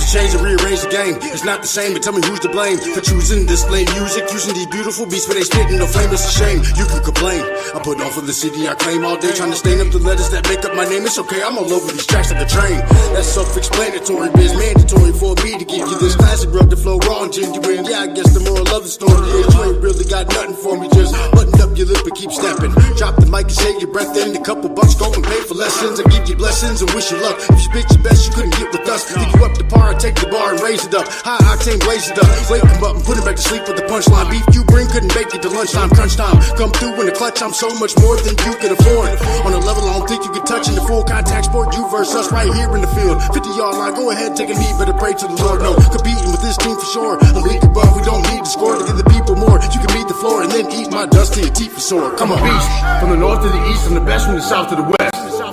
to change and rearrange the game. It's not the same, but tell me who's to blame for choosing this lame music, using these beautiful beats, but they spitting no flame. It's a shame. You can complain. I put on for the city I claim all day, trying to stain up the letters that make up my name. It's okay, I'm all over these tracks like a train. That's self-explanatory, but it's mandatory for me to give you this classic rub, the flow raw and genuine. Yeah, I guess the moral of the story is you ain't really got nothing for me. Just button up your lip and keep stepping. Drop the mic and save your breath in. A couple bucks, go and pay for lessons. I give you blessings and wish you luck. If you spit your best, you couldn't get with us. Pick you up the par, I take the bar and raise it up. High octane, blaze it up. Wake him up and put him back to sleep with the punchline. Beef you bring couldn't make it to lunchtime, crunch time. Come through in the clutch, I'm so much more than you can afford. On a level I don't think you can touch in the full contact sport. You versus us right here in the field. 50-yard line, go ahead, take a knee, better pray to the Lord. No, competing with this team for sure. A league above, we don't need to score to give the people more. You can beat the floor and then eat my dust till your teeth are sore. Come on, beast. From the north to the east, I'm the best from the south to the west.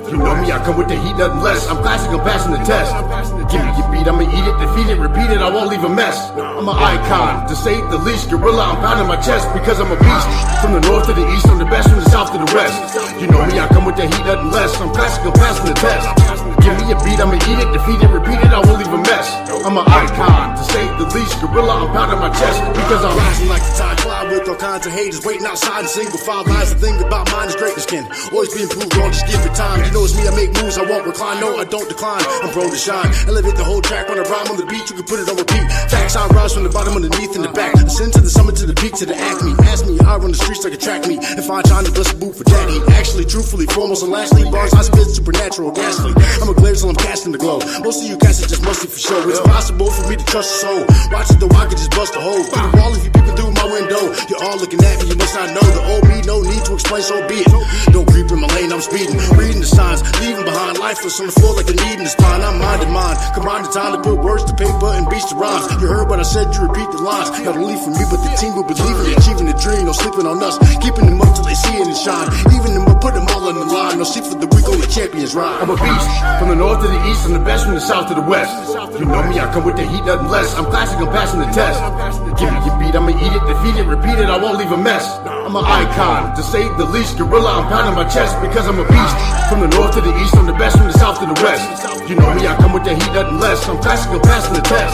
You know me, I come with the heat, nothing less. I'm classic, I'm passing the test. Give me your beat, I'ma eat it, defeat it, repeat it, I won't leave a mess. I'm an icon, to say the least. Gorilla, I'm pounding my chest because I'm a beast. From the north to the east, I'm the best from the south to the west. You know me, I come with the heat, nothing less. I'm classic, I'm passing the test. Give me a beat, I'ma eat it, defeat it, repeat it, I won't leave a mess. I'm an icon, to say the least. Gorilla, I'm pounding my chest because I'm rising like the tide, fly with all kinds of haters, waiting outside in single file lines. The thing about mine is greatness can always be improved on, just give it time. You know it's me, I make moves, I won't recline, no, I don't decline. I'm prone to shine, elevate the whole track. When I rhyme on the beat, you can put it on repeat. Facts, I rise from the bottom, underneath, in the back. Ascend to the summit, to the peak, to the acme. Ask me, I run the streets like a track meet. If I trying to bless a boot for daddy. Actually, truthfully, foremost and lastly, bars I spit supernatural, ghastly. I'm a glare till I'm casting the glow. Most of you cats are just musty for show. It's impossible for me to trust a soul. Watch it though, I can just bust a hole through the wall if you peeping through my window. You're all looking at me, you must not know the old me. No need to explain, so be it. Don't creep in my lane, I'm speeding, reading the signs, leaving behind lifeless on the floor like a need in the spine. I'm minding mine, combine the time to put words to paper and beats to rhymes. You heard what I said, you repeat the lines. Not only for me, but the team will believe in achieving the dream. No sleeping on us, keeping them up till they see it and shine. Even them up, put them all on the line. No sleep for the weak, only champions ride. I'm a beast, from the north to the east, I'm the best from the south to the west. You know me, I come with the heat, nothing less. I'm classic, I'm passing the test. Give me your beat, I'ma eat it, defeat it, repeat it, I won't leave a mess. I'm an icon, to say the least. Gorilla, I'm pounding my chest because I'm a beast. From the north to the east, I'm the best from the south to the west. You know me, I come with the heat, nothing less. I'm classic, I'm passing the test.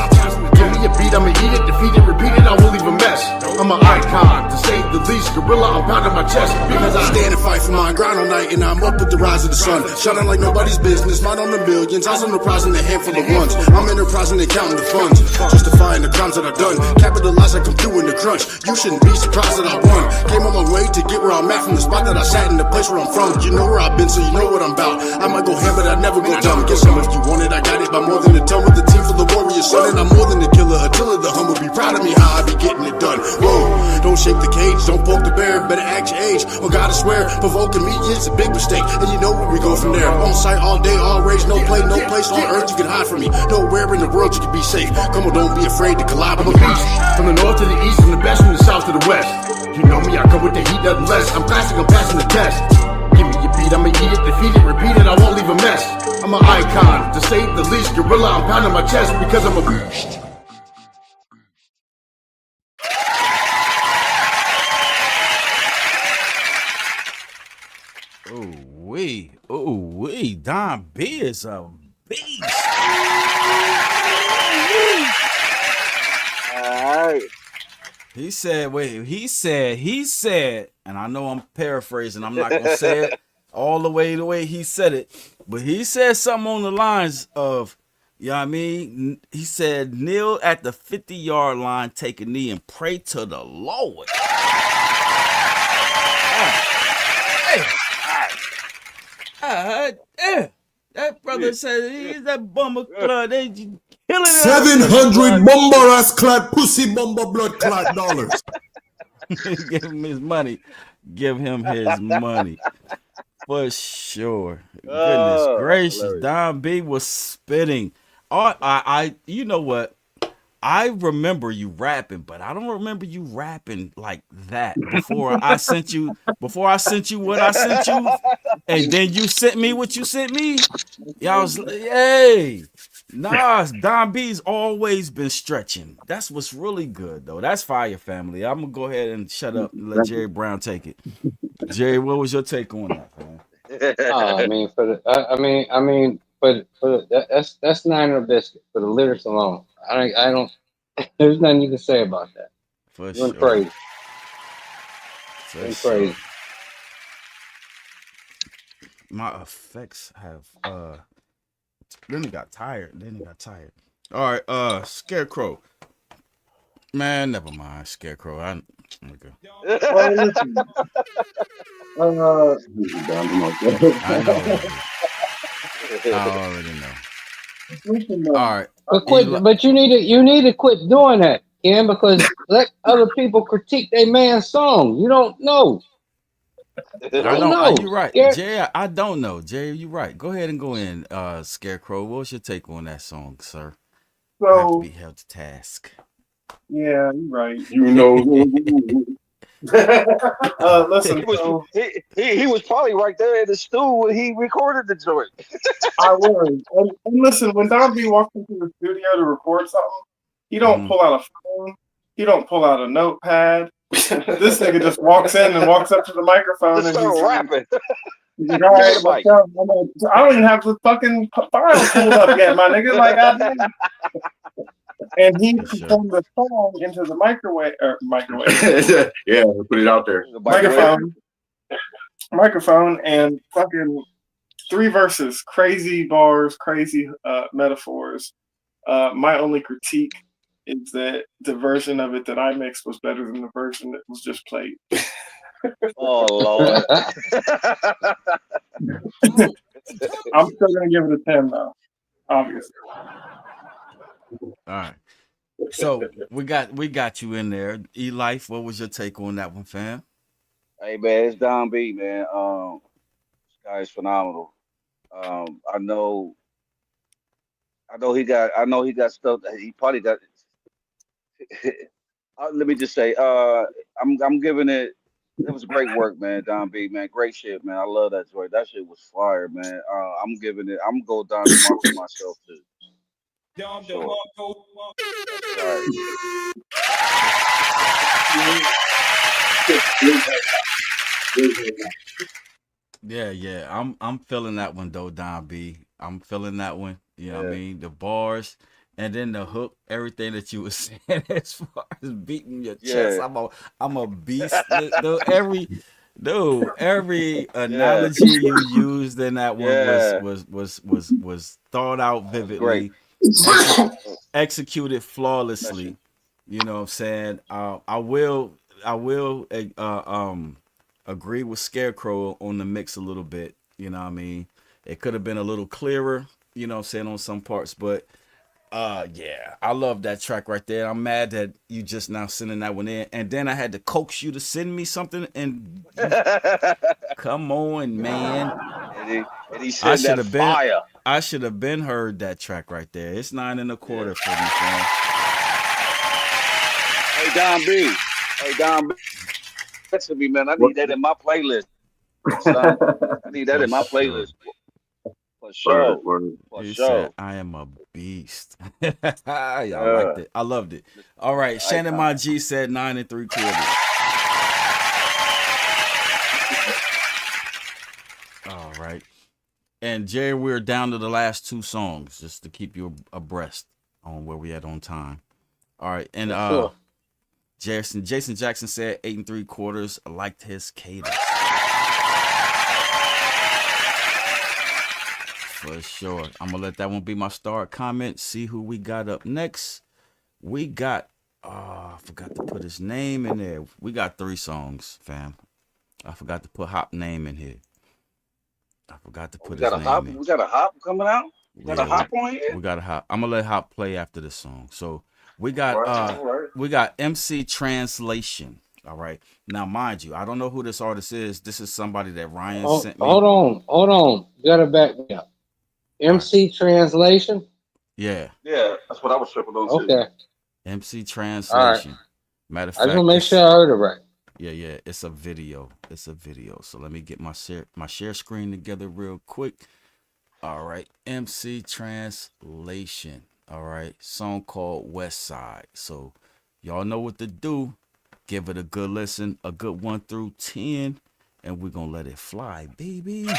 Give me a beat, I'ma eat it, defeat it, repeat it, I won't leave a mess. I'm an icon, to say the least. Gorilla, I'm pounding my chest because I stand and fight for mine, grind all night, and I'm up with the rise of the sun. Shining like nobody's business, mine on the millions. I was enterprising a handful of ones. I'm enterprising and counting the funds, justifying the crimes that I've done. Capitalize, I come through in the crunch. You shouldn't be surprised that I won. Came a long way to get where I'm at, from the spot that I sat in the place where I'm from. You know where I've been, so you know what I'm about. I might go ham, but I never go dumb. Get some if you want it, I got it by more than a ton. With the team for the warrior son, and I'm more than a killer. Attila the humble, be proud of me how I be getting it done. Whoa, don't shake the cage, don't poke the bear, better act your age. Oh God, I swear, provoking me is a big mistake, and you know where we go from there. On site all day, all rage, no play, no place on earth you can hide from me. Nowhere in the world you can be safe. Come on, don't be afraid to collide with me. I'm a beast, from the north to the east, I'm the best from the south to the west. You know me, I come with the heat, nothing less. I'm classic, I'm passing the test. Give me your beat, I'ma eat it, defeat it, repeat it, I won't leave a mess. I'm an icon, to say the least. Gorilla, I'm pounding my chest because I'm a beast. Ooh wee, Don B is a beast. Alright. He said, and I know I'm paraphrasing, I'm not gonna say it all the way he said it, but he said something on the lines of, you know what I mean? He said, kneel at the 50-yard line, take a knee, and pray to the Lord. That brother said he's that bummer blood. They killing it. 700 bomber ass clad pussy bomber blood clad dollars. Give him his money. Give him his money. For sure. Goodness gracious. Hilarious. Don B was spitting. I you know what? I remember you rapping, but I don't remember you rapping like that before I sent you what I sent you, and then you sent me what you sent me. Yeah, I was like, hey, nah, Don B's always been stretching. That's what's really good though. That's fire, family. I'm gonna go ahead and shut up and let Jerry Brown take it. Jerry, what was your take on that, man? I mean, for that's Niner biscuit for the lyrics alone. I don't. There's nothing you can say about that. For You went sure. crazy. For Went sure. crazy. My effects have then he got tired. All right, Scarecrow. Man, never mind. Scarecrow. Okay. Well, listen. I know already. I already know. Listen, All right. But you need to quit doing that, Ken, because let other people critique their man's song. You don't know. I don't know. You're right, Yeah. Jay. I don't know, Jay. You're right. Go ahead and go in, Scarecrow. What's your take on that song, sir? So, I have to be held to task. Yeah, you're right. You know. Listen, he was probably right there in the stool when he recorded the joint. I was. And listen, when Don B walks into the studio to record something, he don't pull out a phone. He don't pull out a notepad. This nigga just walks in and walks up to the microphone Just and start he's rapping. He's like, all right, let's go. I don't even have the fucking file pulled up yet, my nigga. Like, goddamn. And he performed the song into the microwave. Yeah, put it out there. Microphone, and fucking 3 verses, crazy bars, crazy metaphors. My only critique is that the version of it that I mixed was better than the version that was just played. Oh Lord. I'm still gonna give it a 10 though, obviously. All right. So we got you in there. E-Life, what was your take on that one, fam? Hey man, it's Don B, man. This guy is phenomenal. I know he got stuff that he probably got. Let me just say, I'm giving it. It was great work, man. Don B, man, great shit, man. I love that joint. That shit was fire, man. I'm giving it. I'm gonna go down the mark for myself too. Sure. Yeah. I'm feeling that one though, Don B. I'm feeling that one. You know what I mean? The bars and then the hook, everything that you were saying as far as beating your chest. I'm a beast. Every analogy you used in that one was thought out vividly, executed flawlessly. You know what I'm saying? I will agree with Scarecrow on the mix a little bit. You know what I mean? It could have been a little clearer, you know what I'm saying, on some parts, but yeah, I love that track right there. I'm mad that you just now sending that one in, and then I had to coax you to send me something, and come on, man. And he said that fire. I should have been heard that track right there. It's 9 1/4 for me, fam. Hey Don B, listen to me, man. I need that in my playlist. Son. I need that in my playlist. For sure. He said, I am a beast. I liked it. I loved it. All right. Shannon My G said 9 3/4. All right. And Jerry, we're down to the last 2 songs just to keep you abreast on where we at on time. All right. And Jason Jackson said 8 3/4. I liked his cadence. For sure. I'm gonna let that one be my start comment. See who we got up next. We got I forgot to put his name in there. We got 3 songs, fam. I forgot to put Hop name in here. I forgot to put his name in. We got a Hop coming out? We got a Hop on here? We got a Hop. I'm gonna let Hop play after this song. So we got we got MC Translation. All right. Now, mind you, I don't know who this artist is. This is somebody that Ryan sent me. Hold on. You gotta back me up. MC Translation? Yeah. Yeah, that's what I was tripping on too. Okay. MC Translation. Right. Matter of fact, I just want to make sure I heard it right. Yeah. It's a video. So let me get my share screen together real quick. All right. MC Translation. All right. Song called West Side. So y'all know what to do. Give it a good listen, a good 1 through 10, and we're going to let it fly, baby.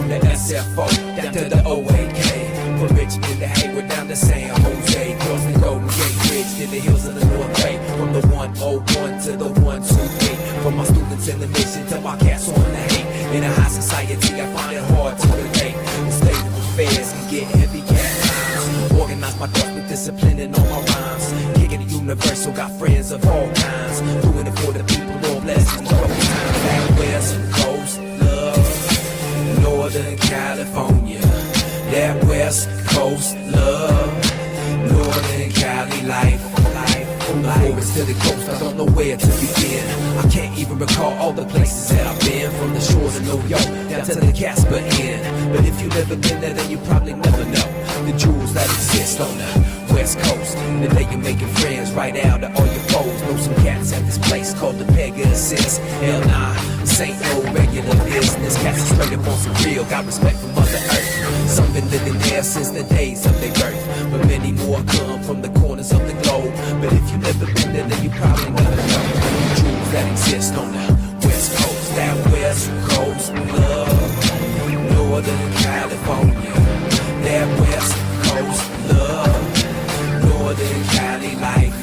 From the SFO down to the OAK. From Richmond to Hayward down to San Jose. Cross the Golden Gate Bridge to the hills of the North Bay. From the 101 to the 123. From my students in the mission to my cats on the hate. In a high society, I find it hard to relate. The state of affairs can get heavy at times. Organize my thoughts with discipline and all my rhymes. Kicking the universal, got friends of all kinds. Doing it for the people, all blessings, all times. That West Coast love, Northern California. That West Coast love, Northern Cali life. From the forest to the coast, I don't know where to begin. I can't even recall all the places that I've been. From the shores of New York down to the Casper Inn. But if you've never been there, then you probably never know the jewels that exist on the West Coast. The day you're making friends right out of all your foes. Know some cats at this place called the Pegasus. Hell nah, this ain't no regular business. Cats are straight up on some real, got respect for Mother Earth. Some been living there since the days of their birth. But many more come from the corners of the globe. But if you've never been there, then you probably never know the jewels that exist on the West Coast. That West Coast love, Northern California. That West Coast love, Northern Cali life.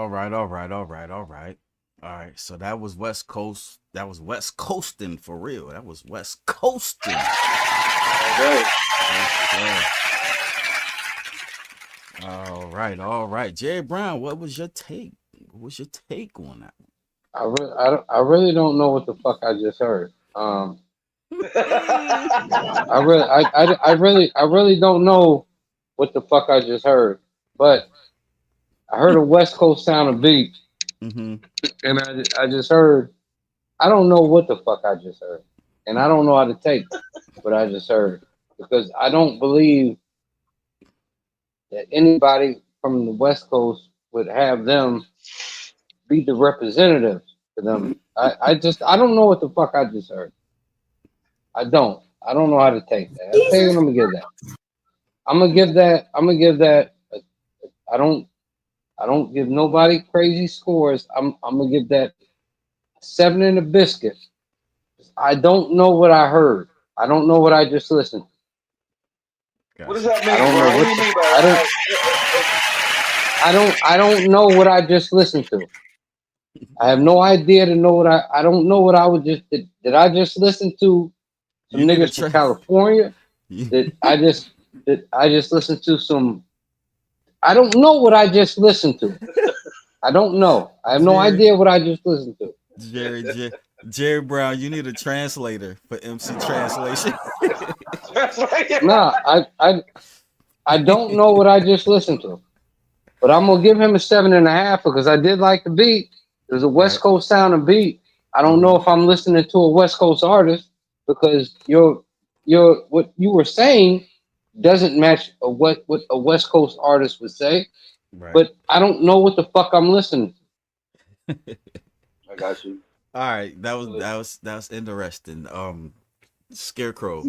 All right. All right. So that was West Coast. That was West Coasting for real. That was West Coasting. All right. Jerry Brown, what was your take? What was your take on that? I really don't know what the fuck I just heard. I really don't know what the fuck I just heard. But I heard a West Coast sound of beat, and I just heard. I don't know what the fuck I just heard, and I don't know how to take what I just heard because I don't believe that anybody from the West Coast would have them be the representative for them. I don't know what the fuck I just heard. I don't know how to take that. I'll tell you what I'm gonna give that. I'm gonna give that. I don't give nobody crazy scores. I'm gonna give that 7 in a biscuit. I don't know what I heard. I don't know what I just listened to. What does that mean? I don't know what I just listened to. I have no idea to know what I don't know what I would just did I just listen to some niggas from California? Did I just listen to some I don't know what I just listened to. I don't know. I have no idea what I just listened to. Jerry Brown, you need a translator for MC Translation. Nah, I don't know what I just listened to. But I'm gonna give him a 7.5 because I did like the beat. There's a West Coast sounding beat. I don't know if I'm listening to a West Coast artist because your what you were saying doesn't match what a West Coast artist would say. Right. But I don't know what the fuck I'm listening to. I got you. All right, that was interesting. Scarecrow,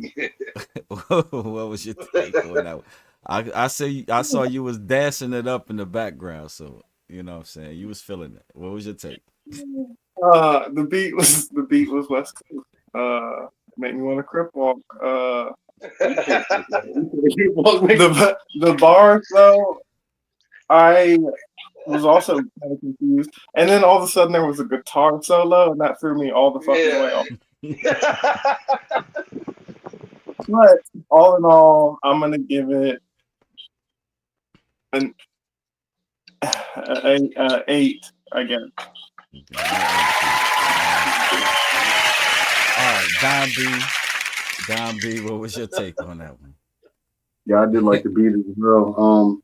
what was your take on that one? I saw you was dancing it up in the background, so you know what I'm saying, you was feeling it. What was your take? The beat was West Coast. Made me want to crip walk. The bars though, I was also kind of confused. And then all of a sudden there was a guitar solo, and that threw me all the fucking way off. But all in all, I'm gonna give it an 8, I guess. All right, Don B, what was your take on that one? Yeah, I did like the beat as well.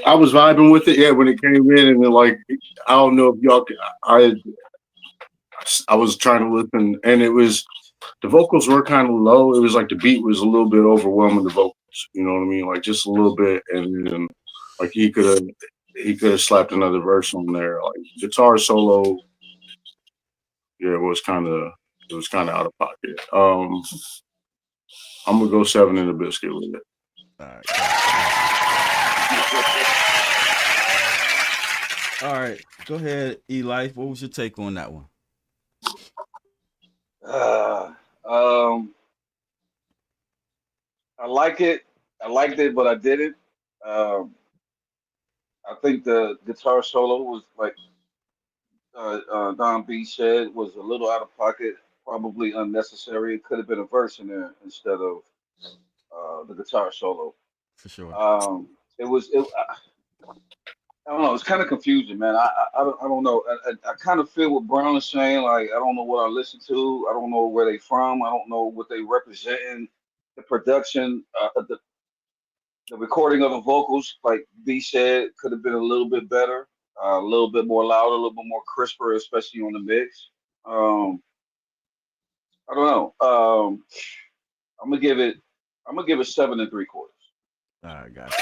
I was vibing with it. Yeah, when it came in, and then like, I don't know if y'all. I was trying to listen, and it was the vocals were kind of low. It was like the beat was a little bit overwhelming the vocals. You know what I mean? Like just a little bit, and then like he could have slapped another verse on there. Like guitar solo, yeah, it was kind of out of pocket. I'm gonna go 7 in a biscuit with it. All right, go ahead, E-Life. What was your take on that one? I like it. I liked it, but I didn't. I think the guitar solo was like Don B said, was a little out of pocket, probably unnecessary. It could have been a verse in there instead of the guitar solo. For sure. I don't know. It's kind of confusing, man. I don't know. I kind of feel what Brown is saying. Like, I don't know what I listen to. I don't know where they from. I don't know what they representing. The production, the recording of the vocals, like B said, could have been a little bit better, a little bit more louder, a little bit more crisper, especially on the mix. I don't know. I'm gonna give it 7 3/4. All right, guys.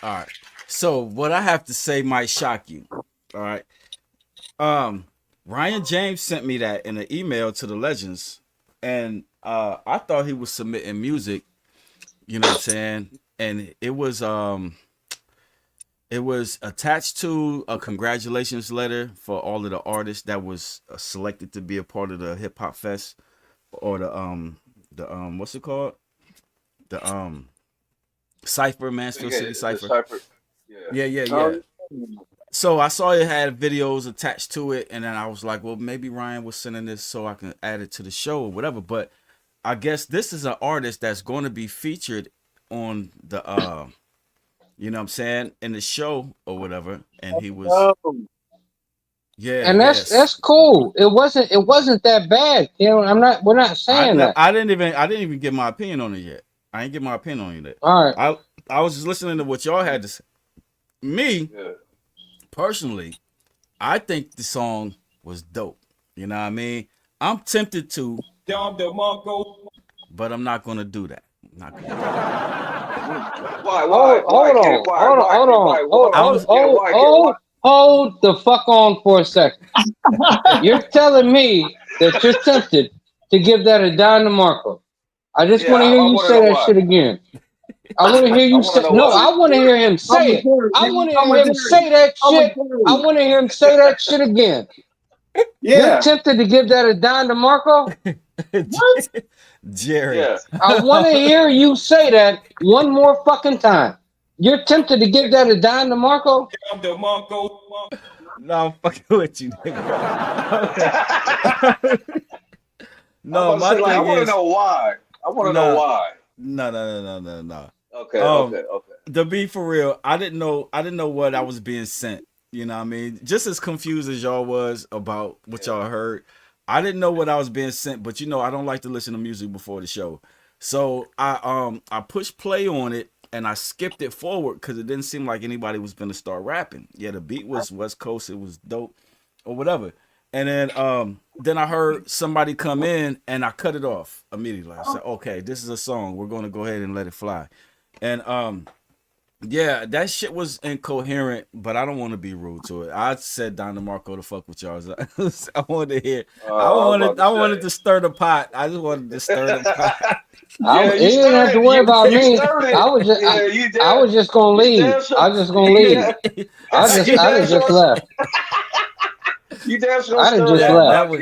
All right. So what I have to say might shock you. All right. Ryan James sent me that in an email to the Legends, and I thought he was submitting music. You know what I'm saying? And it was attached to a congratulations letter for all of the artists that was selected to be a part of the Hip Hop Fest, or the what's it called? The Cypher, Mansfield City Cypher. Yeah. So I saw it had videos attached to it, and then I was like, well, maybe Ryan was sending this so I can add it to the show or whatever. But I guess this is an artist that's going to be featured on the you know what I'm saying, in the show or whatever. And he was yeah, and that's cool. It wasn't that bad. You know, we're not saying that. I didn't even get my opinion on it yet. I ain't get my opinion on it yet. All right. I was just listening to what y'all had to say. Me, personally, I think the song was dope. You know what I mean? I'm tempted to, but I'm not gonna do that. Not gonna do that. Hold the fuck on for a second. You're telling me that you're tempted to give that a Don DeMarco. I just want to hear you say that shit again. I want to hear you say. No, I want to hear him say it. I want to hear him say that shit. I want to hear him say that shit again. Yeah. You're tempted to give that a Don DeMarco? What? Jerry. Yeah. I want to hear you say that one more fucking time. You're tempted to give that a Don DeMarco? No, I'm fucking with you, nigga. No, my thing I want to know why. I want to know why. No. Okay. To be for real, I didn't know what I was being sent. You know what I mean? Just as confused as y'all was about what y'all heard, I didn't know what I was being sent. But you know, I don't like to listen to music before the show. So I pushed play on it and I skipped it forward because it didn't seem like anybody was gonna start rapping. Yeah, the beat was West Coast, it was dope or whatever. And then I heard somebody come in and I cut it off immediately. I said, okay, this is a song. We're gonna go ahead and let it fly. And yeah, that shit was incoherent, but I don't want to be rude to it. I said Don DeMarco to fuck with y'all. I wanted to hear. I wanted to stir the pot. I just wanted to stir the pot. You didn't have to worry about me. I was just gonna leave. I was just gonna leave. I just left. You damn sure I done just left.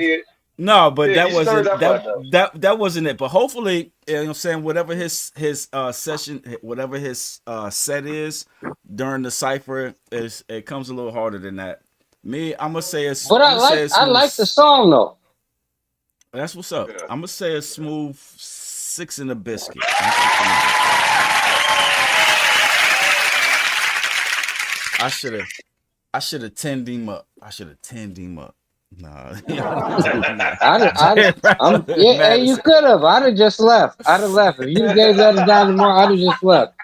No, but Yeah, that wasn't it. But hopefully, you know what I'm saying, whatever his session, whatever his set is during the cipher, it comes a little harder than that. Me, I'm gonna say it's. But I like the song though. That's what's up. I'm gonna say a smooth 6 in a biscuit. I should have tenned him up. Nah. You could have. I'd have just left. If you gave that to Don DeMarco, I'd have just left.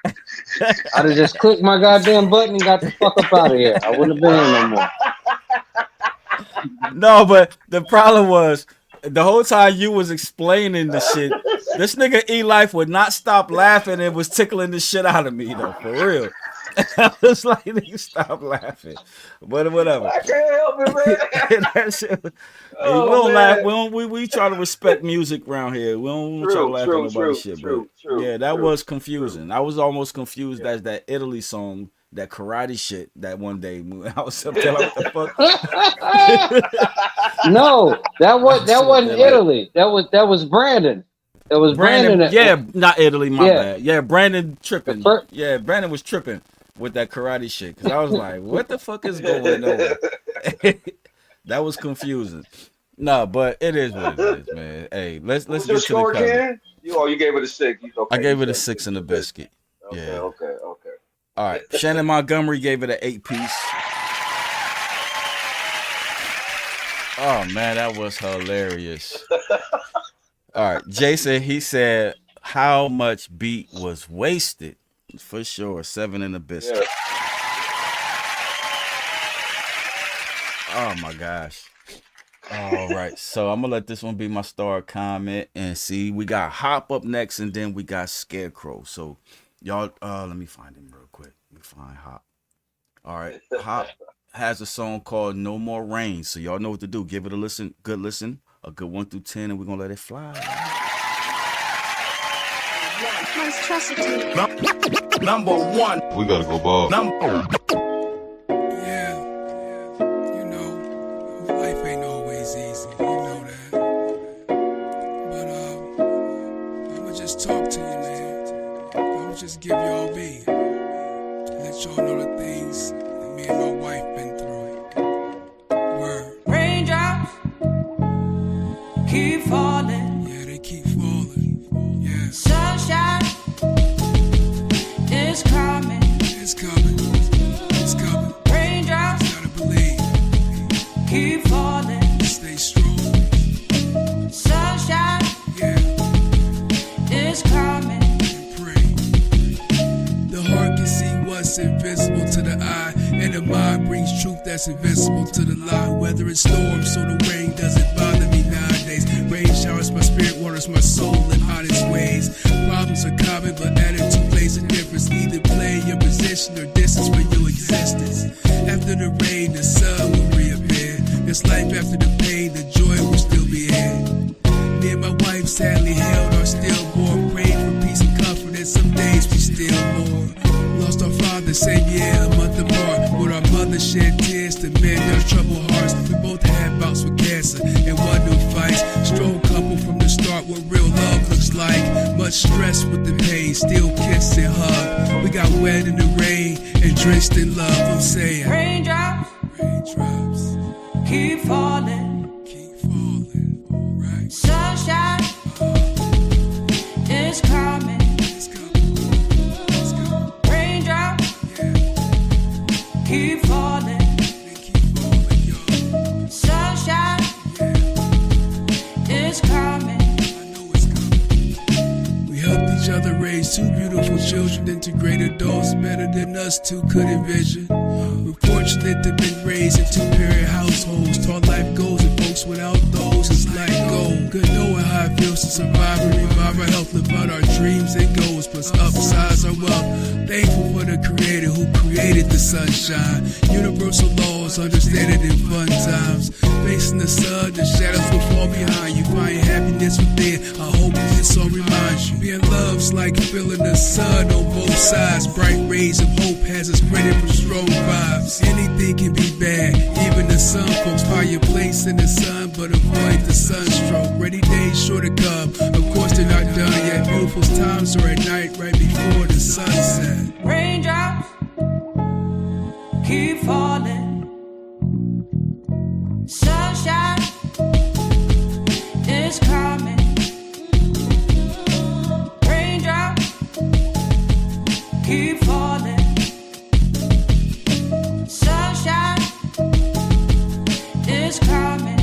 I'd have just clicked my goddamn button and got the fuck up out of here. I wouldn't have been here no more. No, but the problem was the whole time you was explaining the shit, this nigga E-Life would not stop laughing and was tickling the shit out of me though, for real. I was like, nigga, stop laughing. But whatever. I can't help it, man. That shit, we don't laugh. We try to respect music around here. We don't try to laugh at nobody's shit, bro. Yeah, that was confusing. I was almost confused as that Italy song, that karate shit that one day. I was up there like, what the fuck? No, that wasn't Italy. That was Brandon. It was Brandon. Yeah, not Italy, my bad. Yeah, Brandon tripping. Yeah, Brandon was tripping with that karate shit. Because I was like, what the fuck is going on? That was confusing. No, but it is what it is, man. Hey, let's get to the cover. You gave it a 6. Okay, I gave it a 6 in a biscuit. Okay. All right. Shannon Montgomery gave it an 8-piece. Oh, man, that was hilarious. All right, Jason, he said, how much beat was wasted? For sure, 7 in a biscuit. Yeah. Oh, my gosh. All right, so I'm going to let this one be my star comment. And see, we got Hop up next, and then we got Scarecrow. So, y'all, let me find him real quick. Let me find Hop. All right, Hop has a song called No More Rain. So, y'all know what to do. Give it a listen, good listen. A good 1 through 10, and we're gonna let it fly. Number 1. We gotta go ball. Yeah, you know, life ain't always easy. You know that. But I'ma just talk to you, man. I'ma just give y'all me. Let y'all know the things that me and my wife been through. Word. Raindrops keep falling. Yeah, they keep falling. Yeah. Sunshine is coming. It's coming. It's coming. Raindrops, gotta believe. Keep falling. Stay strong. Sunshine, yeah, is coming. And pray. The heart can see what's invisible to the eye, and the mind brings truth that's invisible to the lie. Whether it's storms, so the rain doesn't bother me nowadays. Rain showers my spirit, waters my soul in honest ways. Problems are common, but attitude plays a difference. Either play your position or distance for your existence. After the rain, the sun will reappear. There's life after the pain, the joy will still be here. Me and my wife sadly held our stillborn, prayed for peace and comfort, and some days we still mourn. Lost our father same year, a month apart. With our mother shed tears to mend our troubled hearts. We both had bouts with cancer and one new fight. Strong couple from the start, what real love looks like. Much stress with the pain, still kiss and hug. We got wet in the rain and drenched in love. I'm saying raindrops, raindrops keep falling, right. Sunshine is coming. Keep falling, sunshine, yeah, is coming. I know it's coming. We each other, raised two beautiful children into great adults, better than us two could envision. We're fortunate to have been raised in two-parent households, taught life goals and folks without those is like gold. Good knowing how it feels to survive and revive our health, live out our dreams and goals, plus upsize our wealth. Thankful for the creator who created the sunshine. Universal laws, understand it in fun times. Facing the sun, the shadows will fall behind you. Find happiness within. I hope this song reminds you. Being love's like feeling the sun on both sides. Bright rays of hope has us ready for strong vibes. Anything can be bad, even the sun. Folks find your place in the sun, but avoid the sunstroke. Ready days sure to come. Of course they're not done yet. Beautiful times are at night, right before the sunset. Raindrops keep falling. Sunshine is coming. Raindrops keep falling. Sunshine is coming.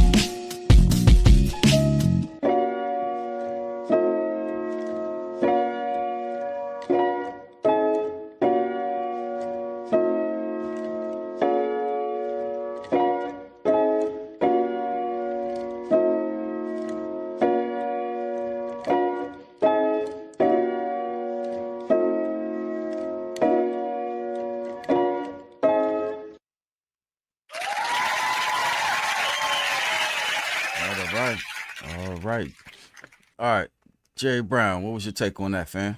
All right. Jerry Brown, what was your take on that, fam?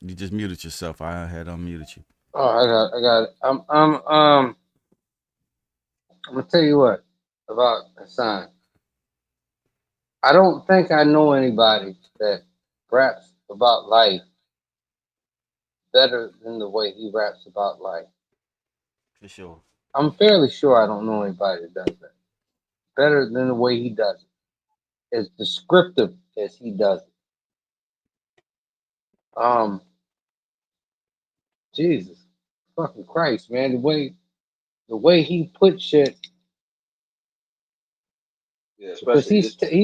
You just muted yourself. I had unmuted you. Oh, I got it. I'm gonna tell you what about Hassan. I don't think I know anybody that raps about life better than the way he raps about life. For sure. I'm fairly sure I don't know anybody that does that better than the way he does it. As descriptive as he does it. Jesus fucking Christ, man, the way he put shit. Yeah, Because especially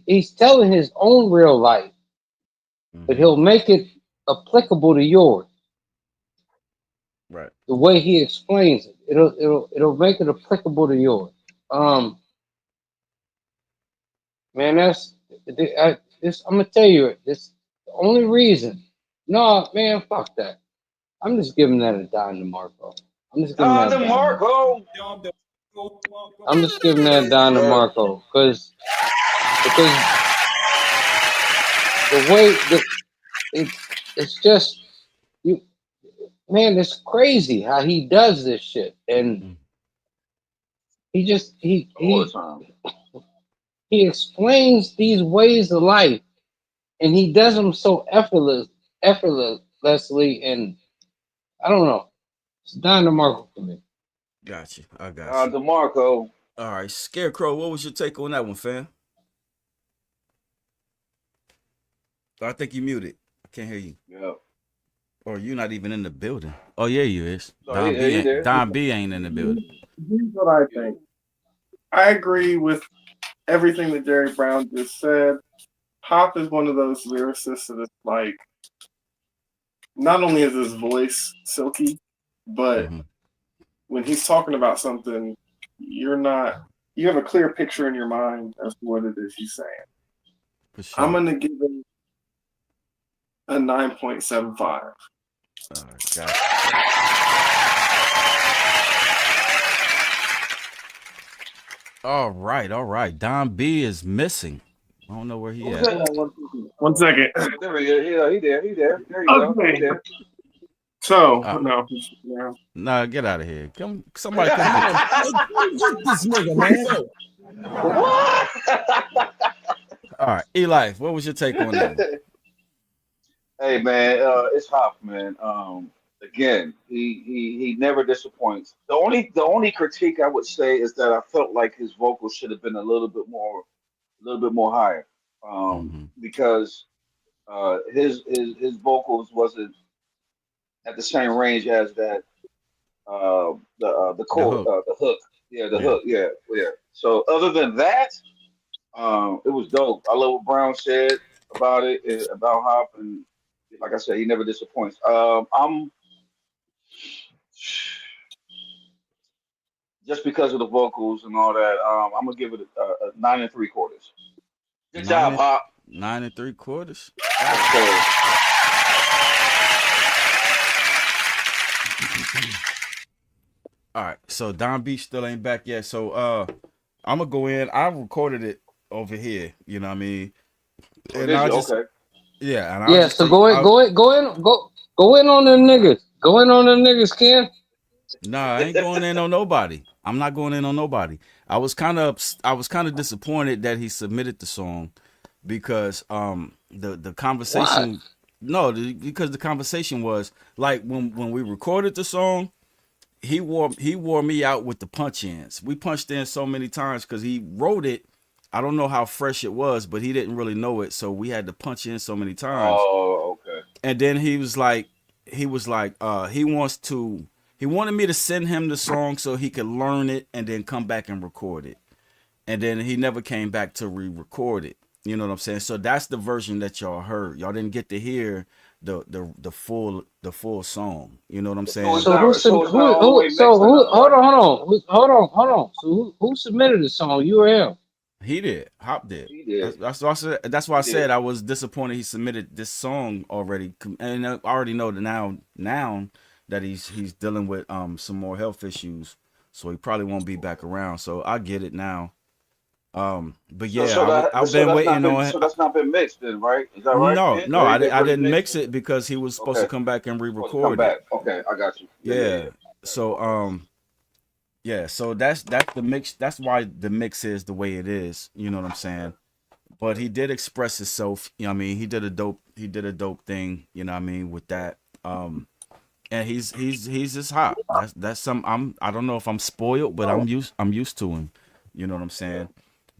he's telling his own real life, but he'll make it applicable to yours. Right. The way he explains it, it'll make it applicable to yours. Man, I'm gonna tell you this. The only reason, no, man, fuck that. I'm just giving that a Don DeMarco. I'm just giving that a Don DeMarco. I'm just giving that a Don DeMarco because the way it's just you, man. It's crazy how he does this shit, and he just all the time. He explains these ways of life, and he does them so effortlessly, and I don't know. It's Don DeMarco for me. Got you. I got you. DeMarco. All right, Scarecrow, what was your take on that one, fam? I think you muted. I can't hear you. Yeah. Or you're not even in the building. Oh yeah, you is. No, Don B ain't in the building. Here's what I think. I agree with everything that Jerry Brown just said. Hop is one of those lyricists that is like, not only is his voice silky, but when he's talking about something, you have a clear picture in your mind as to what it is he's saying. For sure. I'm gonna give him a 9.75. All right. Don B is missing. I don't know where he at. 1 second. There we go. He there. There you go. Okay. He there. So, Nah, get out of here. Somebody come Get this nigga, man. All right, Eli, what was your take on that? Hey man, it's Hop, man. Again, he never disappoints. The only critique I would say is that I felt like his vocals should have been a little bit more higher. Because his vocals wasn't at the same range as that the hook. Yeah, the hook. Yeah. So other than that, it was dope. I love what Brown said about it, about Hop, and like I said, he never disappoints. I'm just because of the vocals and all that. I'm gonna give it a 9 3/4. Good job, Hop. 9 3/4. Yes, sir. All right, so Don B still ain't back yet. So I'm gonna go in. I recorded it over here. You know what I mean? Oh, And did I you? just Okay. yeah, and Yeah, so go in on them niggas. Go in on them niggas, Ken. Nah, I ain't going in on nobody. I'm not going in on nobody. I was kind of disappointed that he submitted the song because the conversation. What? No, because the conversation was like when we recorded the song. He wore me out with the punch ins. We punched in so many times because he wrote it. I don't know how fresh it was, but he didn't really know it, so we had to punch in so many times. Oh, okay. And then he wanted me to send him the song so he could learn it and then come back and record it. And then he never came back to re-record it. You know what I'm saying? So that's the version that y'all heard. Y'all didn't get to hear the full song. You know what I'm saying? So hold on. So who submitted the song? You or him? He did. Hop did. He did. That's why I said. That's why I He said did. I was disappointed he submitted this song already, and I already know that now that he's dealing with some more health issues, so he probably won't be back around. So I get it now. But yeah, I've been waiting on. So that's not been mixed, then, right? Is that right? No, I didn't mix it because he was supposed to come back and Come re-record back. it. Okay, I got you. Yeah. So yeah, so that's the mix. That's why the mix is the way it is. You know what I'm saying? But he did express himself. You know what I mean? He did a dope thing. You know what I mean with that. And he's just hot. That's some. I don't know if I'm spoiled, but I'm used to him. You know what I'm saying?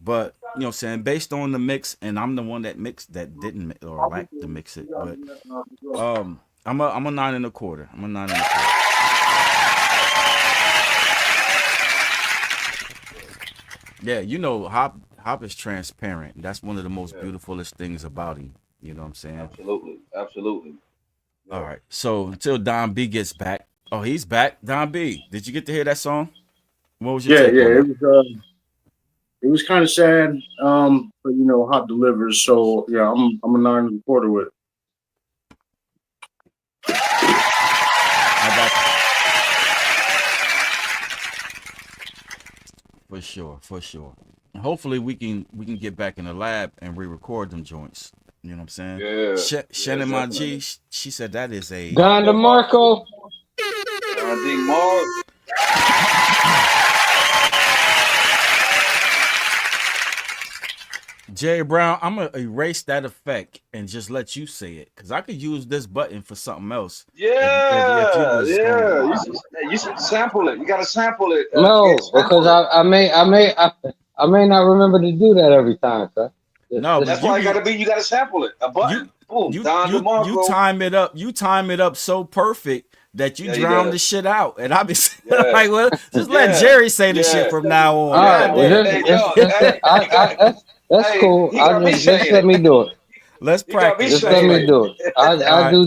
But you know what I'm saying, based on the mix, and I'm the one that mixed that didn't or lacked to mix it. But I'm a 9 1/4. I'm a 9 1/4. Yeah, you know, Hop is transparent. That's one of the most beautifulest things about him. You know what I'm saying? Absolutely. Yeah. All right. So until Don B gets back. Oh, he's back. Don B, did you get to hear that song? What was your take on it? It was kind of sad, but you know, Hot delivers. So yeah, I'm a 9 1/4 with it. For sure. Hopefully we can get back in the lab and re-record them joints. You know what I'm saying? Yeah. Shannon my G, she said that is a Don DeMarco. Don DeMarco. Jerry Brown, I'm gonna erase that effect and just let you say it because I could use this button for something else. Yeah, you should sample it. You gotta sample it. No, because I may not remember to do that every time, sir. No, that's why you gotta sample it. A button. Boom. Don DeMarco. You time it up so perfect that you drown the shit out, and I be like, well, just let Jerry say the shit from now on. All right, that's cool. Just let me do it. Let's practice. Just let me do it. I do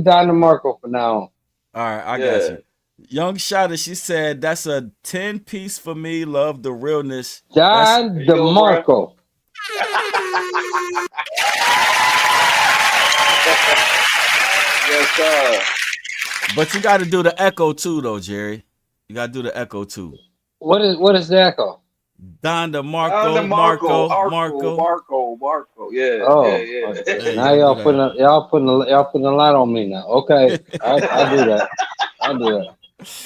Don DeMarco for now on. All right, I got you. Young Shotta, she said that's a 10-piece for me. Love the realness. Don DeMarco. Yes, sir. But you got to do the echo too, though, Jerry. You got to do the echo too. What is the echo? Don DeMarco, Marco. Yeah. Oh, yeah. Now y'all putting a lot on me now. Okay, I do that. I'll do that.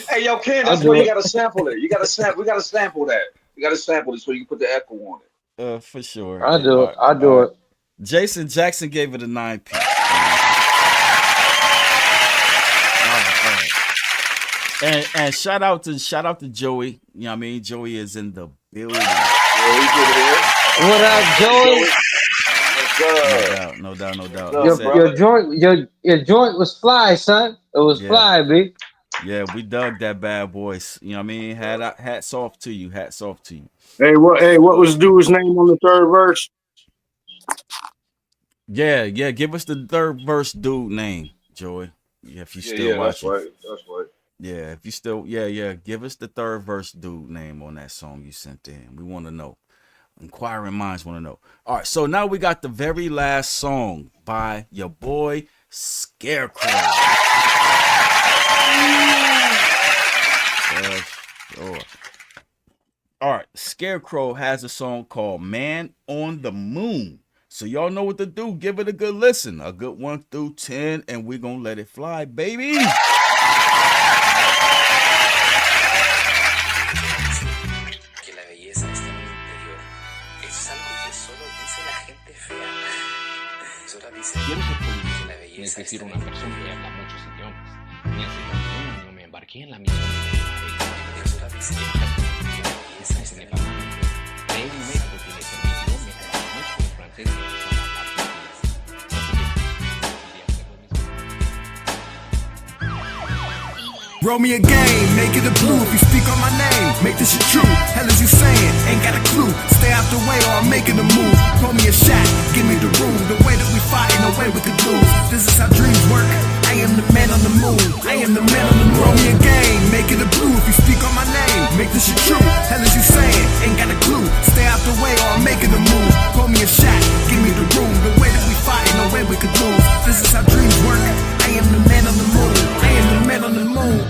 Hey, yo, Ken, that's where you gotta sample it. We gotta sample that. You gotta sample it so you can put the echo on it. For sure. I do it. I do it. Jason Jackson gave it a 9-piece. And shout out to Joey. You know what I mean? Joey is in the building. What up, Joey? No doubt. Your joint was fly, son. It was fly, B. Yeah, we dug that bad boy. You know what I mean? Hats off to you. Hey, what was dude's name on the third verse? Yeah. Give us the third verse dude name, Joey. Yeah, if you still watching. That's right. Yeah, if you still, yeah. Give us the third verse dude name on that song you sent in. We want to know. Inquiring minds want to know. All right, so now we got the very last song by your boy Scarecrow. Sure. All right, Scarecrow has a song called Man on the Moon. So y'all know what to do. Give it a good listen. A good 1 through 10, and we're going to let it fly, baby. Quiero ser político, es decir, una persona que habla muchos idiomas. Me hace campeón, yo me embarqué en la misión de esa es mi papá. De un método que me permitió mejorar mucho el francés y empezar a hablar portugués. Roll me a game, make it a blue. If you speak on my name, make this shit true. Hell is you saying? Ain't got a clue. Stay out the way or I'm making a move. Roll me a shot, give me the room. The way that we fight, no way we could lose. This is how dreams work. I am the man on the moon. I am the man on the moon. Roll me a game, make it a blue. If you speak on my name, make this shit true. Hell is you saying? Ain't got a clue. Stay out the way or I'm making a move. Roll me a shot, give me the room. The way that we fight, no way we could lose. This is how dreams work. I am the man on the moon. I am the man on the moon.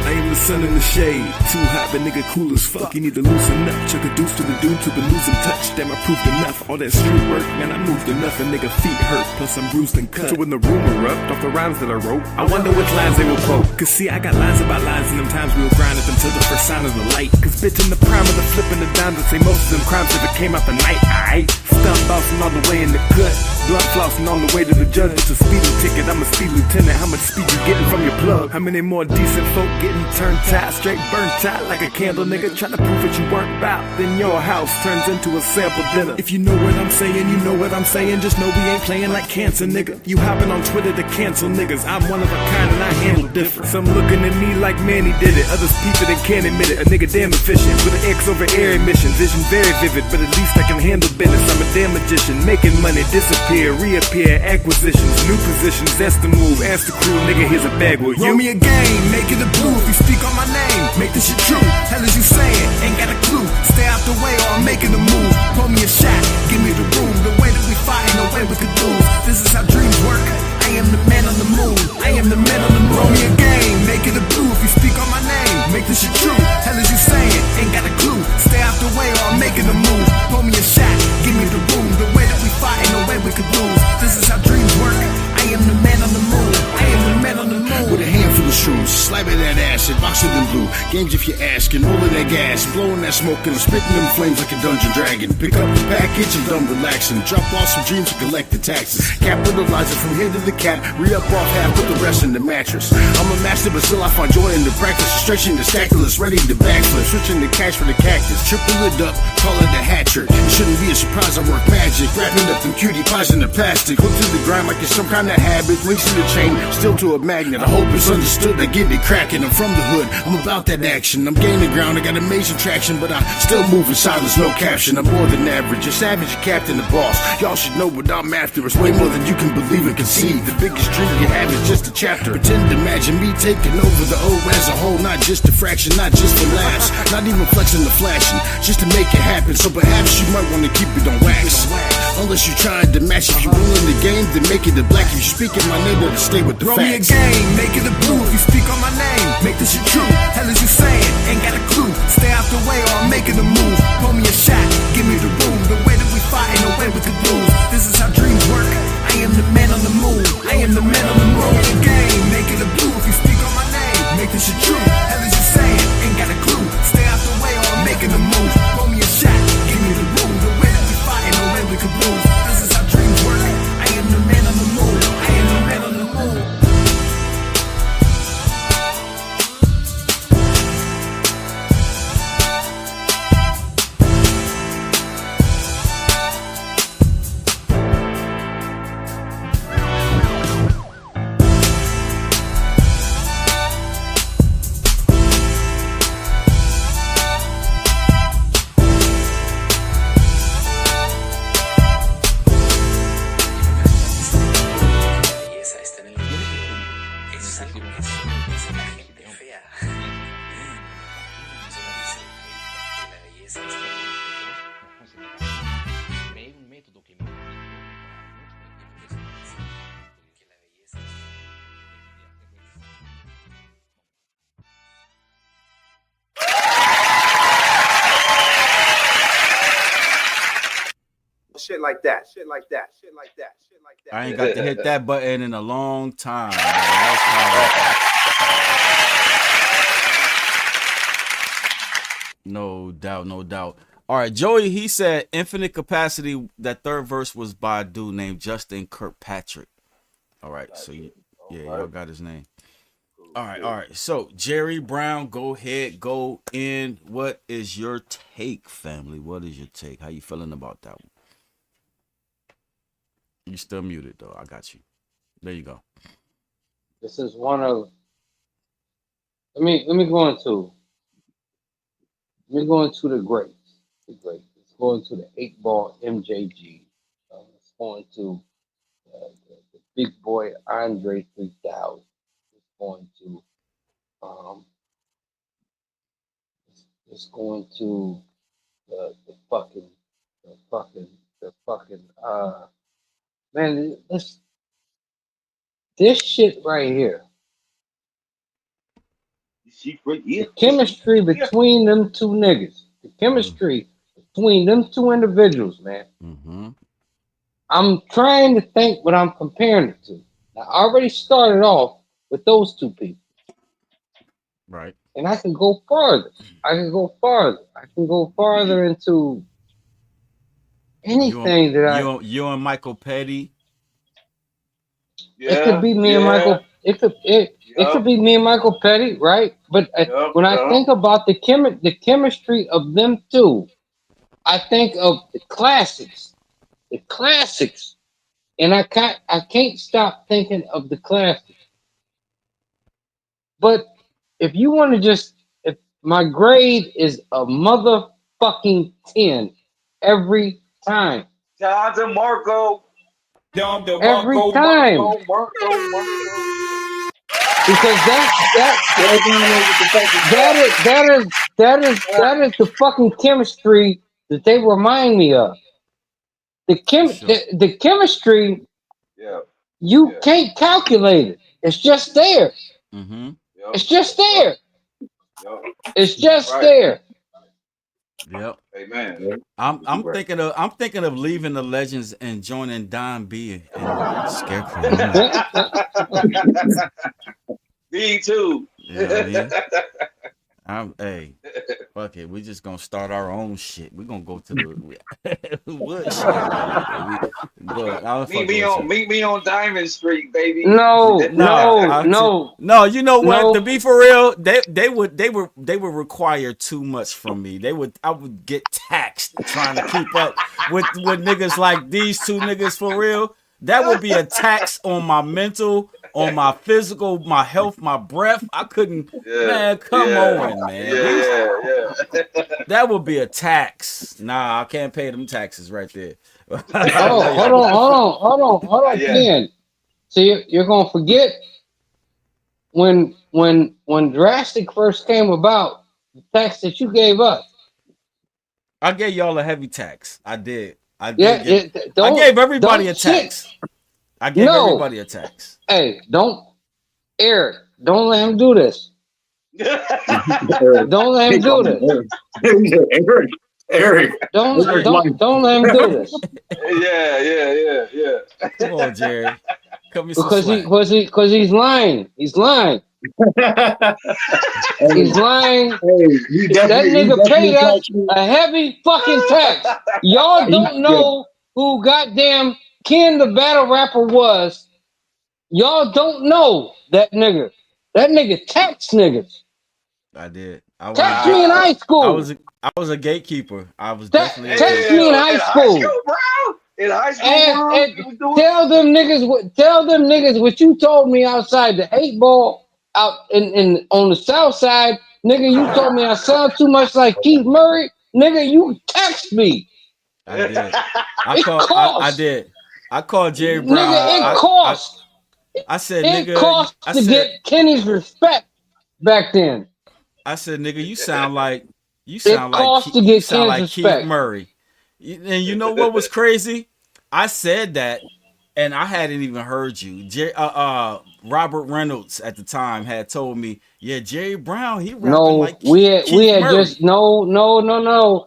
I am the sun in the shade, too hot but nigga cool as fuck. You need to loosen up, chuck a deuce to the dude to the losing touch. Damn, I proved enough, all that street work, man, I moved enough. A nigga feet hurt, plus I'm bruised and cut. So when the rumor erupt off the rhymes that I wrote, I wonder which lines they will quote. Cause see, I got lines about lines and them times we will grind it until the first sign of the light. Cause bitch in the prime of the flipping the dimes, I say most of them crimes ever came out the night, aight? Stunt bouncing all the way in the cut, blood flossing on the way to the judge. It's a speeding ticket, I'm a speed lieutenant. How much speed you getting from your plug? How many more decent folk getting turned out, straight burnt out like a candle, nigga? Trying to prove that you weren't bout, then your house turns into a sample dinner. If you know what I'm saying, you know what I'm saying. Just know we ain't playing like cancer, nigga. You hopping on Twitter to cancel niggas. I'm one of a kind and I handle different. Some looking at me like Manny did it, others people that can't admit it. A nigga damn efficient with an X over air emission. Vision very vivid, but at least I can handle business. I'm a damn magician, making money disappear, reappear, acquisitions, new positions. That's the move. Ask the crew, nigga. Here's a bag. Will you roll me a game? Make it a blue. If you speak on my name, make this shit true. Hell is you saying? Ain't got a clue. Stay out the way or I'm making a move. Pull me a shot, give me the room. The way that we fight, no way we could lose. This is how dreams work. I am the man on the moon. I am the man on the moon. Roll me a game, make it a blue. If you speak on my name, make this shit true. Hell is you saying? Ain't got a clue. Stay out the way or I'm making a move. Pull me a shot, give me the room. The way that we fight, no way we could lose. This is how dreams work. I am the man on the moon. I am the man on the moon. With a handful of shrooms, slapping that acid, boxing them blue. Games if you're asking, rolling that gas, blowing that smoke and spitting them flames like a dungeon dragon. Pick up the package and done relaxing. Drop off some dreams and collect the taxes. Capitalize it from here to the cap, re-up off half, put the rest in the mattress. I'm a master, but still I find joy in the practice. Stretching the stackless, ready to backflip. Switching the cash for the cactus. Triple it up, call it a hat trick. It shouldn't be a surprise, I work magic. Wrapping up them cutie pies in the plastic. Hooked to the grind like it's some kind of habit. Links in the chain, still to a magnet. I hope it's understood, I get it cracking. I'm from the hood, I'm about that action. I'm gaining ground, I got amazing traction, but I still move in silence, no caption. I'm more than average, a savage, a captain, a boss. Y'all should know what I'm after. It's way more than you can believe and conceive. The biggest dream you have is just a chapter. Pretend to imagine me taking over the O as a whole, not just a fraction, not just for laughs, not even flexing the flashing, just to make it happen. So perhaps you might want to keep it on wax. Unless you're trying to match, if you're willing the game, then make it a black. If you speak in my name, then stay with the roll facts. Me a game, make it a blue. If you speak on my name, make this shit true. Hell is you saying? Ain't got a clue. Stay out the way or I'm making a move. Pull me a shot, give me the room. The way that we fight, no way we could lose. This is how dreams work. I am the man on the moon. I am the man on the moon. Roll me a game, make it a blue. If you speak on my name, make this shit true. Hell is you saying? Ain't got a clue. Stay out the way or I'm making a move. Pull me a shot, give me the room. The way that we fight, no way we could lose. This is how dreams work. I am the man on the moon. I am the man on the moon. Shit like that. Shit like that. Shit like that. Shit like that. I ain't got to hit that button in a long time. That's no doubt, no doubt. All right, Joey, he said Infinite Capacity, that third verse was by a dude named Justin Kirkpatrick. All right, so y'all got his name. All right. So, Jerry Brown, go ahead, go in. What is your take, family? What is your take? How you feeling about that one? You still muted, though. I got you. There you go. This is one of. Let me go into the greats. The greats. Let's go into the 8-ball MJG. Let's go into the big boy Andre 3000. Let's go into let's go into the fucking man. This shit right here. The chemistry between them two niggas. The chemistry between them two individuals, man. Mm-hmm. I'm trying to think what I'm comparing it to. I already started off with those two people. Right. And I can go farther. I can go farther into anything you and Michael Petty. It could be me and Michael. It could be me and Michael Petty, right? But when I think about the chemistry of them two, I think of the classics, and I can't stop thinking of the classics. But if you want to if my grade is a motherfucking 10 every time. Shout out to Marco. Every time. Because that is the fucking chemistry that they remind me of. The chemistry, you can't calculate it. It's just there. Mm-hmm. It's just there. It's just there. Yep. Amen. I'm thinking of leaving the Legends and joining Don B and Scarecrow. Me too. Yeah, hey, fuck it. We just gonna start our own shit. We gonna go to the wood shit. Meet me on Diamond Street, baby. No. You know what? To be for real, they would require too much from me. I would get taxed trying to keep up with niggas like these two niggas for real. That would be a tax on my mental, on my physical, my health, my breath. I couldn't, man. Come on, man. That would be a tax. Nah, I can't pay them taxes right there. Hold on, Ken. See, you're gonna forget when Drastic first came about, the tax that you gave us. I gave y'all a heavy tax. I did. I gave everybody a tax. I gave everybody a tax. Hey, Eric, don't let him do this. Don't let him do this. Eric. Don't let him do this. Yeah. Come on, Jerry. Cut me some Because slack. he's lying. He's lying. He's lying. That nigga paid us a heavy fucking tax. Y'all don't know who goddamn Ken the Battle Rapper was. Y'all don't know that nigga. That nigga taxed niggas. I did. Taxed me in high school. I was a gatekeeper. I was definitely taxed me in high school. In high school, and tell them niggas what you told me outside the 8-ball out in on the south side. Nigga, you told me I sound too much like Keith Murray. Nigga, you text me. I did. I did. I called Jerry Brown. Nigga, it cost. I said, it nigga, cost to get Kenny's respect. back then. I said, nigga, you sound like cost to get Ken's Keith respect. Murray. And you know what was crazy? I said that, and I hadn't even heard you. Robert Reynolds at the time had told me, yeah, Jerry Brown, he rapping No, like we had Murray. just no.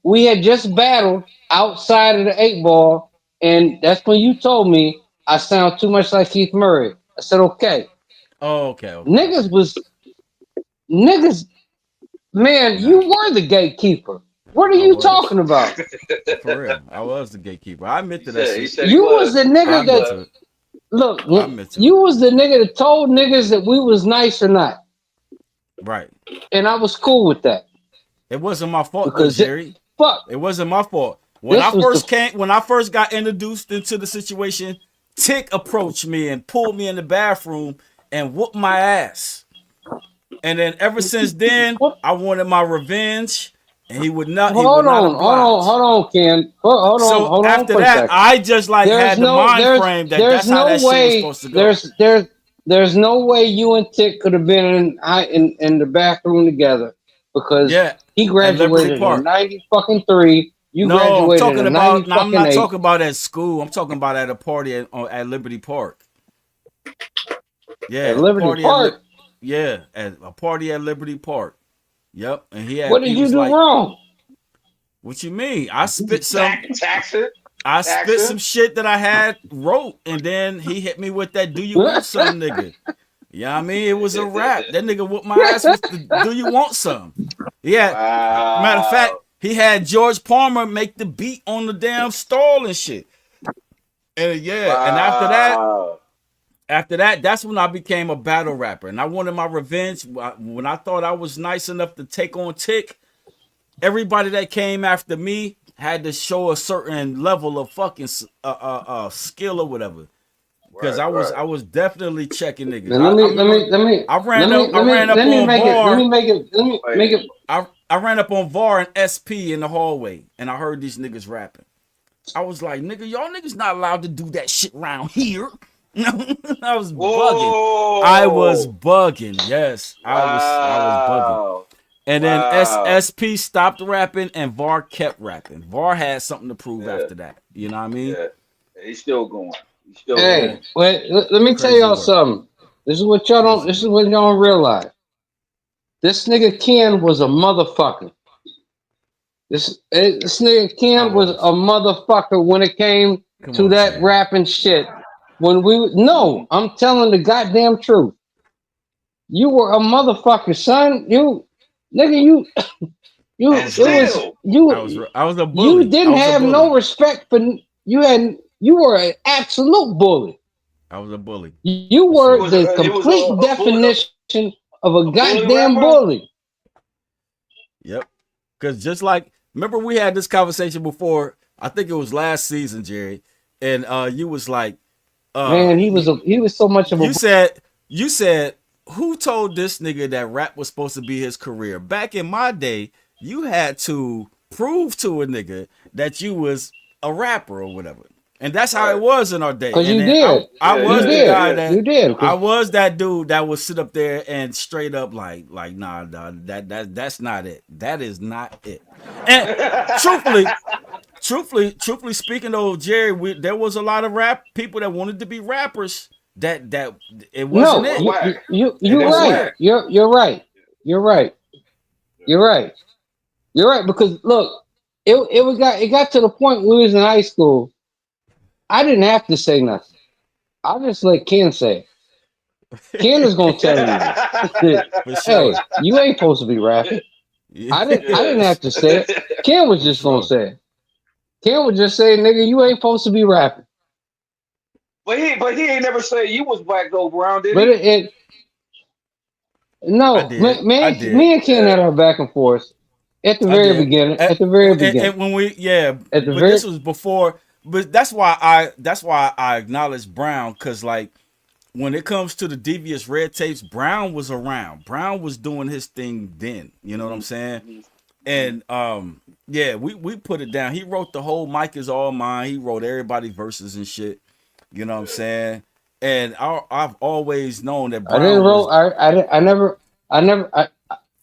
We had just battled outside of the 8 Ball, and that's when you told me I sound too much like Keith Murray. I said, okay. Oh, okay. Niggas, man, you were the gatekeeper. What are you talking about? For real, I was the gatekeeper. I admit to that shit. You was the nigga that look. You was the nigga that told niggas that we was nice or not. Right. And I was cool with that. It wasn't my fault, though, Jerry. It wasn't my fault. When I first got introduced into the situation, Tick approached me and pulled me in the bathroom and whooped my ass. And then ever since then, I wanted my revenge, and he would not. Hold on, Ken. Hold on. After that, I just had the mind frame that's how that shit was supposed to go. There's no way you and Tick could have been in the bathroom together because he graduated in 93. You graduated in 90. I'm not talking about at school. I'm talking about at a party at Liberty Park. Yeah, at Liberty Park. At a party at Liberty Park. Yep, and he had. What did you do wrong? What you mean? I spit some. I spit some shit that I had wrote, and then he hit me with that. Do you want some, nigga? Yeah, I mean it was a rap. That nigga whooped my ass with the do you want some? Yeah. Matter of fact, he had George Palmer make the beat on the damn stall and shit. And and after that, that's when I became a battle rapper, and I wanted my revenge. When I thought I was nice enough to take on Tick, everybody that came after me had to show a certain level of fucking skill or whatever. Because I was definitely checking niggas. I ran up on VAR and SP in the hallway, and I heard these niggas rapping. I was like, nigga, y'all niggas not allowed to do that shit around here. I was bugging. I was bugging. Yes, I was bugging. And then SP stopped rapping and VAR kept rapping. VAR had something to prove after that. You know what I mean? Yeah. He's still going. Wait, let me tell y'all something. This is what y'all don't realize. This nigga Ken was a motherfucker. This nigga Ken was a motherfucker when it came to that rapping shit. I'm telling the goddamn truth. You were a motherfucker, son. I was a bully. You didn't have no respect for you were an absolute bully. I was a bully. You were the complete definition of a goddamn bully. Yep. Because just like, remember we had this conversation before, I think it was last season, Jerry, and you was like, man, he was so much of a. You said, who told this nigga that rap was supposed to be his career? Back in my day, you had to prove to a nigga that you was a rapper or whatever. And that's how it was in our day. Because you did. I was the guy that I was that dude that would sit up there and straight up like nah, that's not it. That is not it. And truthfully speaking, though, Jerry, there was a lot of rap people that wanted to be rappers. That it wasn't it. You're right. You're right. You're right. You're right. You're right. Because look, it got to the point when we was in high school. I didn't have to say nothing. I just let Ken say it. Ken is gonna tell you, hey, you ain't supposed to be rapping. I didn't have to say it. Ken was just gonna say it. Ken was just saying, nigga, you ain't supposed to be rapping. But he ain't never say you was black though, Brown, did he? Me and Ken had our back and forth at the very beginning. At the very beginning. And when this was before. But that's why I acknowledge Brown, because like when it comes to the devious red tapes, Brown was around. Brown was doing his thing then. You know what I'm saying? And we put it down. He wrote the whole "Mic Is All Mine." He wrote everybody's verses and shit. You know what I'm saying? And I've always known that I didn't Brown wrote. was.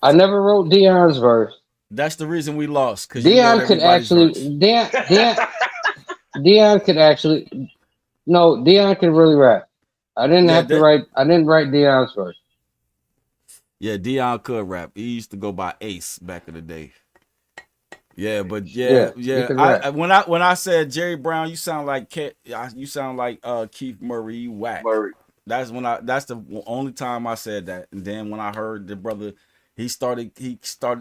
I never wrote Dion's verse. That's the reason we lost, because you wrote Dion could everybody's actually. verse. Dion could actually. No, Dion could really rap. I didn't Yeah, have to write. I didn't write Dion's verse. Yeah, Dion could rap. He used to go by Ace back in the day. Yeah, but Yeah, he could rap. when I said Jerry Brown, you sound like Keith Murray. You whack. That's the only time I said that. And then when I heard the brother, he started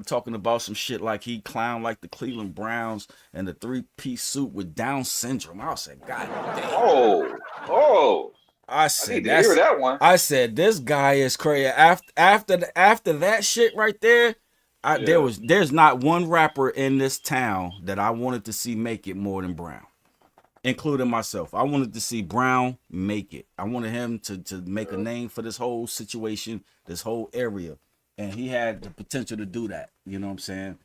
talking about some shit like he clowned like the Cleveland Browns and the 3-piece suit with Down syndrome. I said, God damn. Oh. I said, I need to hear that one. I said, this guy is crazy. After that shit right there, there's not one rapper in this town that I wanted to see make it more than Brown, including myself. I wanted to see Brown make it. I wanted him to make a name for this whole situation, this whole area, and he had the potential to do that. You know what I'm saying?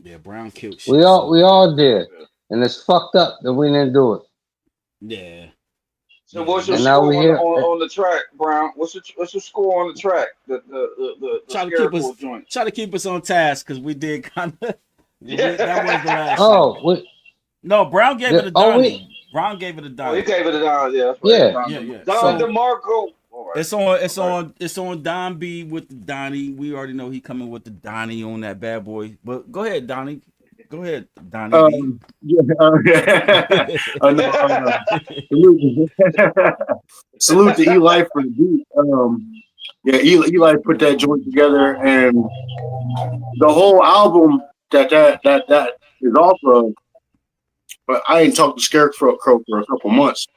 Yeah, Brown killed shit. We all did, and it's fucked up that we didn't do it. Yeah. So what's your And now score we here. on the track, Brown? What's your score on the track? The Scarecrow joint. Try to keep us on task, because we did kind of. Yeah. That was the last. Oh, Brown gave it a Donnie. Brown gave it a Donnie. he gave it a Don. Yeah, that's right. Yeah. Don DeMarco. Right. It's on Don B with the Donnie. We already know he coming with the Donnie on that bad boy. But go ahead, Donnie. Go ahead, Donnie. Salute to Eli for the beat. Eli put that joint together, and the whole album that is off of. But I ain't talked to Scarecrow for a couple months,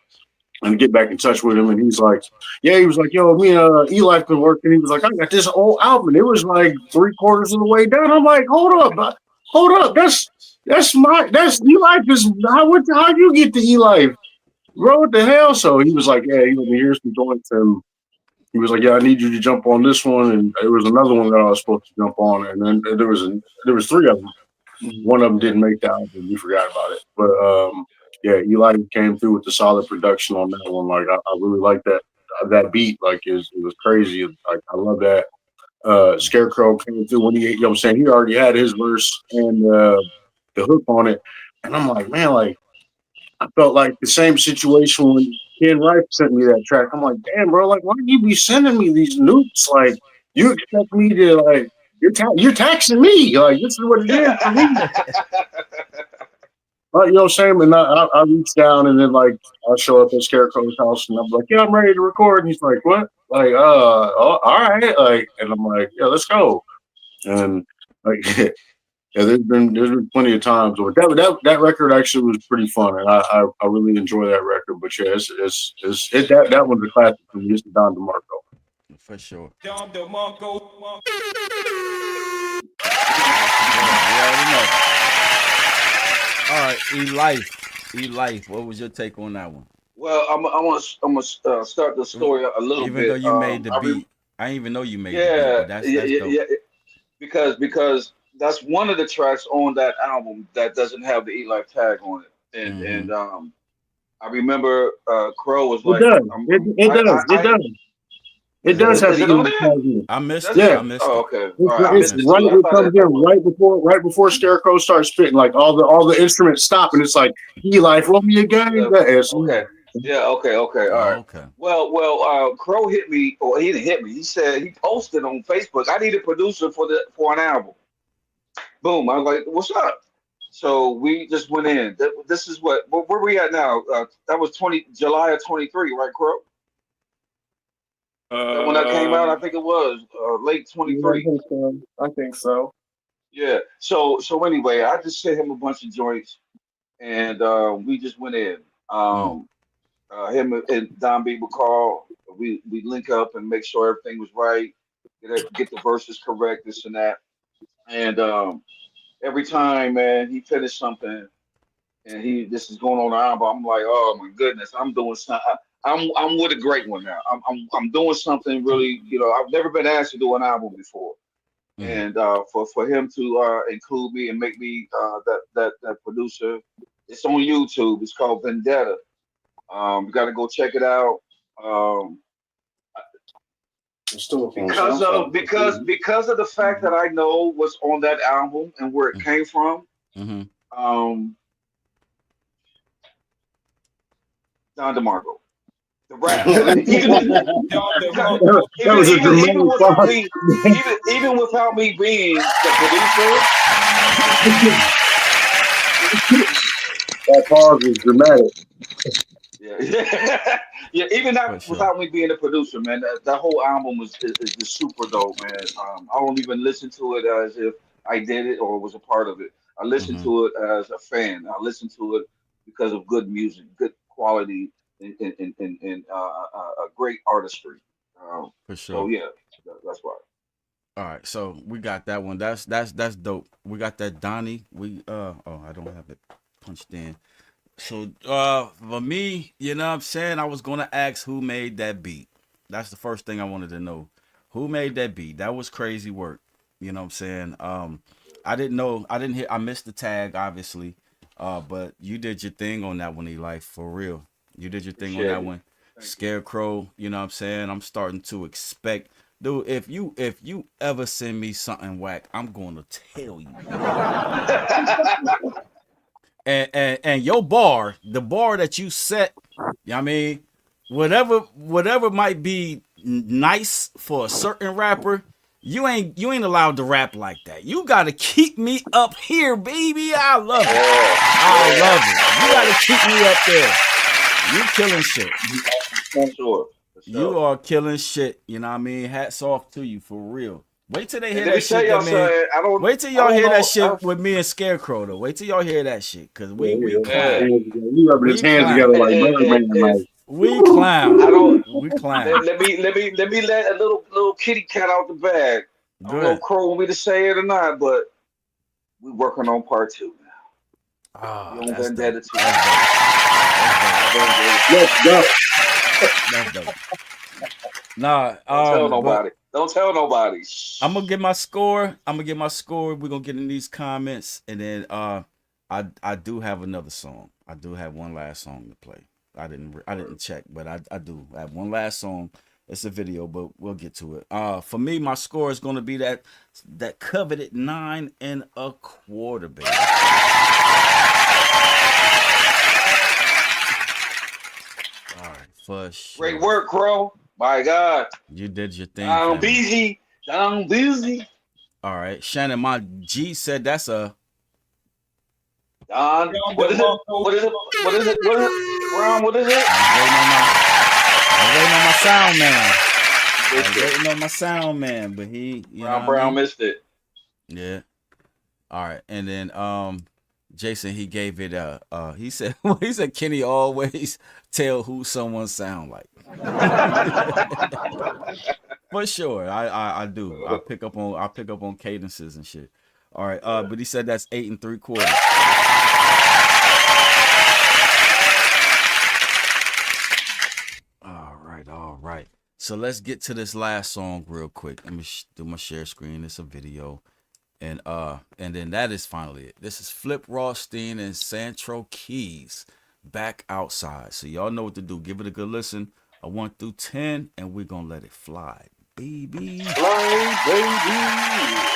and get back in touch with him, and he's like, yo, me and Eli been working. He was like, I got this whole album. It was like 3/4 of the way done. I'm like, hold up. That's Eli. How you get to Eli, bro? What the hell? So he was like, yeah, here's the joints, and he was like, yeah, I need you to jump on this one, and there was another one that I was supposed to jump on, and then there was 3 of them. One of them didn't make the album. We forgot about it, but Eli came through with the solid production on that one. Like I really like that beat. Like it was crazy. Like I love that. Scarecrow came through when he already had his verse and the hook on it, and I'm like, man, like I felt like the same situation when Ken Rife sent me that track. I'm like, damn, bro, like why do you be sending me these nukes? Like you expect me to like you're taxing me. Like this is what it is for me. You know what I'm saying? And I reach down, and then like I show up at Scarecrow's house, and I'm like, yeah, I'm ready to record. And he's like, what? Like, all right. Like, and I'm like, yeah, let's go. And like, yeah, there's been plenty of times where that record actually was pretty fun, and I really enjoy that record. But yeah, that one's a classic for me. It's the Don DeMarco. For sure. Don DeMarco. All right, E-Life, what was your take on that one? Well, I'm gonna start the story a little bit. Even though you made the beat, I didn't even know you made the beat. But that's dope. Because that's one of the tracks on that album that doesn't have the E-Life tag on it, and I remember Crow was like, It does have the E-Life tag in it. I missed it. Yeah. I missed it. Oh, okay. It comes in right before Scarecrow starts spitting, like all the instruments stop, and it's like E-Life, roll me again. Okay. Yeah. Okay. All right. Okay. Well. Crow hit me, or he didn't hit me. He said he posted on Facebook, I need a producer for an album. Boom. I was like, what's up? So we just went in. This is where we at now. That was July of 23, right, Crow? When that came out, I think it was late 23. I think so. Yeah. So anyway, I just sent him a bunch of joints, and we just went in. Him and Don B would call. We link up and make sure everything was right. Get the verses correct, this and that. And every time, man, he finished something, and this is going on the album. I'm like, oh my goodness, I'm doing something. I'm with a great one now. I'm doing something really. I've never been asked to do an album before, and for him to include me and make me that producer, it's on YouTube. It's called Vendetta. You got to go check it out. Because of the fact that I know what's on that album and where it came from. Mm-hmm. Don DeMarco. The rap, even without me being the producer. That pause was dramatic. Yeah. Even without me being the producer, man, that whole album is just super dope, man. I don't even listen to it as if I did it or was a part of it. I listen to it as a fan. I listen to it because of good music, good quality, and a great artistry. For sure. So yeah, that's why. All right, so we got that one. That's dope. We got that Donnie. I don't have it punched in. So for me, you know what I'm saying, I was gonna ask who made that beat. That's the first thing I wanted to know. Who made that beat? That was crazy work. You know what I'm saying? I didn't know. I missed the tag, obviously. But you did your thing on that one, Eli, for real. You did your thing on that one. Scarecrow, you know what I'm saying? I'm starting to expect, dude, if you ever send me something whack, I'm gonna tell you. and your bar, the bar that you set, you know what I mean, whatever might be nice for a certain rapper, you ain't allowed to rap like that. You gotta keep me up here, baby. I love it. I love it. You gotta keep me up there. You killing shit. For sure. You are killing shit. You know what I mean? Hats off to you, for real. Wait till they hear that shit, man. Wait till y'all hear that shit with me and Scarecrow, though. Wait till y'all hear that shit, cause we clown. You rubbing his hands together like Birdman. We clown. We clown. Let me let a little kitty cat out the bag. I don't know if Crow want me to say it or not, but we working on part 2 now. Oh, that's dope. Let's go. That's dope. Nah, don't tell nobody. Don't tell nobody. I'm gonna get my score. We're gonna get in these comments, and then I do have another song. I do have one last song to play. I didn't check, but I do have one last song. It's a video, but we'll get to it. For me, my score is gonna be that coveted 9 1/4, baby. All right, for sure. Great work, Crow. My God. You did your thing. I'm busy. All right. Shannon, my G said that's a. What is it? What is it? Brown, what is it? I'm waiting on my sound man. I'm waiting on my sound man, but he, Brown missed it. Yeah. All right. And then Jason, he gave it he said Kenny always tell who someone sound like. For sure. I do. I pick up on cadences and shit. All right. But he said that's 8 3/4. All right. So let's get to this last song real quick. Let me do my share screen. It's a video. And then that is finally it. This is Flip Rothstein and Santro Keys, Back Outside. So y'all know what to do. Give it a good listen. A 1 through 10, and we're gonna let it fly, baby. Fly, baby.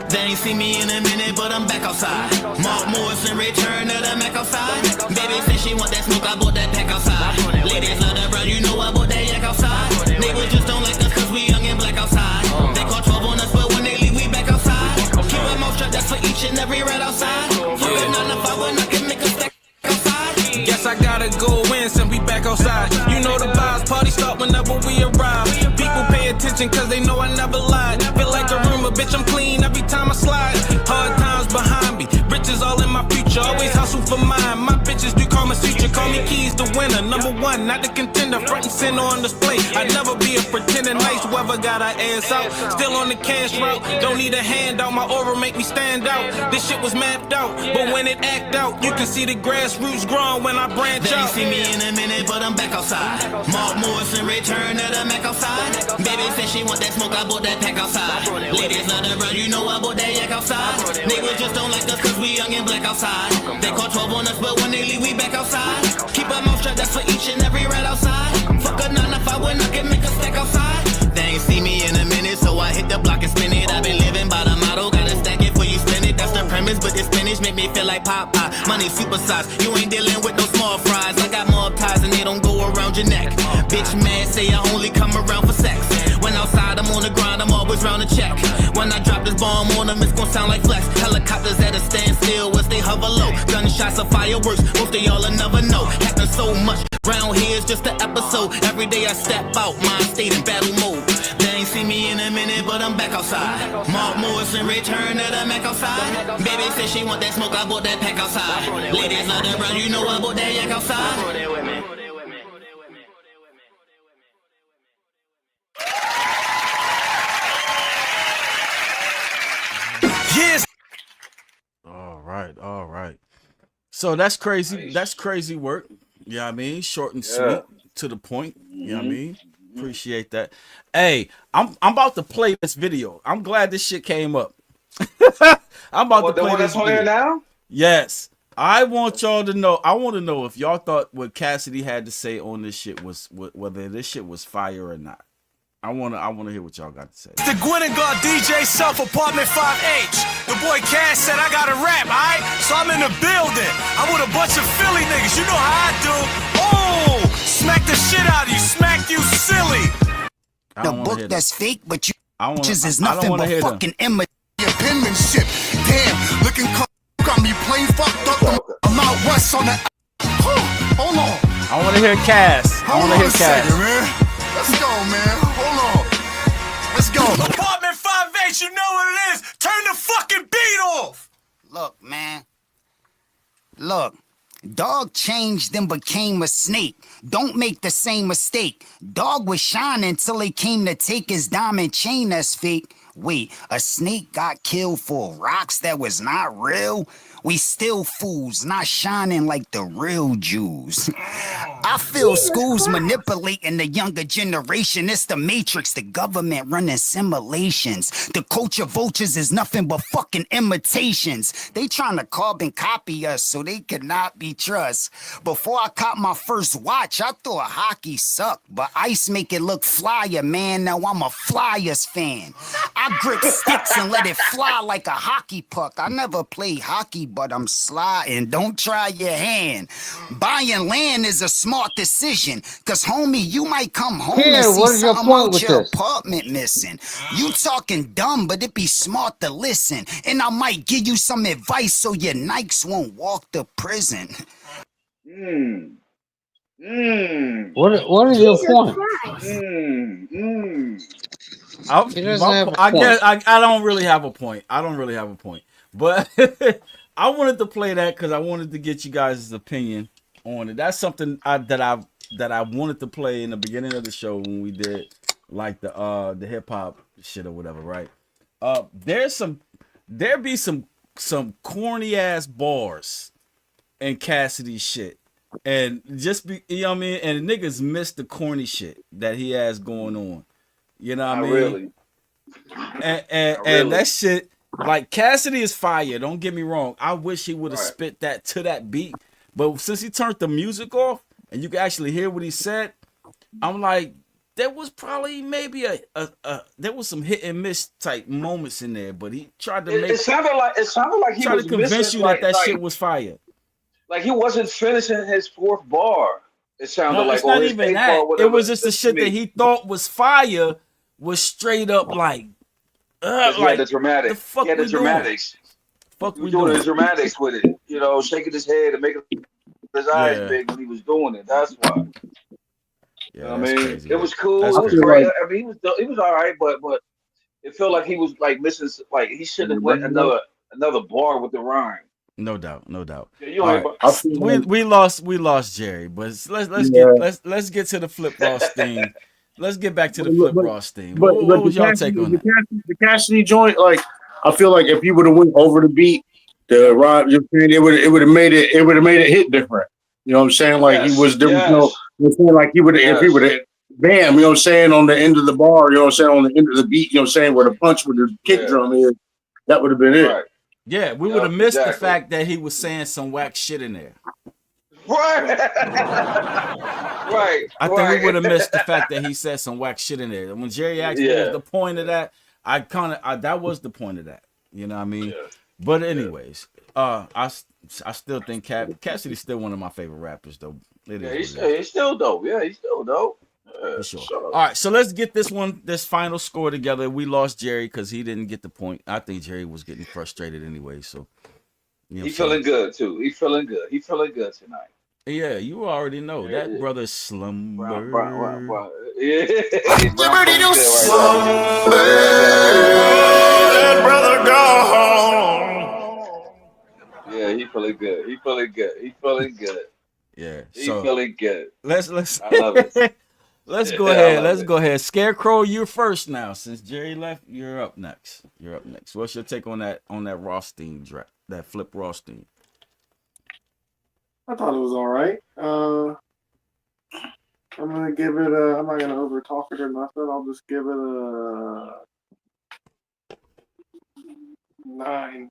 They ain't see me in a minute, but I'm back outside. Mark Morrison return to the Mac outside. Baby said she want that smoke, I bought that pack outside. Ladies love that brown, you know I bought that yak outside. Neighbors just don't like us cause we young and black outside. They call 12 on us, but when they leave, we back outside. Keep our mouth shut, that's for each and every rat outside. You a 9 to 5 when I can make a stack outside. Guess I gotta go in, and we back outside. You know the vibes, party start whenever we arrive. People pay attention cause they know I never lied. Feel like a rumor, bitch, I'm clean every time I slide. Hard times behind me, riches all in my future. Always hustle for mine, my bitches do call my future. Call me Keys the winner, number 1, not the contender. Front and center on display, I'd never be a pretending nice, whoever got our ass out. Still on the cash route, don't need a handout. My aura make me stand out. This shit was mapped out, but when it act out, you can see the grassroots growing when I branch They out. see me in a minute, but I'm back outside. Mark Morrison return to the Mac outside. Baby said she want that smoke, I bought that pack outside. Ladies love the run, you know I bought that yak outside. Niggas just don't like us cause we young and black outside. They call 12 on us, but when they leave, we back outside. Keep our mouth shut, that's for each and every rat outside. Fuck a 9 to 5 when I can make a stack outside. They ain't see me in a minute, so I hit the block and spin it. I been living by the motto, gotta stack it before you spend it. That's the premise, but this spinach make me feel like Popeye. Money supersized, you ain't dealing with no small fries. I got more ties and they don't go around your neck. Bitch mad, say I only come around for sex. When outside, I'm on the grind, I'm always round to check. When I drop this bomb on them, it's gon' sound like flex. Helicopters at a standstill as they hover low. Gunshots of fireworks, most of y'all will never know. Happen so much, round here is just an episode. Every day I step out, mind state in battle mode. They ain't see me in a minute, but I'm back outside. Mark Morrison return to the Mac outside. Baby said she want that smoke, I bought that pack outside. Ladies love the run, you know I bought that yak outside. Yes. All right. So that's crazy. Nice. That's crazy work. You know what I mean? Short and sweet, to the point. You know what I mean? Appreciate that. Hey, I'm about to play this video. I'm glad this shit came up. I'm about to play this video now. Yes. I want y'all to know. I want to know if y'all thought what Cassidy had to say on this shit was whether this shit was fire or not. I wanna hear what y'all got to say. The Gwinnegard DJ Self Apartment 5H. The boy Cass said I got a rap, alright? So I'm in the building. I'm with a bunch of Philly niggas. You know how I do. Oh, smack the shit out of you. Smack you silly. The book that's fake, but you is I nothing don't but hear fucking them. penmanship. Damn, looking got me plain fucked up. I'm out west on the. Hold on. I want to hear Cass. I want to hear Cass. Man. Let's go, man. Hold on. Let's go. Apartment 5H, you know what it is. Turn the fucking beat off. Look, man. Look. Dog changed and became a snake. Don't make the same mistake. Dog was shining till they came to take his diamond chain that's fake. Wait, a snake got killed for rocks that was not real? We still fools, not shining like the real Jews. I feel schools manipulating the younger generation. It's the matrix, the government running simulations. The culture vultures is nothing but fucking imitations. They trying to carbon copy us so they cannot be trust. Before I caught my first watch, I thought hockey sucked, but ice make it look flyer, man. Now I'm a Flyers fan. I grip sticks and let it fly like a hockey puck. I never played hockey, but I'm sliding. Don't try your hand. Buying land is a smart decision, cause homie, you might come home and see something out your apartment missing. You talking dumb, but it be smart to listen. And I might give you some advice so your Nikes won't walk to prison. What is your point? I guess I don't really have a point. But I wanted to play that because I wanted to get you guys' opinion on it. That's something that I wanted to play in the beginning of the show when we did like the hip hop shit or whatever, right? There be some corny ass bars in Cassidy's shit. And just be, you know what I mean? And niggas miss the corny shit that he has going on. You know what I mean? Really. And that shit, like Cassidy is fire. Don't get me wrong. I wish he would have spit that to that beat. But since he turned the music off and you can actually hear what he said, I'm like, there was probably maybe there was some hit and miss type moments in there. But he tried to It sounded like he tried was to convince missing, you that shit was fire. Like he wasn't finishing his fourth bar. It sounded like it's not even that. It was just the shit that he thought was fire was straight up like. He had the dramatics. The fuck he had the dramatics. Fuck he was doing the dramatics with it. You know, shaking his head and making his eyes big when he was doing it. That's why. Yeah, I mean, crazy. it was cool. That's It was crazy. great. I mean, he was all right, but it felt like he was like missing. Like he should have went another bar with the rhyme. No doubt. Yeah, All right. We lost Jerry, but let's get to the flip loss thing. let's get back to the Flip Ross thing. But What was y'all take on that? The Cassidy joint, like I feel like if he would have went over the beat, the rhyme, it would have made it hit different. You know what I'm saying? Like he was there was no, like he would have if he would have bam, you know what I'm saying, on the end of the bar, you know what I'm saying, on the end of the beat, you know what I'm saying, where the punch with the kick drum is, that would have been it. Yeah, we would have missed the fact that he was saying some whack shit in there. Right. I think we would have missed the fact that he said some whack shit in there. When Jerry asked me what was the point of that, that was the point of that. You know what I mean? Yeah. But anyways, I still think Cassidy's still one of my favorite rappers though. He's still dope. Yeah, he's still dope. For sure. All right, so let's get this final score together. We lost Jerry because he didn't get the point. I think Jerry was getting frustrated anyway. So he's feeling good too. He's feeling good. He's feeling good tonight. Yeah, you already know that brother slumber. Yeah, Liberty to slumber. That brother gone. Yeah, he feeling good. He feeling good. He feeling good. Yeah, he feeling good. Let's. I love it. Let's go ahead. Let's go ahead. Scarecrow, you're first now. Since Jerry left, you're up next. What's your take on that Rothstein draft, that Flip Rothstein? I thought it was all right. I'm gonna give it I'm not gonna over talk it or nothing. I'll just give it a 9.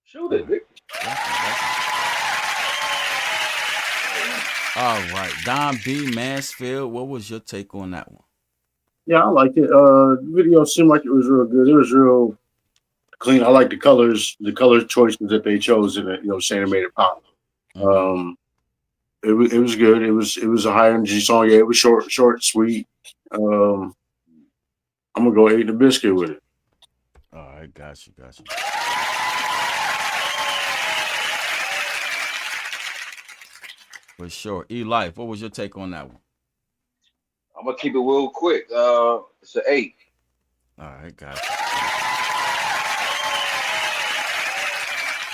Shoot it, Vic. All right, Don B. Mansfield, what was your take on that one? Yeah, I liked it. The video seemed like it was real good. It was real clean. I like the color choices that they chose in it. You know, saying it made it pop. It was good. It was a high energy song. Yeah, it was short, sweet. I'm gonna go eat the biscuit with it. All right, got you. For sure. E-Life, what was your take on that one? I'm gonna keep it real quick. It's an 8. All right, got you.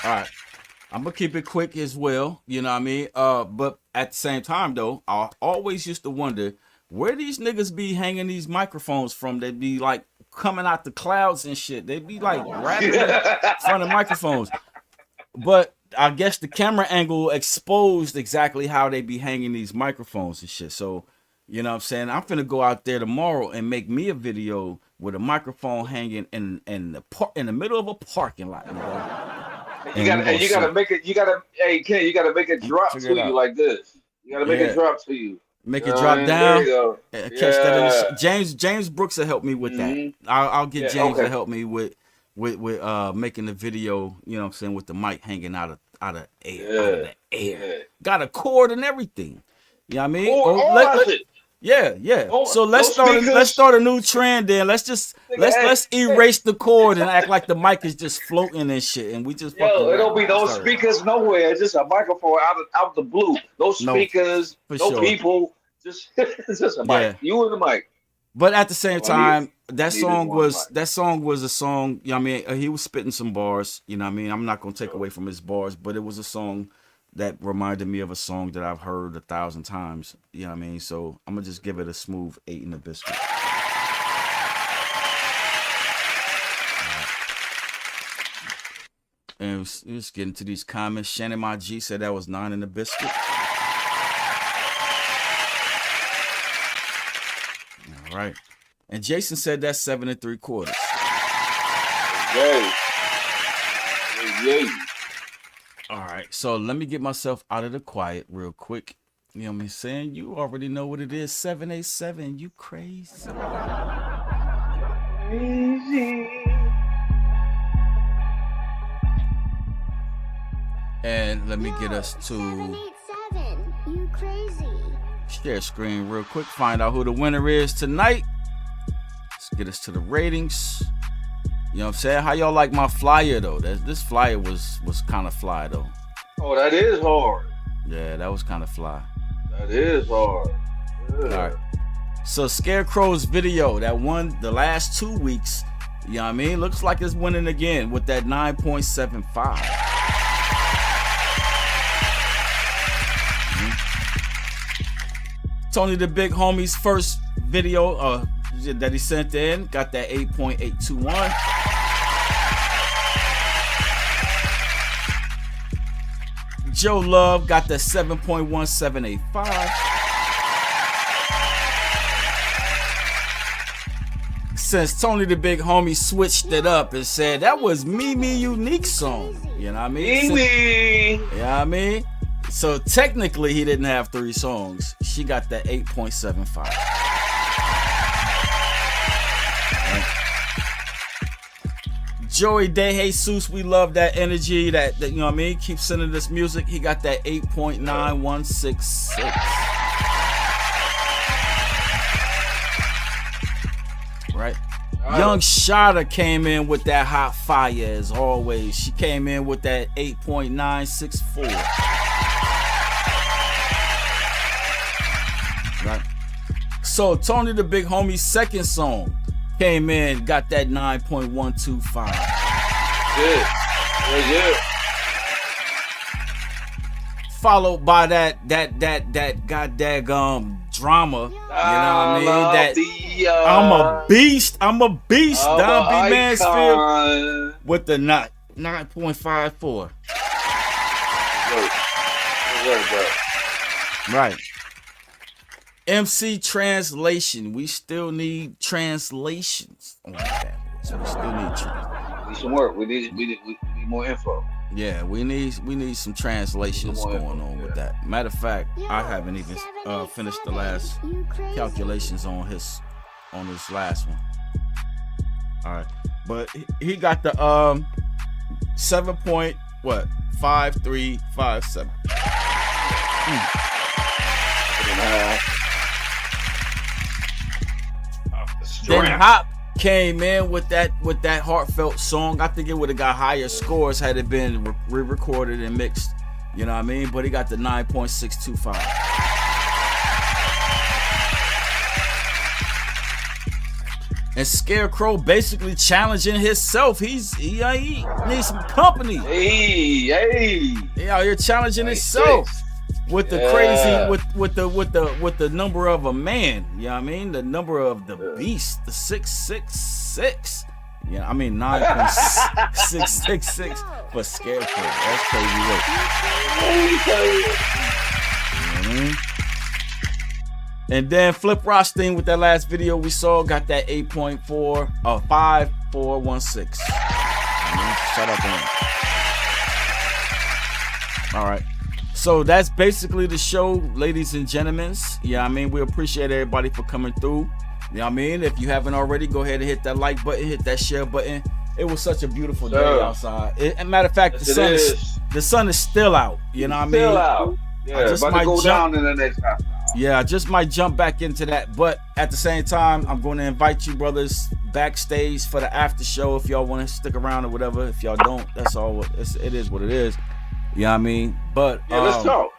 All right. I'm gonna keep it quick as well, you know what I mean? But at the same time though, I always used to wonder where these niggas be hanging these microphones from. They'd be like coming out the clouds and shit. They'd be like rapping in front of microphones. But I guess the camera angle exposed exactly how they be hanging these microphones and shit. So, you know what I'm saying? I'm finna go out there tomorrow and make me a video with a microphone hanging in the middle of a parking lot. You gotta make it. You gotta make it drop to you like this. You gotta make it drop to you. Make it drop down. Catch that. James Brooks will help me with that. I'll get James to help me with making the video. You know what I'm saying, with the mic hanging out of the air. Got a cord and everything. You know what I mean? So let's start a new trend then. Let's erase the cord and act like the mic is just floating and shit, and we just it don't be no speakers nowhere. It's just a microphone out the blue. No speakers, no people. Just a mic. You and the mic. But at the same time, that song was a song. You know what I mean? He was spitting some bars. You know what I mean? I'm not gonna take away from his bars, but it was a song that reminded me of a song that I've heard 1,000 times. You know what I mean? So I'm gonna just give it a smooth 8 in the biscuit. And let's get into these comments. Shannon My G said that was 9 in the biscuit. All right. And Jason said that's 7 3/4. Yay. All right, so let me get myself out of the quiet real quick. You know what I'm saying? You already know what it is. 787, you crazy. And let me get us to 787, you crazy. Share screen real quick. Find out who the winner is tonight. Let's get us to the ratings. You know what I'm saying? How y'all like my flyer though? This flyer was kind of fly though. Oh, that is hard. Yeah, that was kind of fly. That is hard. Yeah. All right. So Scarecrow's video that won the last 2 weeks, you know what I mean? Looks like it's winning again with that 9.75. Tony the Big Homie's first video that he sent in got that 8.821. Joe Love got the 7.1785. Since Tony the Big Homie switched it up and said that was Mimi Unique song. You know what I mean? Mimi. You know what I mean? So technically he didn't have 3 songs. She got that 8.75. Joey De Jesus, we love that energy, that you know what I mean? Keep sending this music. He got that 8.9166. Right? Young Shada came in with that hot fire as always. She came in with that 8.964. Right? So Tony the Big Homie's second song came in, got that 9.125. Yeah. Followed by that goddamn drama. You know what I mean? That I'm a beast. I'm a beast. Don B. Mansfield with the 9.54. Right. MC Translation. We still need translations on that. So we still need translations. We need some work. We need more info. Yeah, we need some translations going on with that. Matter of fact, I haven't even finished the last calculations on his last one. All right, but he got the 7.5357. Then Hop came in with that heartfelt song. I think it would have got higher scores had it been re-recorded and mixed. You know what I mean? But he got the 9.625. And Scarecrow basically challenging himself. He needs some company. He out here challenging himself with the crazy with the number of a man. You know what I mean? The number of the beast, the 666. Yeah, I mean 9.666 for Scarecrow. That's crazy work. And then Flip Rothstein with that last video we saw got that 5416. Shut up, man. All right. So that's basically the show, ladies and gentlemen. Yeah, I mean, we appreciate everybody for coming through. You know what I mean? If you haven't already, go ahead and hit that like button, hit that share button. It was such a beautiful day outside. And matter of fact, the sun is still out. You know what I mean? Still out. Yeah, about to go down in the next half hour. Yeah, I just might jump back into that. But at the same time, I'm going to invite you brothers backstage for the after show if y'all want to stick around or whatever. If y'all don't, that's all. It is what it is. You know what I mean? But yeah,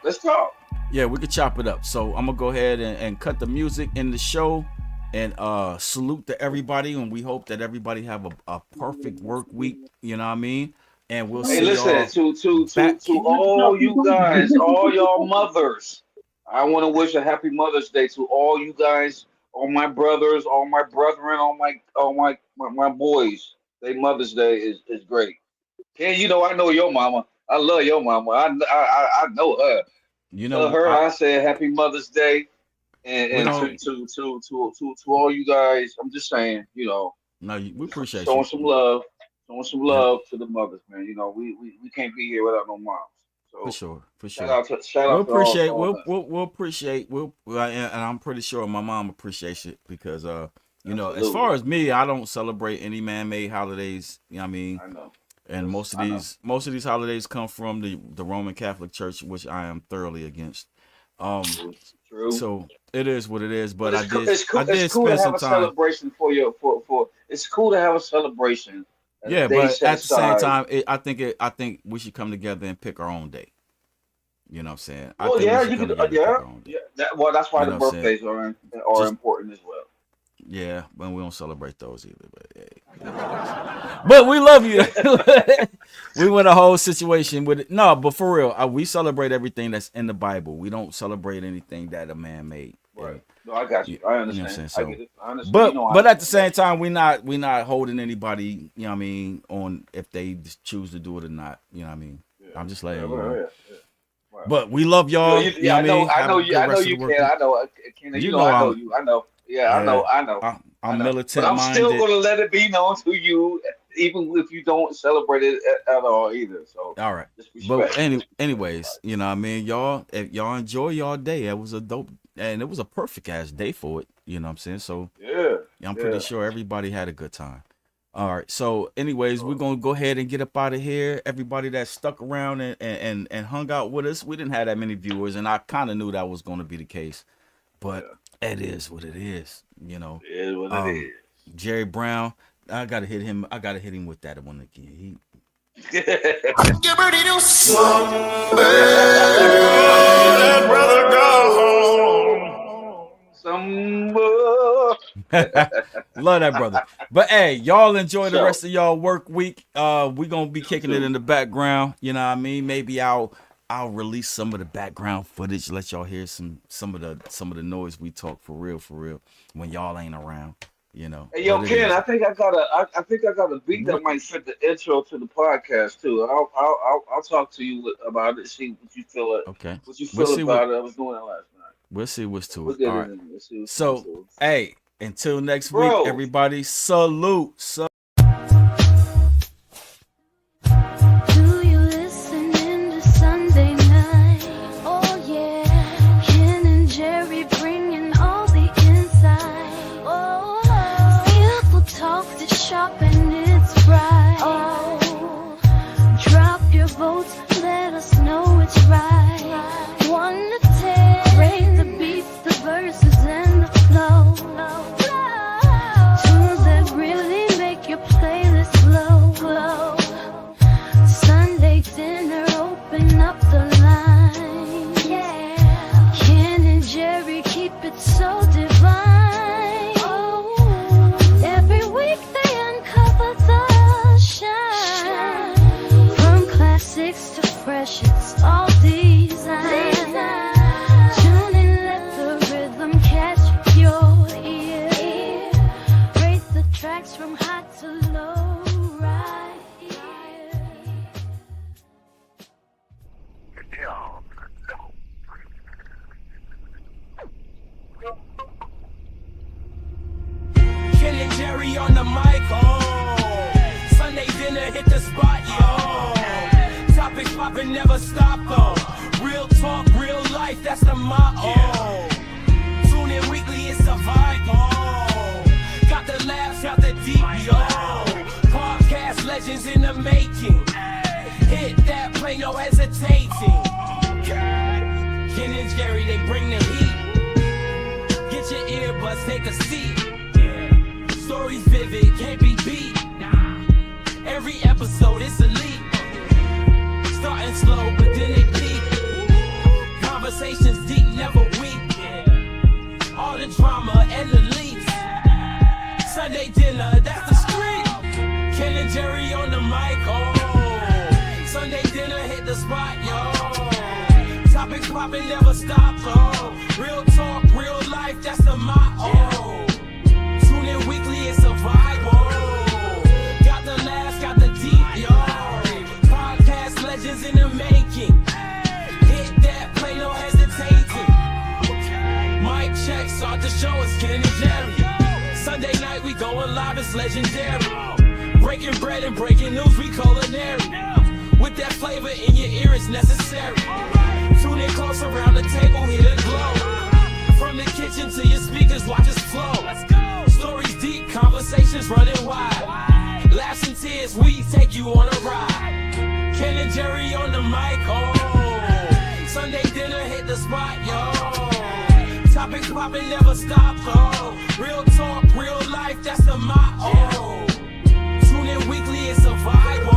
let's talk. Yeah, we could chop it up. So I'm gonna go ahead and cut the music in the show and salute to everybody, and we hope that everybody have a perfect work week. You know what I mean? And we'll see. Hey, listen to all you guys, all y'all mothers. I want to wish a happy Mother's Day to all you guys, all my brothers, all my brethren, all my boys. Their Mother's Day is great. Ken, you know I know your mama. I love your mama. I know her. You know her. I said Happy Mother's Day, and to all you guys. I'm just saying, you know. No, we appreciate showing some love to the mothers, man. You know, we can't be here without no moms. So for sure. And I'm pretty sure my mom appreciates it because you know, as far as me, I don't celebrate any man-made holidays. You know what I mean? I know. And most of these holidays come from the Roman Catholic Church, which I am thoroughly against. True. So it is what it is. But it's cool to have a celebration for. It's cool to have a celebration. Yeah, but at the same time, I think we should come together and pick our own day. You know what I'm saying? You could. That's why the birthdays are important as well. Yeah, but we don't celebrate those either. But but we love you. We went a whole situation with it. No, but for real, we celebrate everything that's in the Bible. We don't celebrate anything that a man made. Right. No, I got you. I understand. You know what I'm saying? I get it. I understand. But at the same time, we not holding anybody, you know what I mean, on if they choose to do it or not. You know what I mean? Yeah. I'm just letting you know. Right. But we love y'all. You know what I mean? I know you can. I know. You know I know you. I know. Yeah, I know. I'm militant. But I'm minded. still gonna let it be known to you, even if you don't celebrate it at all either. So all right. But anyways, you know what I mean, y'all. If y'all enjoy y'all day, it was a dope and it was a perfect ass day for it. You know what I'm saying? So I'm pretty sure everybody had a good time. All right. So anyways, we're gonna go ahead and get up out of here. Everybody that stuck around and hung out with us, we didn't have that many viewers, and I kind of knew that was gonna be the case. But it is what it is, you know. It is what it is. Jerry Brown, I gotta hit him with that one again. Get ready to someday, brother, go home. Love that, brother. But hey, y'all enjoy the rest of y'all work week. We're gonna be kicking it in the background. You know what I mean? Maybe I'll release some of the background footage, let y'all hear some of the noise we talk for real when y'all ain't around. You know. Hey, yo, Ken, I think I got a beat that might fit the intro to the podcast too. I'll talk to you about it. See what you feel. Okay. What you feel about it? I was doing that last night. We'll see what's to it. All right. So, hey, until next week, everybody. Salute. Let us know it's right. 1 to 10, rate the beats, the verses, and the flow. Tunes that really make your playlist glow. Sunday dinner, open up the line. Ken and Jerry keep it so divine. Every week they uncover the shine. Classics to freshest, all design. Tune in, let the rhythm catch your ear. Rate the tracks from high to low, right here. Ken and Jerry on the mic, Sunday dinner hit the spot, Topics poppin', never stop though. Real talk, real life, that's the motto. Tune in weekly, it's a vibe, Got the laughs, got the deep, Podcast legends in the making. Hit that play, no hesitating. Ken and Jerry, they bring the heat. Get your earbuds, take a seat. Stories vivid, can't be beat. Every episode, it's elite. Starting slow, but then it peak. Conversations deep, never weak. All the drama and the leaks. Sunday dinner, that's the street. Ken and Jerry on the mic, Sunday dinner hit the spot, Topics poppin', never stop, Real talk, real life, that's the motto. Tune in weekly, it's a vibe, Got the laughs, got the deep, Legends in the making. Hit that play, no hesitating. Mic check, start the show, it's Ken and Jerry. Sunday night, we going live, it's legendary. Breaking bread and breaking news, we culinary. With that flavor in your ear, it's necessary. Tune in close around the table, hear the glow. From the kitchen to your speakers, watch us flow. Stories deep, conversations running wide. Laughs and tears, we take you on a ride. Ken and Jerry on the mic, Sunday dinner hit the spot, Topics poppin', never stop, Real talk, real life, that's the motto. Tune in weekly, it's a vibe,